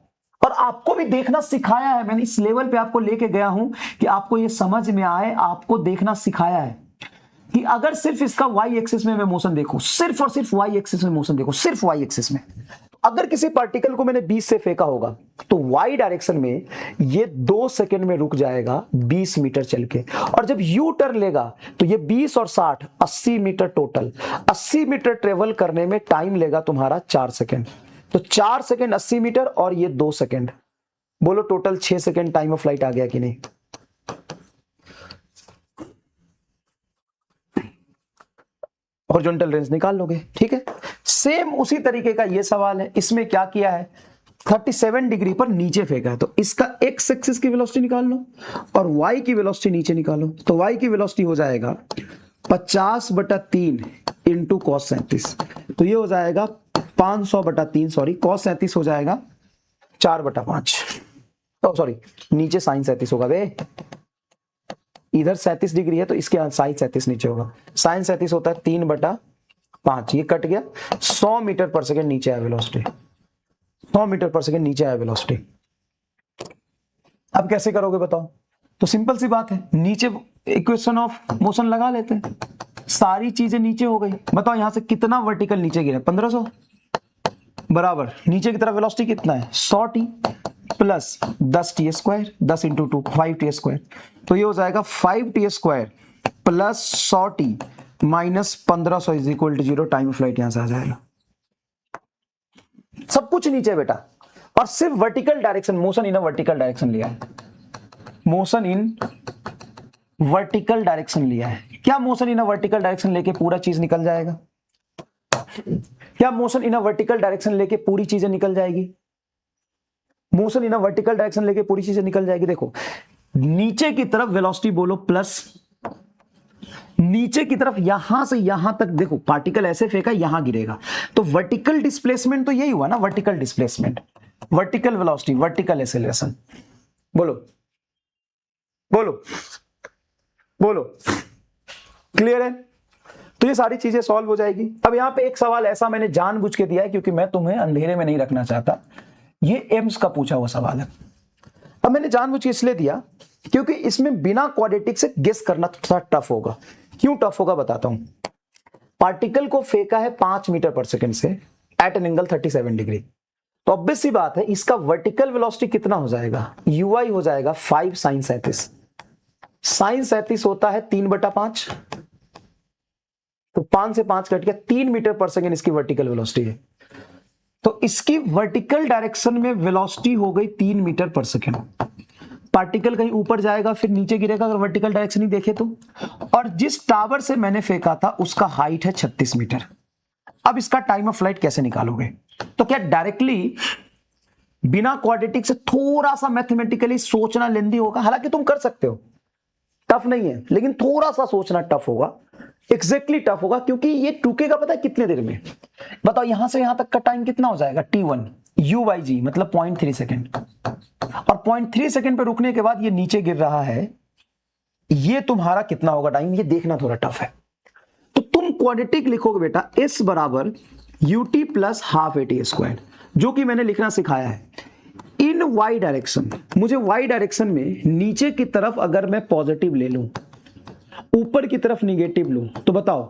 और आपको भी देखना सिखाया है मैंने। इस लेवल पे आपको लेके गया हूं कि आपको ये समझ में आए, आपको देखना सिखाया है कि अगर सिर्फ इसका वाई एक्सिस में मैं मोशन देखूं, सिर्फ और सिर्फ वाई एक्सिस में मोशन देखूं, सिर्फ वाई एक्सिस में, अगर किसी पार्टिकल को मैंने 20 से फेंका होगा तो वाई डायरेक्शन में ये 2 सेकंड में रुक जाएगा 20 मीटर चल के, और जब यू टर्न लेगा तो ये 20 और 60 80 मीटर, टोटल 80 मीटर ट्रेवल करने में टाइम लेगा तुम्हारा 4 सेकंड। तो 4 सेकंड 80 मीटर और ये 2 सेकंड, बोलो total 6 second time of flight आ गया कि नहीं? हॉरिजॉन्टल रेंज निकाल लोगे, ठीक है। सेम उसी तरीके का ये सवाल है, इसमें क्या किया है, 37 डिग्री पर नीचे फेंका है, तो इसका एक्स एक्सिस की वेलोसिटी निकाल लो और वाई की वेलोसिटी नीचे निकालो। तो वाई की वेलोसिटी हो जाएगा 50/3 इंटू कॉस 37, तो ये हो जाएगा 500/3, सॉरी कॉस 37 हो जाएगा 4/5, तो सॉरी नीचे साइन 37 होगा बे, इधर 37 डिग्री है तो इसके साइन 37 नीचे होगा, साइन 37 होता है 3/5, ये कट गया, 100 मीटर पर सेकेंड नीचे आया वेलोसिटी, 100 मीटर पर सेकेंड नीचे आया वेलोसिटी। अब कैसे करोगे बताओ? तो सिंपल सी बात है, नीचे इक्वेशन ऑफ मोशन लगा लेते हैं, सारी चीजें नीचे हो गई। बताओ यहां से कितना वर्टिकल नीचे गिरा? 1500 बराबर नीचे की तरफ वेलोसिटी कितना है? 100t plus 10t², 10 into 2 5t², तो ये हो जाएगा 5t² plus 100t minus 1500 is equal to 0। Time of flight यहां से आ जाएगा। सब कुछ नीचे बेटा, और सिर्फ vertical direction, motion in a vertical direction लिया है, मोशन इन वर्टिकल डायरेक्शन लिया है। क्या motion in a vertical direction लेके पूरा चीज निकल जाएगा? क्या motion in a vertical direction लेके पूरी चीजें निकल जाएगी? Motion in a vertical direction लेके पूरी चीजें निकल जाएगी। देखो नीचे की तरफ वेलोसिटी बोलो प्लस, नीचे की तरफ यहां से यहां तक देखो पार्टिकल ऐसे फेंका यहां गिरेगा, तो वर्टिकल डिस्प्लेसमेंट तो यही हुआ ना, vertical displacement, vertical velocity, vertical acceleration. बोलो बोलो बोलो, क्लियर है? तो ये सारी चीजें सॉल्व हो जाएगी। अब यहां पे एक सवाल ऐसा मैंने जानबूझ के दिया है क्योंकि मैं तुम्हें अंधेरे में नहीं रखना चाहता, ये एम्स का पूछा हुआ सवाल है। अब मैंने जानबूझ के इसलिए दिया क्योंकि इसमें बिना क्वाड्रेटिक से गेस करना थोड़ा टफ होगा। क्यों टफ होगा बताता हूं। पार्टिकल को फेंका है 5 मीटर पर सेकंड से एट एन एंगल 37 डिग्री, तो ऑब्वियस सी बात है इसका वर्टिकल वेलोसिटी कितना हो जाएगा? यूआई हो जाएगा 5 साइन 37, साइन 37 होता है 3/5, तो 5 से 5 कट गया, 3 मीटर पर सेकंड इसकी वर्टिकल वेलोसिटी है। तो इसकी वर्टिकल डायरेक्शन में वेलोसिटी हो गई 3 मीटर पर सेकंड। पार्टिकल कहीं ऊपर जाएगा फिर नीचे गिरेगा अगर वर्टिकल डायरेक्शन ही देखे तो, और जिस टावर से मैंने फेंका था उसका हाइट है 36 मीटर। अब इसका टाइम ऑफ फ्लाइट कैसे निकालोगे? तो क्या डायरेक्टली बिना क्वाड्रेटिक से थोड़ा सा मैथमेटिकली सोचना लेंदी होगा? हालांकि तुम कर सकते हो, टफ नहीं है, लेकिन थोड़ा सा सोचना टफ होगा, एग्जैक्टली टफ होगा, क्योंकि ये टूकेगा पता है कितने देर में? बताओ यहां से यहां तक का टाइम कितना हो जाएगा? t1 u/g मतलब 0.3 सेकेंड, और 0.3 सेकेंड पे रुकने के बाद ये नीचे गिर रहा है, ये तुम्हारा कितना होगा टाइम? ये देखना थोड़ा टफ है। तो तुम क्वाड्रेटिक लिखोगे बेटा s बराबर ut प्लस हाफ at², जो कि मैंने लिखना सिखाया है इन y डायरेक्शन। मुझे y डायरेक्शन में नीचे की तरफ अगर मैं पॉजिटिव ले लूं, ऊपर की तरफ निगेटिव लूं, तो बताओ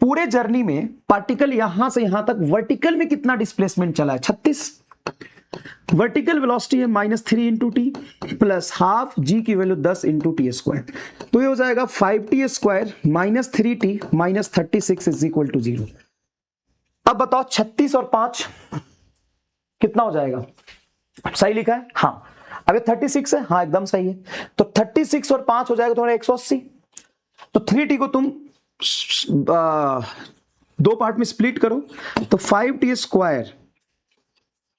पूरे जर्नी में पार्टिकल यहां से यहां तक वर्टिकल में कितना डिस्प्लेसमेंट चला है? 36। वर्टिकल वेलोसिटी है -3 इंटू टी प्लस हाफ जी की वैल्यू 10 इंटू टी स्क्वायर, तो ये हो जाएगा 5t square -3t -36 is equal to 0। अब बताओ 36 और 5 कितना हो जाएगा? सही लिखा है? हाँ। अब ये 36 है, हाँ एकदम सही है। तो 36 और 5 हो जाएगा तुम्हारा 180। तो 3t को तुम दो पार्ट में स्प्लिट करो, तो 5t स्क्वायर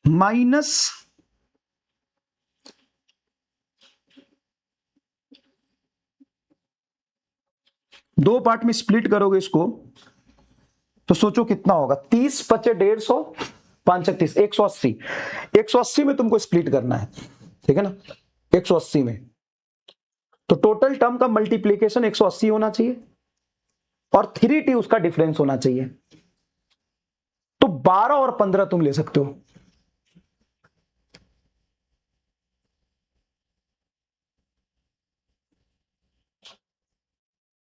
माइनस दो पार्ट में स्प्लिट करोगे इसको, तो सोचो कितना होगा? 30 पचे 150, 5 30, 180। 180 में तुमको स्प्लिट करना है, ठीक है ना? 180 में तो टोटल टर्म का मल्टीप्लीकेशन 180 होना चाहिए और 3t उसका डिफरेंस होना चाहिए। तो 12 और 15 तुम ले सकते हो।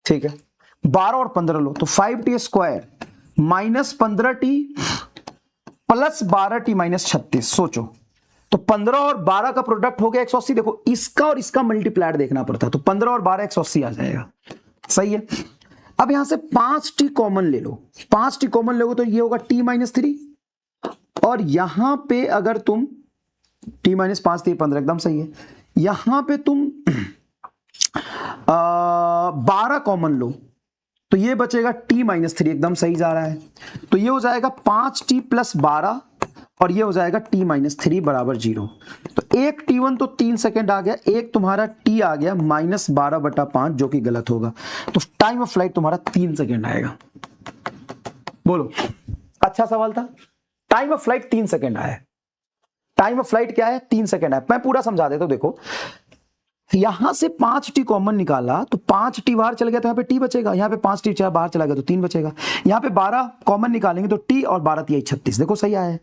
ठीक है, 12 और 15 लो, तो 5t square -15t plus 12t -36। सोचो, तो 15 और 12 का प्रोडक्ट हो गया 180। देखो इसका और इसका मल्टीप्लायर देखना पड़ता है, तो 15 और 12 180 आ जाएगा। सही है। अब यहां से 5t कॉमन ले लो, 5t कॉमन लोगे तो ये होगा t -3, और यहां पे अगर तुम t -5 3 15 एकदम सही है। यहां पे तुम 12 कॉमन लो तो ये बचेगा t -3, एकदम सही जा रहा है। तो ये हो जाएगा 5t + 12 और ये हो जाएगा t -3 बराबर 0। तो एक t1 तो 3 सेकेंड आ गया, एक तुम्हारा t आ गया -12/5 जो कि गलत होगा। तो टाइम ऑफ फ्लाइट तुम्हारा 3 सेकेंड आएगा। बोलो, अच्छा सवाल था। टाइम ऑफ फ्लाइट 3 सेकेंड आया। टाइम ऑफ फ्लाइट क्या है? 3 सेकेंड है। मैं पूरा समझा देता हूं। देखो यहां से 5t कॉमन निकाला तो 5t बाहर चल गया तो यहां पे t बचेगा, यहां पे 5t बाहर चला गया तो 3 बचेगा। यहां पे 12 कॉमन निकालेंगे तो t और 12 3 36। देखो सही आया है।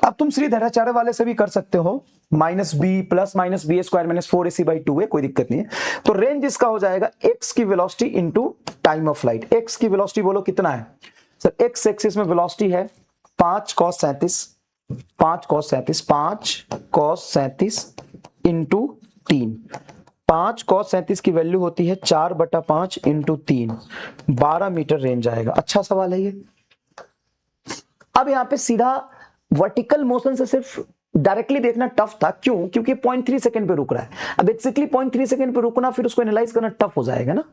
अब तुम श्रीधराचार्य वाले से भी कर सकते हो, -b plus -b square -4ac/2 है, कोई दिक्कत नहीं है। तो रेंज इसका हो जाएगा x की velocity into time of flight. x की वेलोसिटी बोलो कितना है सर? x एक्सिस में वेलोसिटी है 5 cos 37, 5 cos 37, 5 cos 37 into 3। 5 cos 37 की वैल्यू होती है 4/5 इंटू 3, 12 मीटर रेंज आएगा। अच्छा सवाल है ये। अब यहां पे सीधा वर्टिकल मोशन से सिर्फ डायरेक्टली देखना टफ था। क्यों? क्योंकि 0.3 सेकंड पे रुक रहा है। अब एक्जेक्टली 0.3 सेकंड पे रुकना फिर उसको एनालाइज करना टफ हो जाएगा ना,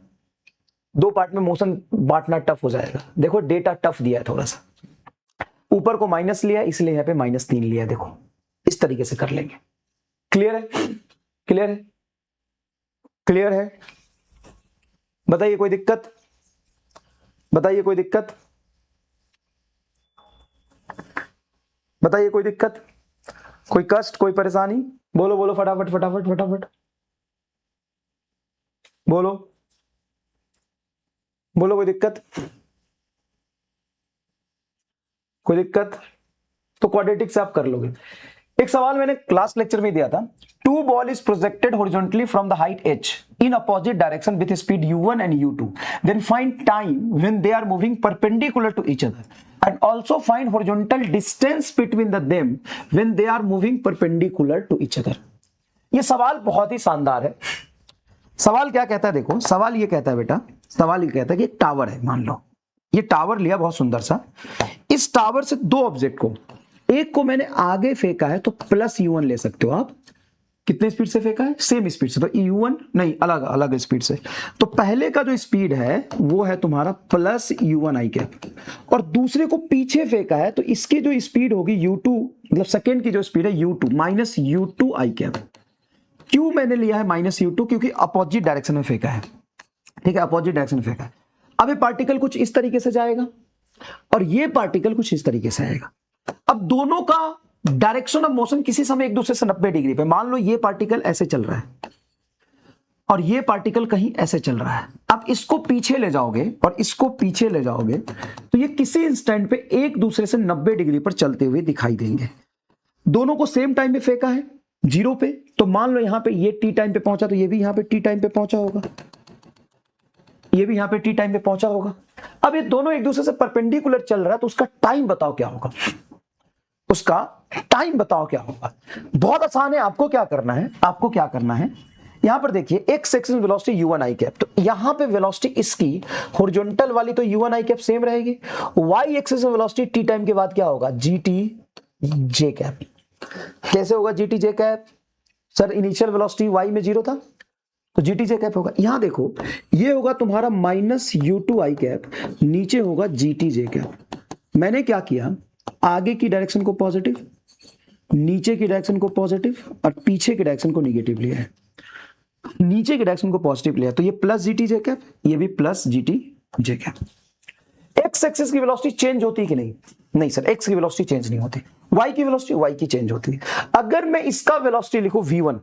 दो पार्ट में मोशन बांटना टफ हो जाएगा। देखो डेटा टफ दिया है थोड़ा सा, ऊपर को माइनस लिया इसलिए यहां पे -3 लिया। देखो इस तरीके से कर लेंगे। क्लियर है? क्लियर है? क्लियर है? बताइए कोई दिक्कत? बताइए कोई दिक्कत? बताइए कोई दिक्कत, कोई कष्ट, कोई परेशानी? बोलो बोलो फटाफट फटाफट फटाफट बोलो बोलो। कोई दिक्कत? कोई दिक्कत? तो क्वाड्रेटिक से आप कर लोगे। एक सवाल मैंने क्लास लेक्चर में दिया था। Two ball is projected horizontally from the height h in opposite direction with speed u1 and u2. Then find time when they are moving perpendicular to each other and also find horizontal distance between them when they are moving perpendicular to each other. ये सवाल बहुत ही शानदार है। सवाल क्या कहता है? देखो सवाल ये कहता है बेटा, सवाल ये कहता है कि एक टावर है, मान लो ये टावर लिया बहुत सुंदर सा। इस टावर से दो ऑब्जेक्ट को, एक को मैंने आगे फेंका है तो +u1 ले सकते हो आप। कितने स्पीड से फेंका है? सेम स्पीड से, तो u1 नहीं, अलग अलग स्पीड से। तो पहले का जो स्पीड है वो है तुम्हारा +u1 i कैप, और दूसरे को पीछे फेंका है तो इसकी जो स्पीड होगी u2, मतलब सेकेंड की जो स्पीड है u2 -u2 i कैप। क्यों मैंने लिया है -u2? क्योंकि अपोजिट डायरेक्शन में फेंका है। ठीक है, अपोजिट डायरेक्शन में फेंका है। अब ये पार्टिकल कुछ इस तरीके से जाएगा और ये पार्टिकल कुछ इस तरीके से आएगा। अब दोनों का डायरेक्शन ऑफ मोशन किसी समय एक दूसरे से 90 डिग्री पे, मान लो ये पार्टिकल ऐसे चल रहा है और ये पार्टिकल कहीं ऐसे चल रहा है। अब इसको पीछे ले जाओगे और इसको पीछे ले जाओगे तो ये किसी इंस्टेंट पे एक दूसरे से 90 डिग्री पर चलते हुए दिखाई देंगे। दोनों को सेम टाइम पे फेंका है 0 पे, तो मान लो यहां पे ये t टाइम पे पहुंचा तो ये भी यहां पे t टाइम पे पहुंचा होगा, ये भी यहां पे t टाइम पे पहुंचा होगा। अब ये दोनों एक दूसरे से परपेंडिकुलर चल रहा है, तो उसका टाइम बताओ क्या होगा, उसका टाइम बताओ क्या होगा। बहुत आसान है, आपको क्या करना है, आपको क्या करना है, यहां पर देखिए x axis velocity u1 i cap, तो यहां पे वेलोसिटी इसकी हॉरिजॉन्टल वाली तो u1 i कैप सेम रहेगी, y axis velocity t time के बाद क्या होगा gt j कैप। कैसे होगा gt j cap, sir initial velocity y में 0 था तो gt j कैप होगा। यहां देखो ये होगा तुम्हारा माइनस u2 i कैप, नीचे होगा gt j कैप। मैंने क्या किया, आगे की डायरेक्शन को पॉजिटिव, नीचे की डायरेक्शन को पॉजिटिव और पीछे की डायरेक्शन को निगेटिव लिया है। नीचे की डायरेक्शन को पॉजिटिव लिया तो ये प्लस जीटी जे कैप, ये भी प्लस जीटी जे कैप। एक्स एक्सिस की वेलोसिटी चेंज होती है कि नहीं, नहीं सर एक्स की वेलोसिटी चेंज नहीं होती, वाई की वेलोसिटी वाई की चेंज होती है। अगर मैं इसका वेलोसिटी लिखूं v1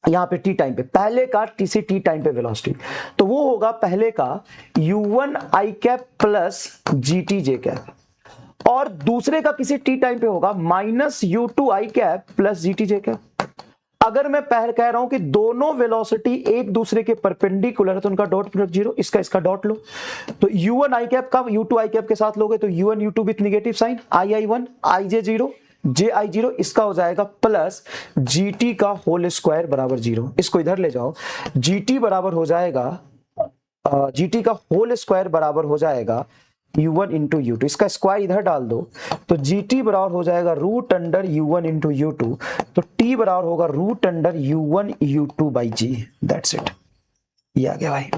यहां पे टी टाइम पे, पहले का टी से टी टाइम पे वेलोसिटी, तो वो होगा पहले का u1 i cap plus GT J cap और दूसरे का किसी टी टाइम पे होगा minus u2 i cap plus GT J cap. अगर मैं पहले कह रहा हूं कि दोनों वेलोसिटी एक दूसरे के परपेंडिकुलर है तो उनका डॉट प्रोडक्ट जीरो, इसका इसका डॉट लो, तो u1 i कैप का u2 i कैप के साथ लोगे तो u1 u2 with negative sign, i1 ij 0 j i 0, इसका हो जाएगा प्लस gt का होल स्क्वायर बराबर 0। इसको इधर ले जाओ, gt बराबर हो जाएगा gt का होल स्क्वायर बराबर हो जाएगा u1 इंटू u2, इसका स्क्वायर इधर डाल दो तो gt बराबर हो जाएगा root under u1 into u2, तो t बराबर होगा root under u1 u2 by g। That's it, ये आ गया भाई।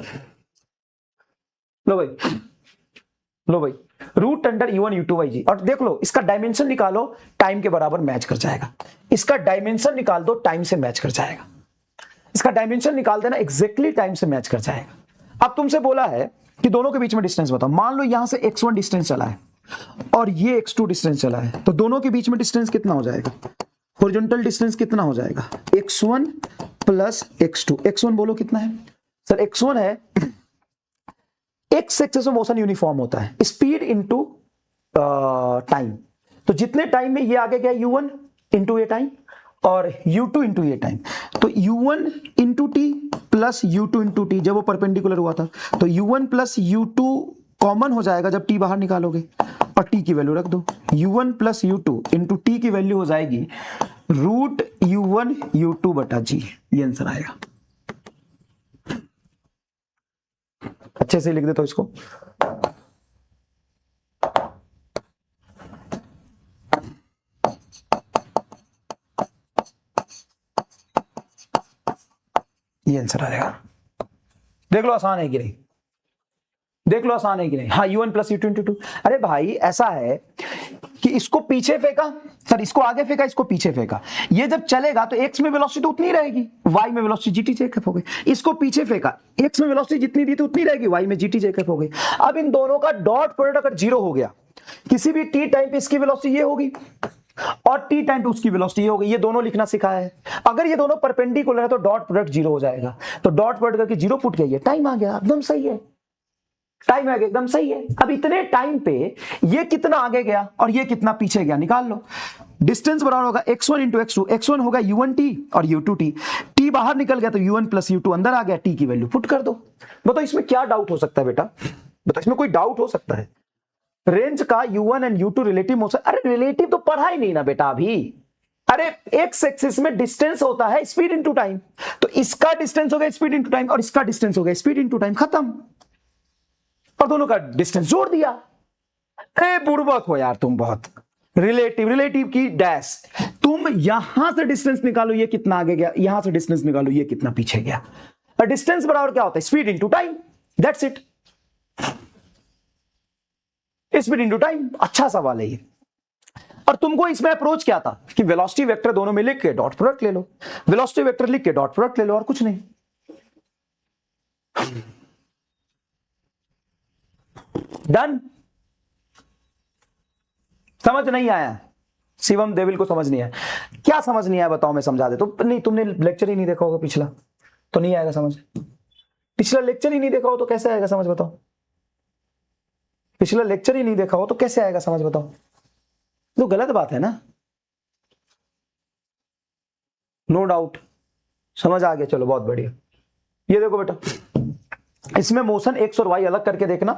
लो भाई, लो भाई, root under u1 u2 by g। और देख लो इसका डायमेंशन निकालो, टाइम के बराबर मैच कर जाएगा। इसका डायमेंशन निकाल दो, टाइम से मैच कर जाएगा। इसका डायमेंशन निकाल देना, एग्जैक्टली टाइम से मैच कर जाएगा। अब तुमसे बोला है कि दोनों के बीच में डिस्टेंस बताओ। मान लो यहां से x1 डिस्टेंस चला है और ये x2 डिस्टेंस चला है, तो दोनों के बीच में डिस्टेंस कितना हो जाएगा, हॉरिजॉन्टल डिस्टेंस कितना हो जाएगा, x1 प्लस x2। x1 बोलो कितना है सर, x1 है x एक्सिस में मोशन यूनिफॉर्म होता है, स्पीड इंटू टाइम, तो जितने टाइम में ये आगे गया u1 इंटू ये टाइम और u2 इंटू ये टाइम, तो u1 into T plus u2 into T, जब वो परपेंडिकुलर हुआ था तो u1 प्लस u2 कॉमन हो जाएगा जब t बाहर निकालोगे और t की वैल्यू रख दो, u1 plus u2 into T की वैल्यू हो जाएगी रूट u1 u2 बटा g। ये आंसर आएगा। अच्छे से लिख देता हूं इसको, ये आंसर आएगा। देख लो आसान है कि नहीं, देख लो आसान है कि नहीं। हाँ u1 प्लस u2 इंटू 2। अरे भाई ऐसा है कि इसको पीछे फेंका सर, इसको आगे फेंका, इसको पीछे फेंका, ये जब चलेगा तो x में वेलोसिटी तो उतनी रहेगी, y में वेलोसिटी जीटी जे कैप हो गई। इसको पीछे फेंका, x में वेलोसिटी जितनी दी थी उतनी रहेगी, y में जीटी जे कैप हो गई। अब इन दोनों का डॉट प्रोडक्ट अगर जीरो हो गया, किसी भी t टाइम पे इसकी वेलोसिटी ये होगी और t टाइम पे उसकी वेलोसिटी ये होगी, ये दोनों लिखना सिखाया है। अगर ये दोनों परपेंडिकुलर है तो डॉट प्रोडक्ट जीरो हो जाएगा, तो डॉट प्रोडक्ट करके जीरो पुट किया, टाइम आ गया, एकदम सही है, टाइम आ गया, एकदम सही है। अब इतने टाइम पे ये कितना आगे गया और ये कितना पीछे गया निकाल लो। डिस्टेंस बराबर होगा x1 इंटू x2, x1 होगा u1t और u2t, t बाहर निकल गया तो u1 प्लस u2 अंदर आ गया, t की वैल्यू पुट कर दो। बताओ इसमें क्या डाउट हो सकता है बेटा, बताओ इसमें कोई डाउट हो सकता है। रेंज का u1 and u2 relative motion, अरे रिलेटिव तो पढ़ा ही नहीं ना बेटा अभी। अरे एक्स एक्सिस में डिस्टेंस होता है स्पीड इंटू टाइम, तो इसका डिस्टेंस हो गया स्पीड इंटू टाइम और इसका डिस्टेंस हो गया स्पीड इंटू टाइम, खत्म, और दोनों का डिस्टेंस जोड़ दिया। ए बुड़बक हो यार तुम बहुत। रिलेटिव, रिलेटिव की डैश, तुम यहां से डिस्टेंस निकालो ये कितना आगे गया, यहां से डिस्टेंस निकालो ये कितना पीछे गया। डिस्टेंस बराबर क्या होता है, speed into time, that's it, speed into time. अच्छा सवाल है ये। और तुमको इसमें अप्रोच क्या था कि वेलोसिटी वेक्टर दोनों में लिख के डॉट प्रोडक्ट ले लो, वेलोसिटी वेक्टर लिख के डॉट प्रोडक्ट ले लो, और कुछ नहीं। डन। समझ नहीं आया शिवम देविल को, समझ नहीं आया, क्या समझ नहीं आया बताओ, मैं समझा दे। तो नहीं, तुमने लेक्चर ही नहीं देखा होगा पिछला, तो नहीं आएगा समझ। पिछला लेक्चर ही नहीं देखा हो तो कैसे आएगा समझ बताओ, पिछला लेक्चर ही नहीं देखा हो तो कैसे आएगा समझ बताओ, तो गलत बात है ना। नो डाउट समझ आ गया, चलो बहुत बढ़िया। ये देखो बेटा, इसमें मोशन एक्स और वाई अलग करके देखना,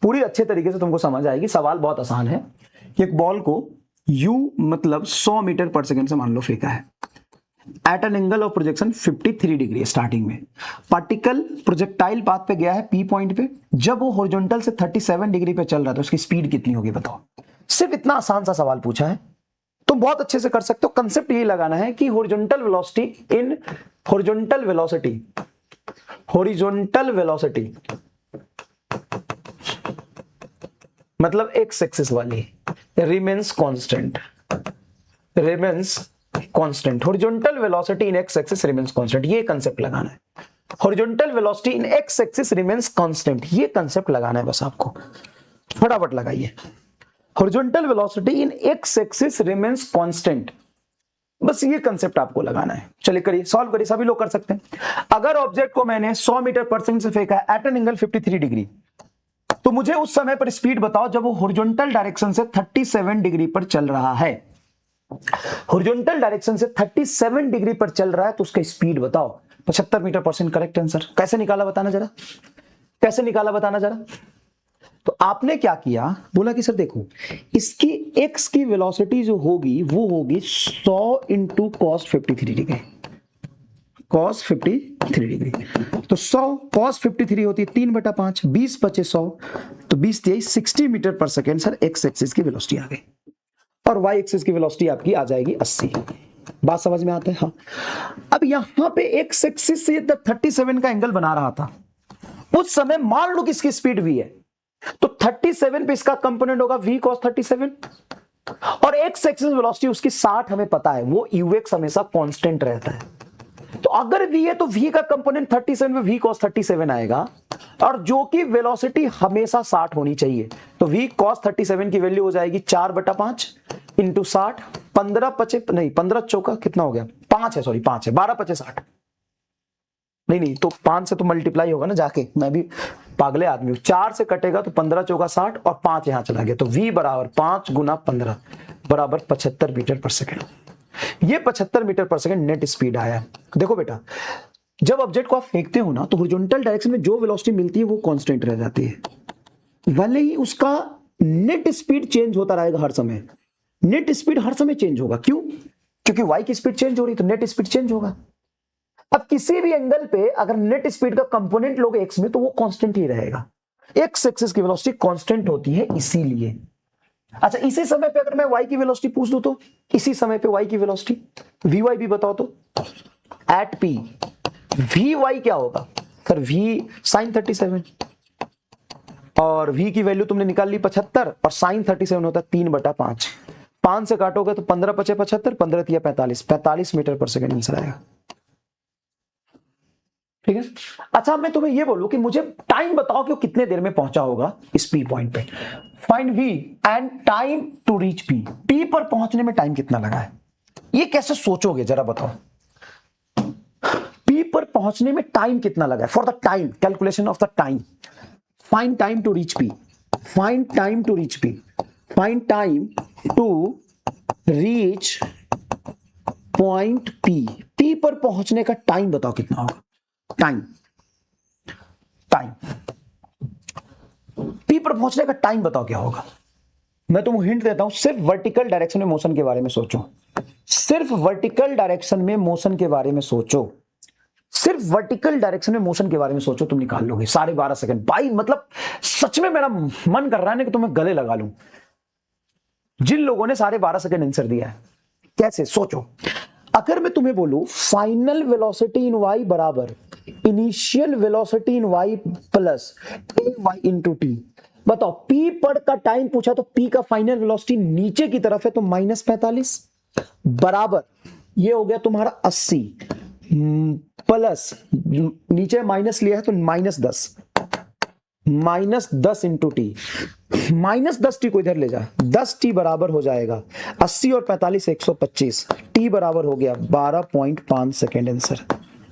पूरी अच्छे तरीके से तुमको समझ आएगी। सवाल बहुत आसान है कि एक बॉल को u मतलब 100 मीटर पर सेकंड से मान लो फेंका है at an angle of projection 53 degree starting में। पार्टिकल प्रोजेक्टाइल पाथ पे गया है P पॉइंट पे, जब वो हॉरिजॉन्टल से 37 डिग्री पे चल रहा था उसकी स्पीड कितनी होगी बताओ। सिर्फ इतना आसान सा सवाल पूछा है, तुम बहुत अच्छे से कर सकते हो। कंसेप्ट यही लगाना है कि horizontal velocity in horizontal velocity मतलब एक्स एक्सिस वाली रिमेन्स कांस्टेंट हॉरिजॉन्टल वेलोसिटी इन एक्स एक्सिस रिमेन्स कांस्टेंट, ये कंसेप्ट लगाना है। हॉरिजॉन्टल वेलोसिटी इन एक्स एक्सिस रिमेन्स कांस्टेंट, ये कंसेप्ट लगाना है बस आपको, फटाफट लगाइए। हॉरिजॉन्टल वेलोसिटी इन एक्स एक्सिस रिमेन्स कांस्टेंट, बस ये कंसेप्ट आपको लगाना है। चलिए करिए, सॉल्व करिए, सभी लोग कर सकते हैं। अगर ऑब्जेक्ट को मैंने 100 मीटर पर सेकंड से फेंका है एट एन एंगल 53 डिग्री, तो मुझे उस समय पर स्पीड बताओ जब वो हॉरिजॉन्टल डायरेक्शन से 37 डिग्री पर चल रहा है। हॉरिजॉन्टल डायरेक्शन से 37 डिग्री पर चल रहा है तो उसका स्पीड बताओ। 75 metre per second correct answer. कैसे निकाला बताना जरा, कैसे निकाला बताना जरा। तो आपने क्या किया, बोला कि सर देखो इसकी x की वेलोसिटी जो होगी वो होगी 100 into cos 53 degree, cos 53 degree. तो 100 कॉस 53 होती है 3/5, 20 बचे 100, तो 20 तेईस 60 metre per second sir x axis की वेलोसिटी आ गई, और वाई एक्सिस की वेलोसिटी आपकी आ जाएगी 80। बात समझ में आता है? हाँ। अब यहां पे एक्स एक्सिस से 37 का एंगल बना रहा था, उस समय मान लो कि इसकी स्पीड v है, तो 37 पे इसका कंपोनेंट होगा v cos 37, और एक्स एक्सिस वेलोसिटी उसकी 60 हमें पता है, वो ux हमेशा कांस्टेंट रहता है। तो अगर v है तो v का कंपोनेंट 37 में v cos 37 आएगा, और जो कि वेलोसिटी हमेशा 60 होनी चाहिए, तो v cos 37 की वैल्यू हो जाएगी 4/5 इंटू 60, 15 पचे नहीं 15 चौका कितना हो गया 5 है, सॉरी 5 है, 12 पचे 60, नहीं तो 5 से तो मल्टीप्लाई होगा ना जाके, मैं भी पागले आदमी हूं। 4 से कटेगा तो 15 चौका 60 और 5 यहां चला गया, तो v बराबर 5 गुना 15 बराबर 75 मीटर पर सेकेंड। ये 75 metre per second net speed आया। देखो बेटा, जब ऑब्जेक्ट को आप फेंकते हो ना तो हॉरिजॉन्टल डायरेक्शन में जो वेलोसिटी मिलती है वो कांस्टेंट रह जाती है, भले ही उसका नेट स्पीड चेंज होता रहेगा हर समय। नेट स्पीड हर समय चेंज होगा, क्यों? क्योंकि y की स्पीड चेंज हो रही है तो नेट स्पीड चेंज होगा। अब किसी भी एंगल पे अगर नेट स्पीड का कंपोनेंट लोगे x में तो वो कांस्टेंट ही रहेगा। x एक्सिस की वेलोसिटी कांस्टेंट होती है इसीलिए। अच्छा, इसी समय पे अगर मैं y की वेलोसिटी पूछ दूं तो इसी समय पे y की वेलोसिटी vy भी बताओ तो एट p vy क्या होगा सर? v sin 37, और v की वैल्यू तुमने निकाल ली 75, और sin 37 होता है 3/5, 5 से काटोगे तो 15 पचे 75, 15 तिया 45, 45 मीटर पर सेकेंड आंसर आएगा। ठीक है। अच्छा, मैं तुम्हें ये बोलूं कि मुझे टाइम बताओ कि वो कितने देर में पहुंचा होगा इस P पॉइंट पे। Find V and time to reach P। P पर पहुंचने में टाइम कितना लगा है, ये कैसे सोचोगे जरा बताओ। P पर पहुंचने में टाइम कितना लगा है, for the time, calculation of the time. Find time to reach P, find time to reach P, find time to reach point P। P पर पहुंचने का टाइम बताओ कितना होगा। टाइम P पर पहुंचने का टाइम बताओ क्या होगा। मैं तुमको हिंट देता हूं, सिर्फ वर्टिकल डायरेक्शन में मोशन के बारे में सोचो, सिर्फ वर्टिकल डायरेक्शन में मोशन के बारे में सोचो, सिर्फ वर्टिकल डायरेक्शन में मोशन के बारे में सोचो, तुम निकाल लोगे 12.5 सेकंड। भाई मतलब सच में मेरा मन कर रहा है ना कि तुम्हें गले लगा लूं, जिन लोगों ने 12.5 सेकंड आंसर दिया है। कैसे सोचो, अगर मैं तुम्हें बोलूं फाइनल वेलोसिटी इन y बराबर इनिशियल वेलोसिटी इन y plus ay into T, बताओ p पर का टाइम पूछा तो p का फाइनल वेलोसिटी नीचे की तरफ है तो -45 बराबर ये हो गया तुम्हारा 80 प्लस नीचे माइनस लिया है तो -10 इंटू टी, -10 टी को इधर ले जा, 10 टी बराबर हो जाएगा 80 और 45 125, टी बराबर हो गया 12.5 सेकेंड। आंसर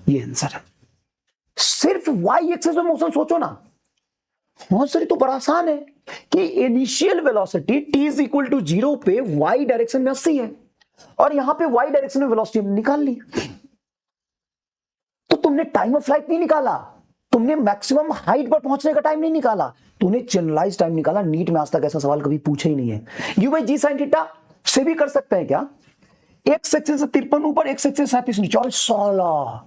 ये आंसर है। सिर्फ वाई एक्सिस में मोशन सोचो ना। हाँ सर, तो बड़ा आसान है कि initial velocity t is equal to 0 पे y डायरेक्शन में 80 है, और यहां पे y डायरेक्शन में वेलोसिटी निकाल ली। तो तुमने टाइम ऑफ फ्लाइट नहीं निकाला, तुमने मैक्सिमम हाइट पर पहुंचने का टाइम नहीं निकाला, तूने जनरलाइज टाइम निकाला। नीट में आज तक ऐसा सवाल कभी पूछा ही नहीं है। U by g sine theta से भी कर सकते हैं क्या? एक्स एक्सिस से 53 ऊपर, एक्स एक्सिस से 37 नीचे। और साला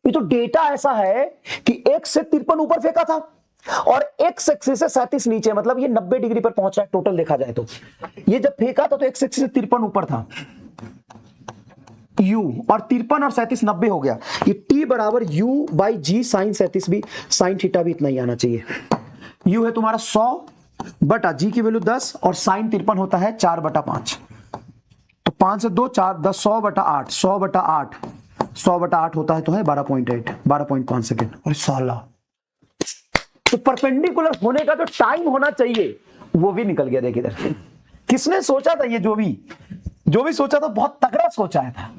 ये तो डेटा ऐसा है कि एक्स से 53 ऊपर फेंका था और एक्स एक्सिस से 37 नीचे, मतलब ये 90 डिग्री पर पहुंचा है टोटल देखा जाए तो। ये जब फेंका था तो एक्स एक्सिस से 53 ऊपर था u, और 53 और 37 90 हो गया। ये t बराबर u बाई जी साइन 37 भी, साइन थीटा भी इतना ही आना चाहिए। u है तुम्हारा 100 बटा g की वैल्यू 10 और साइन 53 होता है 4/5। तो 5 से 2 4 10 100 बटा 8, 100 बटा 8, 100 बटा 8 होता है तो है 12.8, 12.5 सेकेंड। और साला तो परपेंडिकुलर होने का जो टाइम होना चाहिए वो भी निकल गया। देखिए इधर किसने सोचा था, ये जो भी सोचा था बहुत तगड़ा सोचा था।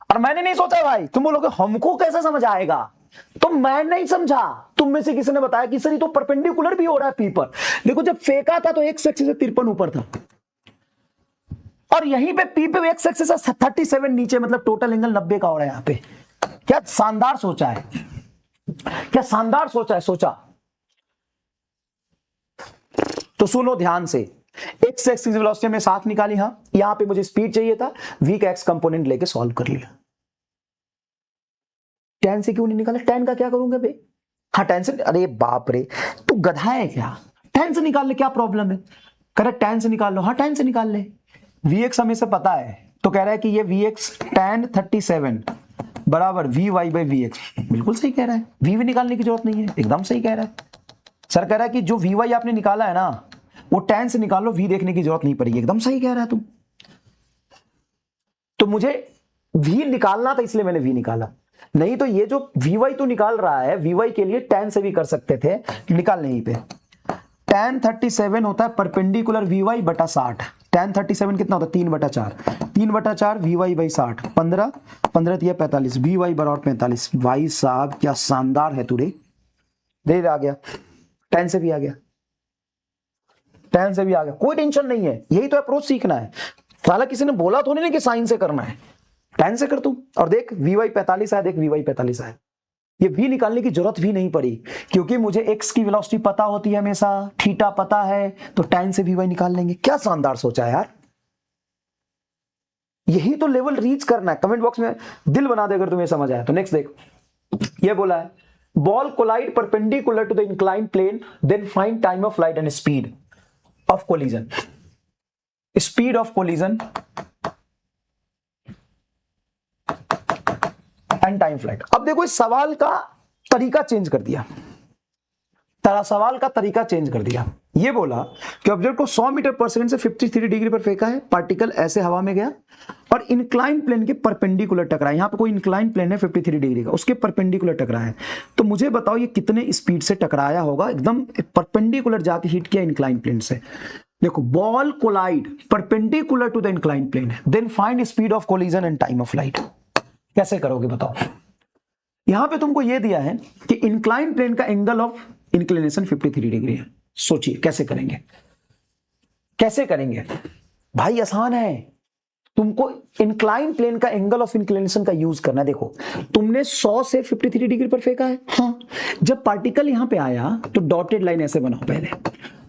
और मैंने नहीं सोचा भाई, तुम बोलोगे हमको कैसे समझ आएगा, तो मैं नहीं समझा, तुम में से किसी ने बताया कि सर ये तो परपेंडिकुलर भी हो रहा है पी पर। देखो जब फेंका था तो एक्स एक्सिस से 53 ऊपर था और यहीं पे पी पे एक्स एक्सिस से 37 नीचे, मतलब टोटल एंगल 90 का हो रहा है। यहां पे क्या शानदार सोचा है, क्या शानदार सोचा है, सोचा। तो सुनो ध्यान से, एक्स एक्सिस वेलोसिटी हमने 7 निकाली। हाँ यहां पे मुझे स्पीड चाहिए था, v का एक्स कंपोनेंट लेके सॉल्व कर लिया। tan से क्यों नहीं निकाला? tan का क्या करूंगा बे? हाँ tan से, अरे बाप रे तू गधा है क्या? tan से निकाल ले, क्या प्रॉब्लम है? करेक्ट, tan से निकाल लो। हाँ tan से निकाल ले। vx हमें से पता है तो कह रहा है कि ये vx tan 37 बराबर vy बाई vx। बिल्कुल सही कह रहा है, v भी निकालने की जरूरत नहीं है, एकदम सही कह रहा है। सर कह रहा है कि जो vy आपने निकाला है ना वो tan से निकाल लो, v देखने की जरूरत नहीं पड़ेगी। एकदम सही कह रहा है तुम। तो मुझे v निकालना था इसलिए मैंने v निकाला, नहीं तो ये जो vy तो निकाल रहा है, vy के लिए tan से भी कर सकते थे, निकाल नहीं पे। tan 37 होता है परपेंडिकुलर vy बटा 60। tan 37 कितना होता है? 3/4, 3/4 vy बाई 60, 15 15 दिया 45, vy बराबर 45। भाई साहब क्या शानदार है तू रे। दे आ गया, tan से भी आ गया, tan से भी आ गया, कोई टेंशन नहीं है। यही तो अप्रोच सीखना है। साला किसी ने बोला तो नहीं कि साइन से करना है, tan से कर तू। और देख vy 45 आया, देख vy 45 आया। ये v निकालने की जरूरत भी नहीं पड़ी क्योंकि मुझे x की वेलोसिटी पता होती है हमेशा, थीटा पता है, तो tan से vy निकाल लेंगे। क्या शानदार सोचा है यार। यही तो लेवल रीच करना है। कमेंट बॉक्स में दिल बना दे अगर तुम्हें समझ आया तो। नेक्स्ट देख, ये बोला है ball collide perpendicular to the inclined plane, then find time of flight and speed of collision. Speed of collision and time flight. अब देखो इस सवाल का तरीका चेंज कर दिया, सवाल का तरीका चेंज कर दिया। ये बोला कि ऑब्जेक्ट को 100 मीटर पर सेकंड से 53 डिग्री पर फेंका है, पार्टिकल ऐसे हवा में गया और इंक्लाइन प्लेन के परपेंडिकुलर टकरा। यहां पे कोई इंक्लाइन प्लेन है 53 डिग्री का, उसके परपेंडिकुलर टकरा है। तो मुझे बताओ ये कितने स्पीड से टकराया होगा? एकदम परपेंडिकुलर जाके हिट किया इंक्लाइन प्लेन से। देखो ball collide perpendicular to the incline plane, then find speed of collision and time of flight. कैसे करोगे बताओ? यहां पे तुमको यह दिया है कि इंक्लाइन प्लेन का एंगल ऑफ इंक्लिनेशन 53 डिग्री है। सोचिए कैसे करेंगे, कैसे करेंगे भाई? आसान है, तुमको इंक्लाइन प्लेन का एंगल ऑफ इंक्लिनेशन का यूज करना है। देखो तुमने 100 से 53 डिग्री पर फेंका है। हाँ, जब पार्टिकल यहां पे आया तो डॉटेड लाइन ऐसे बनाओ पहले,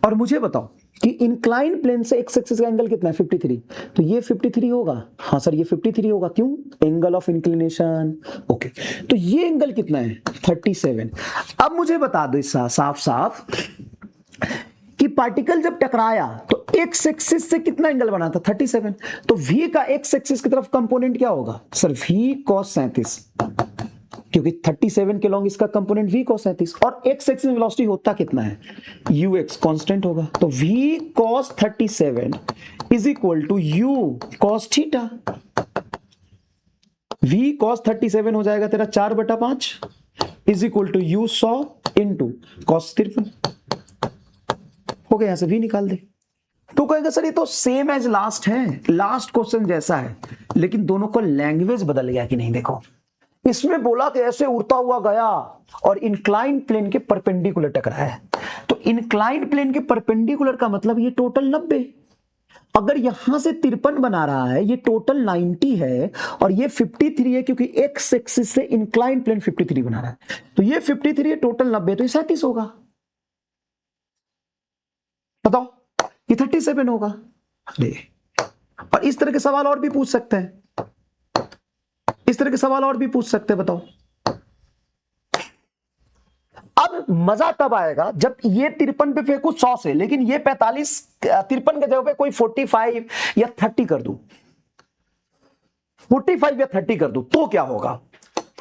और मुझे बताओ कि इंक्लाइन प्लेन से एक्स एक्सिस का एंगल कितना है? 53। तो ये 53 होगा। हाँ सर ये 53 होगा, क्यों? Angle of inclination. ओके, तो ये एंगल कितना है? 37। अब मुझे बता दो साफ साफ कि पार्टिकल जब टकराया तो एक्स एक्सिस से कितना एंगल बना था? 37। तो v का एक्स एक्सिस की तरफ कंपोनेंट क्या होगा सर? v cos 37, क्योंकि 37 के लॉन्ग इसका कंपोनेंट v cos 37। और x एक्सिस वेलोसिटी होता कितना है? ux कांस्टेंट होगा। तो v cos 37 is equal to u cos theta. v cos 37 हो जाएगा तेरा 4/5 is equal to u 100 into cos 53। हो गया, यहां से v निकाल दे। तो कहेगा सर ये तो सेम एज लास्ट है, लास्ट क्वेश्चन जैसा है, लेकिन दोनों को लैंग्वेज बदल गया कि नहीं? देखो इसमें बोला कि ऐसे उड़ता हुआ गया और इंक्लाइन प्लेन के परपेंडिकुलर टकराया है। तो इंक्लाइन प्लेन के परपेंडिकुलर का मतलब ये टोटल 90, अगर यहां से 53 बना रहा है, ये टोटल 90 है और ये 53 है, क्योंकि एक्स एक्सिस से इंक्लाइन प्लेन 53 बना रहा है, तो ये 53 है, टोटल 90, तो ये 37 होगा। बताओ, ये 37 होगा। अरे, और इस तरह के सवाल और भी पूछ सकते हैं, इस तरह के सवाल और भी पूछ सकते हैं। बताओ, अब मजा तब आएगा जब ये 53 पे फेंकू 100 से, लेकिन ये 45 53 के जगह पे कोई 45 या 30 कर दूं, 45 या 30 कर दूं, तो क्या होगा,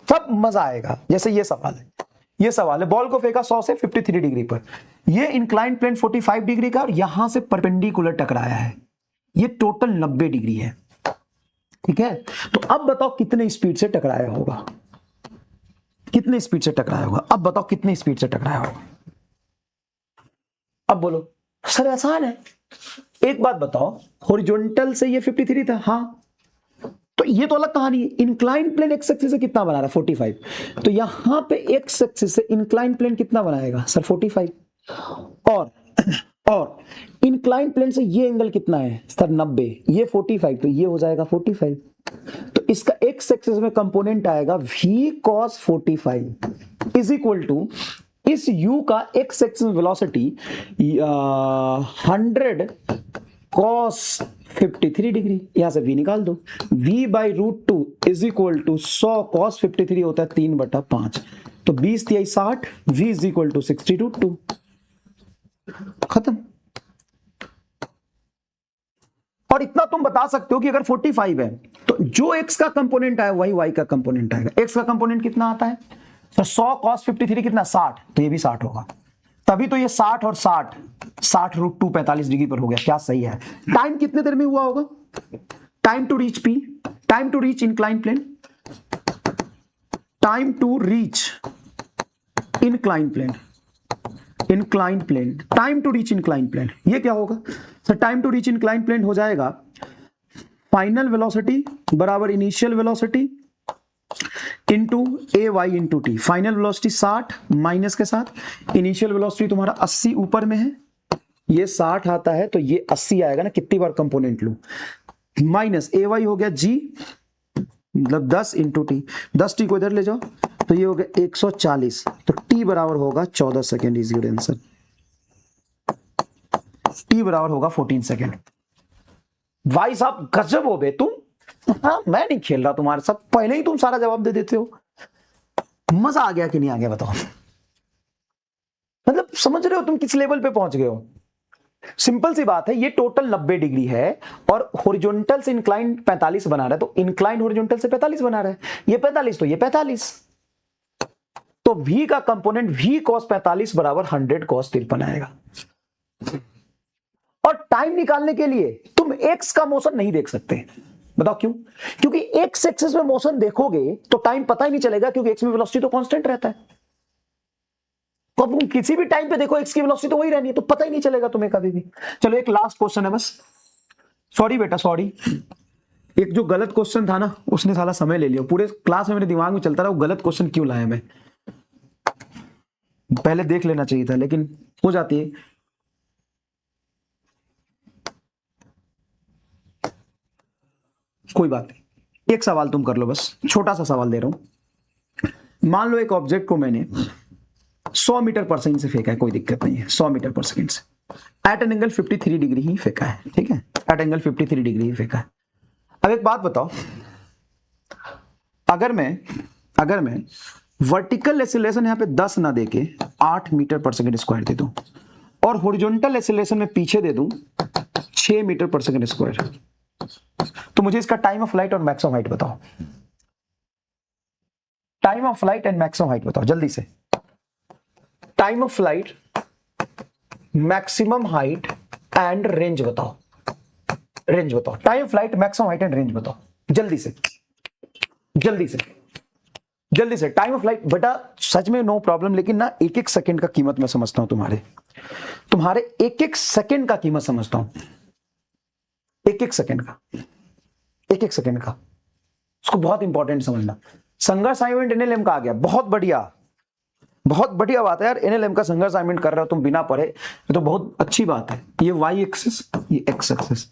तब मजा आएगा। जैसे ये सवाल है, ये सवाल है, बॉल को फेंका 100 से 53 डिग्री पर, ये इंक्लाइन प्लेन 45 डिग्री का और यहां से परपेंडिकुलर टकराया है, ये टोटल 90 डिग्री है। ठीक है, तो अब बताओ कितने स्पीड से टकराया होगा, कितने स्पीड से टकराया होगा, अब बताओ कितने स्पीड से टकराया होगा। अब बोलो सर, आसान है। एक बात बताओ, हॉरिजॉन्टल से ये 53 था, हाँ, तो ये तो अलग कहानी है। इंक्लाइन प्लेन एक्स एक्सिस से कितना बना रहा है, 45, तो यहां पे एक्स एक्सिस से इंक्लाइन प्लेन कितना बनाएगा सर, 45, और इंक्लाइन प्लेन से ये एंगल कितना है सर, 90, ये 45, तो ये हो जाएगा 45, तो इसका एक्स एक्सिस में कंपोनेंट आएगा v cos 45 is equal to इस u का x axis velocity 100 cos 53 degree, यहां से v निकाल दो, v/√2 is equal to 100 cos 53 होता है 3/5, तो 20×3 = 60, v इज इक्वल टू 60/2, खत्म। और इतना तुम बता सकते हो कि अगर 45 है तो जो x का कंपोनेंट आया वही y का कंपोनेंट आएगा। x का कंपोनेंट कितना आता है, तो 100 cos 53 कितना, 60, तो ये भी 60 होगा, तभी तो ये 60 और 60/√2 45 डिग्री पर हो गया। क्या सही है? टाइम कितने देर में हुआ होगा, time to reach p, time to reach incline plane, time to reach incline plane, incline plane, time to reach incline plane, ये क्या होगा sir, time to reach incline plane हो जाएगा फाइनल वेलोसिटी बराबर initial velocity into A Y into T. Final velocity 60 minus के साथ initial velocity तुम्हारा 80 ऊपर में है, ये 60 आता है तो ये 80 आएगा ना, कितनी बार कंपोनेंट लू, माइनस ए वाई हो गया जी, मतलब 10 इंटू टी, 10 टी को इधर ले जाओ तो ये हो गया 140, तो टी बराबर होगा 14 second, is your answer. T बराबर होगा 14 सेकेंड। भाई साहब गजब हो बे तुम, हाँ मैं नहीं खेल रहा तुम्हारे साथ, पहले ही तुम सारा जवाब दे देते हो। मजा आ गया कि नहीं आ गया बताओ, मतलब समझ रहे हो तुम किस लेवल पे पहुंच गए हो। सिंपल सी बात है, ये टोटल 90 डिग्री है और हॉरिजॉन्टल से इंक्लाइन 45 बना रहा है, तो इंक्लाइन हॉरिजॉन्टल से 45 बना रहा है, ये 45 तो ये 45, तो v का कंपोनेंट v cos 45 बराबर 100 cos 53 आएगा। और टाइम निकालने के लिए तुम x का मोशन नहीं देख सकते, बताओ क्यों? क्योंकि x एक्सिस में मोशन देखोगे तो टाइम पता ही नहीं चलेगा, क्योंकि x में वेलोसिटी तो कांस्टेंट रहता है, तो तुम किसी भी टाइम पे देखो x की वेलोसिटी तो वही रहनी है, तो पता ही नहीं चलेगा तुम्हें कभी भी। चलो एक लास्ट क्वेश्चन है बस, सॉरी बेटा सॉरी, एक जो गलत क्वेश्चन था ना उसने साला समय ले लिया, पूरे क्लास में मेरे दिमाग में चलता रहा वो गलत क्वेश्चन क्यों लाया मैं, पहले देख लेना चाहिए था, लेकिन हो जाती है। कोई बात नहीं, एक सवाल तुम कर लो बस, छोटा सा सवाल दे रहा हूं। मान लो एक ऑब्जेक्ट को मैंने 100 मीटर पर सेकंड से फेंका है, कोई दिक्कत नहीं है, 100 मीटर पर सेकंड से, एट एन एंगल 53 डिग्री ही फेंका है, ठीक है, एट एंगल 53 डिग्री ही फेंका है। अब एक बात बताओ, अगर मैं वर्टिकल एक्सीलरेशन यहां पे 10 ना देके 8 मीटर पर सेकंड स्क्वायर दे दूं और हॉरिजॉन्टल एक्सीलरेशन में पीछे दे दूं 6 मीटर पर सेकंड स्क्वायर, तो मुझे इसका टाइम ऑफ फ्लाइट और मैक्सिमम हाइट बताओ, time of flight and maximum height बताओ जल्दी से, time of flight, maximum height and range बताओ, रेंज बताओ, time of flight, maximum height and range बताओ जल्दी से जल्दी से जल्दी से। टाइम ऑफ फ्लाइट बेटा सच में नो प्रॉब्लम, लेकिन ना एक एक सेकंड का कीमत मैं समझता हूं, तुम्हारे एक एक सेकंड का कीमत समझता हूं, एक एक सेकंड का, उसको बहुत इंपॉर्टेंट समझना। संघर्ष IIM का आ गया, बहुत बढ़िया, बहुत बढ़िया बात है यार, एनएलएम का संघर्ष असाइनमेंट कर रहे हो तुम बिना पढ़े, ये तो बहुत अच्छी बात है। ये वाई एक्सिस, ये एक्स एक्सिस।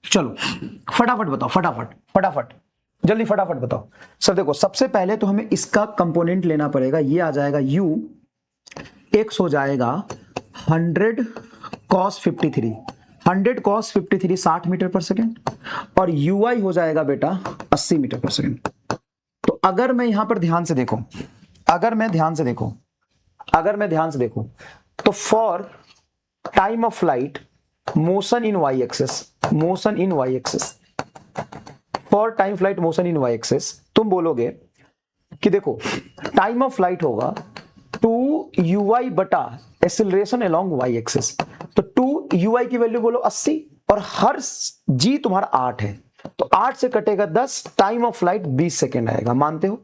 चलो फटाफट बताओ, फटाफट फटाफट जल्दी फटाफट बताओ सर। देखो सबसे पहले तो हमें इसका कंपोनेंट लेना पड़ेगा, ये आ जाएगा u, x हो जाएगा 100 cos 53, 100 cos 53 60 metre per second, और ui हो जाएगा बेटा 80 मीटर पर सेकेंड। तो अगर मैं यहां पर ध्यान से देखूं, अगर मैं ध्यान से देखूं तो for time of flight motion in y axis, motion in y axis, for time flight motion in y axis, तुम बोलोगे कि देखो टाइम ऑफ फ्लाइट होगा 2ui बटा एक्सेलरेशन अलोंग वाई एक्सिस। तो 2ui की वैल्यू बोलो 80, और हर g तुम्हारा 8 है, तो 8 से कटेगा 10, टाइम ऑफ फ्लाइट 20 सेकेंड आएगा, मानते हो।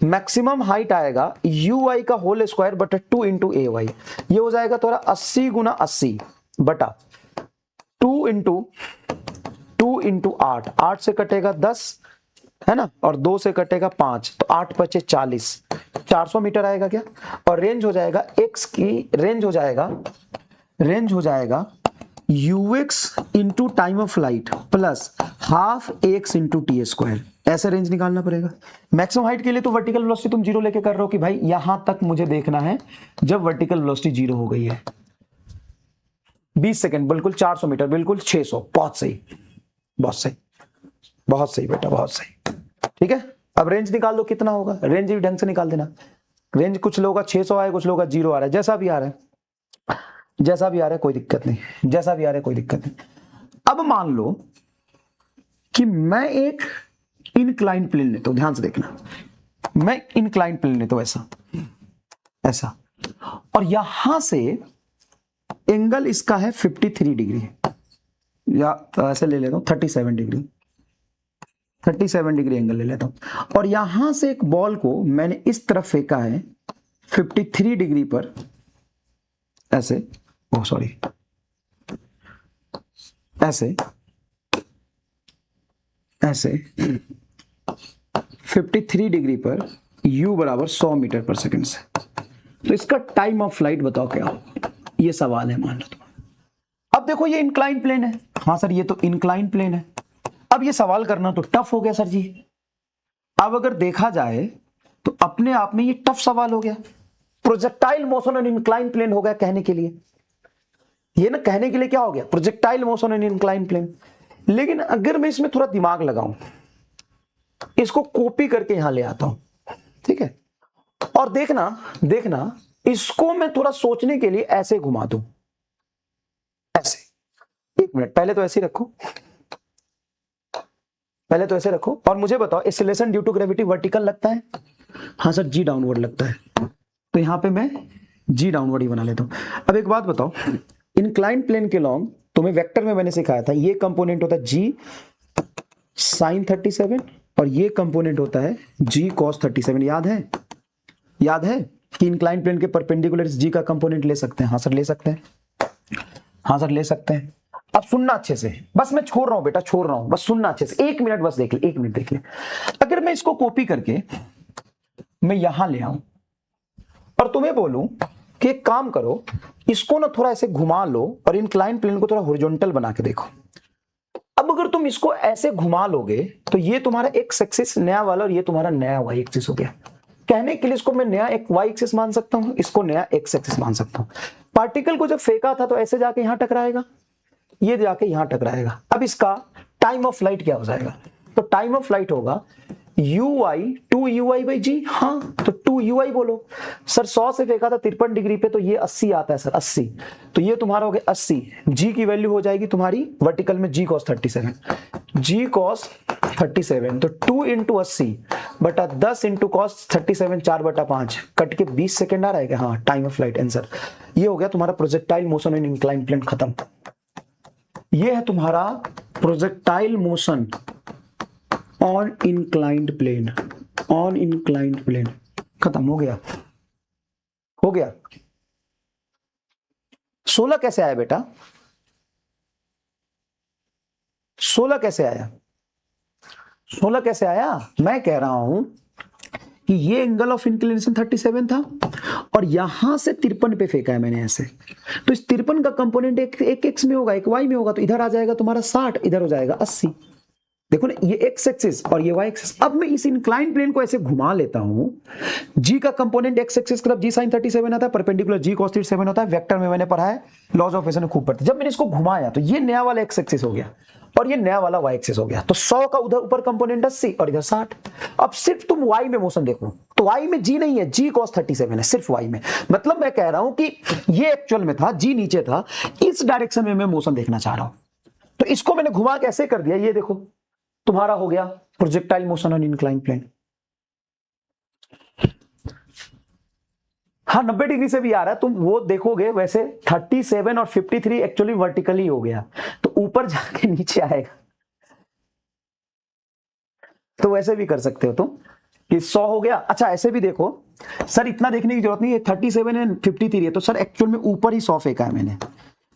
मैक्सिमम हाइट आएगा ui का होल स्क्वायर बटा 2 इंटू ए वाई, ये हो जाएगा तुम्हारा 80 गुना 80 बटा 2 इंटू 8, 8 से कटेगा 10 है ना, और 2 से कटेगा 5, तो 8 बचे 40, 400 मीटर आएगा क्या। और रेंज हो जाएगा x की, रेंज हो जाएगा ux into time of flight plus half x into T square, ऐसे रेंज निकालना पड़ेगा। मैक्सिमम हाइट के लिए तो वर्टिकल वेलोसिटी तुम जीरो लेके कर रहे हो कि भाई यहां तक मुझे देखना है जब वर्टिकल वेलोसिटी जीरो हो गई है। 20 सेकेंड बिल्कुल, 400 मीटर बिल्कुल, 600, बहुत सही, बहुत सही, बहुत सही बेटा, बहुत सही। ठीक है, अब रेंज निकाल दो कितना होगा, रेंज भी ढंग से निकाल देना। रेंज कुछ लोगों का 600 आया, कुछ लोगों का 0 आ रहा है, जैसा भी आ रहा है, जैसा भी आ रहा है कोई दिक्कत नहीं, जैसा भी आ रहा है कोई दिक्कत नहीं। अब मान लो कि मैं एक इनक्लाइंड प्लेन लेता हूं, ध्यान से देखना, मैं इनक्लाइंड प्लेन लेता हूं ऐसा, ऐसा, और यहां से एंगल इसका है 53 डिग्री, या ऐसे ले लेता हूं 37 डिग्री, 37 डिग्री एंगल ले लेता हूं, और यहां से एक बॉल को मैंने इस तरफ फेंका है 53 डिग्री पर, ऐसे, ओह सॉरी, ऐसे ऐसे 53 डिग्री पर u बराबर 100 मीटर पर सेकंड से। तो इसका टाइम ऑफ फ्लाइट बताओ क्या हो, ये सवाल है मान लो तुम्हारा। अब देखो ये इंक्लाइन प्लेन है, हाँ सर ये तो इंक्लाइन प्लेन है। अब ये सवाल करना तो टफ हो गया सर जी। अब अगर देखा जाए तो अपने आप में ये टफ सवाल हो गया, projectile motion on incline plane हो गया कहने के लिए, ये ना कहने के लिए क्या हो गया, projectile motion on incline plane. लेकिन अगर मैं इसमें थोड़ा दिमाग लगाऊं, इसको कॉपी करके यहां ले आता हूं, ठीक है, और देखना इसको मैं थोड़ा सोचने के लिए ऐसे घुमा दूं, ऐसे, एक मिनट, पहले तो ऐसे ही रखो, पहले तो ऐसे रखो, और मुझे बताओ acceleration due to gravity vertical लगता है, हाँ सर जी डाउनवर्ड लगता है, तो यहां पे मैं जी डाउनवर्ड ही बना लेता हूं। अब एक बात बताओ, इंक्लाइंड प्लेन के लॉन्ग तुम्हें वेक्टर में मैंने सिखाया था, ये कंपोनेंट होता है जी साइन 37, और ये कंपोनेंट होता है जी कॉस 37, याद है, याद है कि इंक्लाइंड प्लेन के परपेंडिकुलर जी का कंपोनेंट ले सकते हैं, हाँ सर ले सकते हैं, हाँ सर ले सकते हैं। अब सुनना अच्छे से, बस मैं छोड़ रहा हूं बेटा, छोड़ रहा हूं, बस सुनना अच्छे से, 1 मिनट बस देख ले, 1 मिनट देख ले। अगर मैं इसको कॉपी करके मैं यहां ले आऊं और तुम्हें बोलूं कि एक काम करो, इसको ना थोड़ा ऐसे घुमा लो और इंक्लाइंड प्लेन को थोड़ा हॉरिजॉन्टल बना के देखो। अब अगर तुम इसको ऐसे घुमा लोगे तो ये तुम्हारा एक्स एक्सिस नया वाला और ये तुम्हारा नया वाई एक्सिस हो गया। कहने के लिए इसको मैं नया एक वाई एक्सिस मान सकता हूं, इसको नया एक्स एक्सिस मान सकता हूं। पार्टिकल को जब फेंका था तो ऐसे जाके यहां टकराएगा, ये जाके यहां टकराएगा। अब इसका टाइम ऑफ फ्लाइट क्या हो जाएगा, तो टाइम ऑफ फ्लाइट होगा ui 2ui बाई जी, हाँ तो 2ui बोलो सर। 100 से फेंका था 53 डिग्री पे, तो ये 80 आता है सर, 80, तो ये तुम्हारा हो गया 80। जी की वैल्यू हो जाएगी तुम्हारी वर्टिकल में जी कॉस 37, जी कॉस 37, तो 2 इंटू 80 बटा 10 इंटू कॉस 37, 4/5 कट के 20 सेकेंड आ रहा है क्या, हाँ टाइम ऑफ फ्लाइट आंसर। ये हो गया तुम्हारा projectile motion in inclined plane, खत्म। ये है तुम्हारा projectile motion on inclined plane, on inclined plane, खत्म हो गया, हो गया। 16 कैसे आया बेटा, 16 कैसे आया, 16 कैसे आया? मैं कह रहा हूं कि ये एंगल ऑफ इंक्लिनेशन 37 था और यहां से 53 पे फेंका है मैंने ऐसे, तो इस 53 का कंपोनेंट एक एक्स में होगा, एक वाई में होगा, तो इधर आ जाएगा तुम्हारा 60, इधर हो जाएगा 80। देखो ना, ये एक्स एक्सिस और ये वाई एक्सिस। अब मैं इस इंक्लाइन प्लेन को ऐसे घुमा लेता हूं, जी का कंपोनेंट एक्स एक्सिस की तरफ जी साइन 37 आता है, परपेंडिकुलर जी cos 37 होता है। वेक्टर में मैंने पढ़ा है, लॉज ऑफ मोशन में खूब पढ़ते। जब मैंने इसको घुमाया तो ये नया वाला एक्स एक्सिस हो गया और ये नया वाला वाई एक्सिस हो गया, तो 100 का उधर ऊपर कंपोनेंट 80 और इधर 60। अब सिर्फ तुम वाई में मोशन देखो, तो वाई में जी नहीं है, जी cos 37 है सिर्फ वाई में। मतलब मैं कह रहा हूं कि ये एक्चुअल में था, जी नीचे था, इस डायरेक्शन में मैं मोशन देखना चाह रहा हूं, तो इसको मैंने घुमा कैसे कर दिया, ये देखो तुम्हारा हो गया projectile motion on incline plane. हाँ 90 डिग्री से भी आ रहा है, तुम वो देखोगे वैसे 37 और 53 एक्चुअली वर्टिकली हो गया, तो ऊपर जाके नीचे आएगा, तो वैसे भी कर सकते हो तुम कि 100 हो गया। अच्छा ऐसे भी देखो सर, इतना देखने की जरूरत नहीं है, 37 एंड 53 है, तो सर एक्चुअल में ऊपर ही 100 फेंका है मैंने,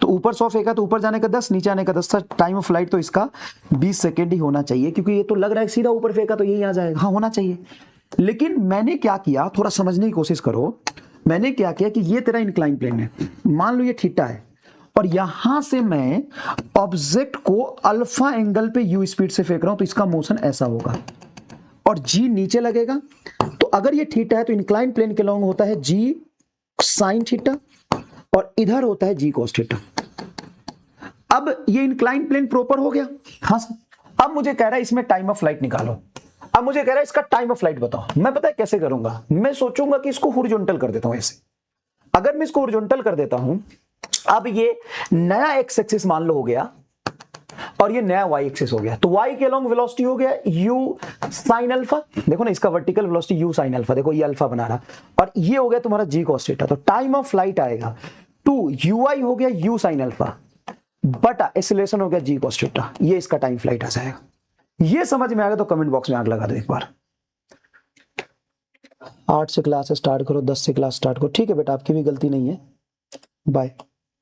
तो ऊपर 100 फेंका तो ऊपर जाने का 10, नीचे आने का 10। सर टाइम ऑफ फ्लाइट तो इसका 20 सेकेंड ही होना चाहिए, क्योंकि ये तो लग रहा है सीधा ऊपर फेंका तो यही आ जाएगा। हाँ होना चाहिए, लेकिन मैंने क्या किया, थोड़ा समझने की कोशिश करो। मैंने क्या किया कि ये तेरा इंक्लाइन प्लेन है, मान लो ये थीटा है, और यहां से मैं ऑब्जेक्ट को अल्फा एंगल पे यू स्पीड से फेंक रहा हूं, तो इसका मोशन ऐसा होगा और जी नीचे लगेगा। तो अगर ये थीटा है तो इंक्लाइन प्लेन के लॉन्ग होता है जी साइन थीटा और इधर होता है जी cos थीटा। अब ये इंक्लाइन प्लेन प्रॉपर हो गया। हाँ सर। अब मुझे कह रहा है इसमें टाइम ऑफ फ्लाइट निकालो, अब मुझे कह रहा है इसका टाइम ऑफ फ्लाइट बताओ। मैं पता है कैसे करूंगा, मैं सोचूंगा कि इसको हॉरिजॉन्टल कर देता हूं ऐसे। अगर मैं इसको हॉरिजॉन्टल कर देता हूं, अब ये नया एक्स एक्सिस मान लो हो गया और ये नया वाई एक्सिस हो गया, तो वाई के अलोंग वेलोसिटी हो गया यू साइन अल्फा। देखो ना, इसका vertical velocity you sine alpha, देखो ये अल्फा बना रहा, और ये हो गया तुम्हारा जी cos थीटा। तो टाइम ऑफ फ्लाइट आएगा 2 ui हो गया यू साइन अल्फा बटा एक्सीलरेशन हो गया जी cos थीटा। ये इसका टाइम फ्लाइट आ जाएगा। ये समझ में आ गया तो कमेंट बॉक्स में आग लगा दो एक बार। 8 से क्लास स्टार्ट करो, 10 से क्लास स्टार्ट करो। ठीक है बेटा, आपकी भी गलती नहीं है। बाय।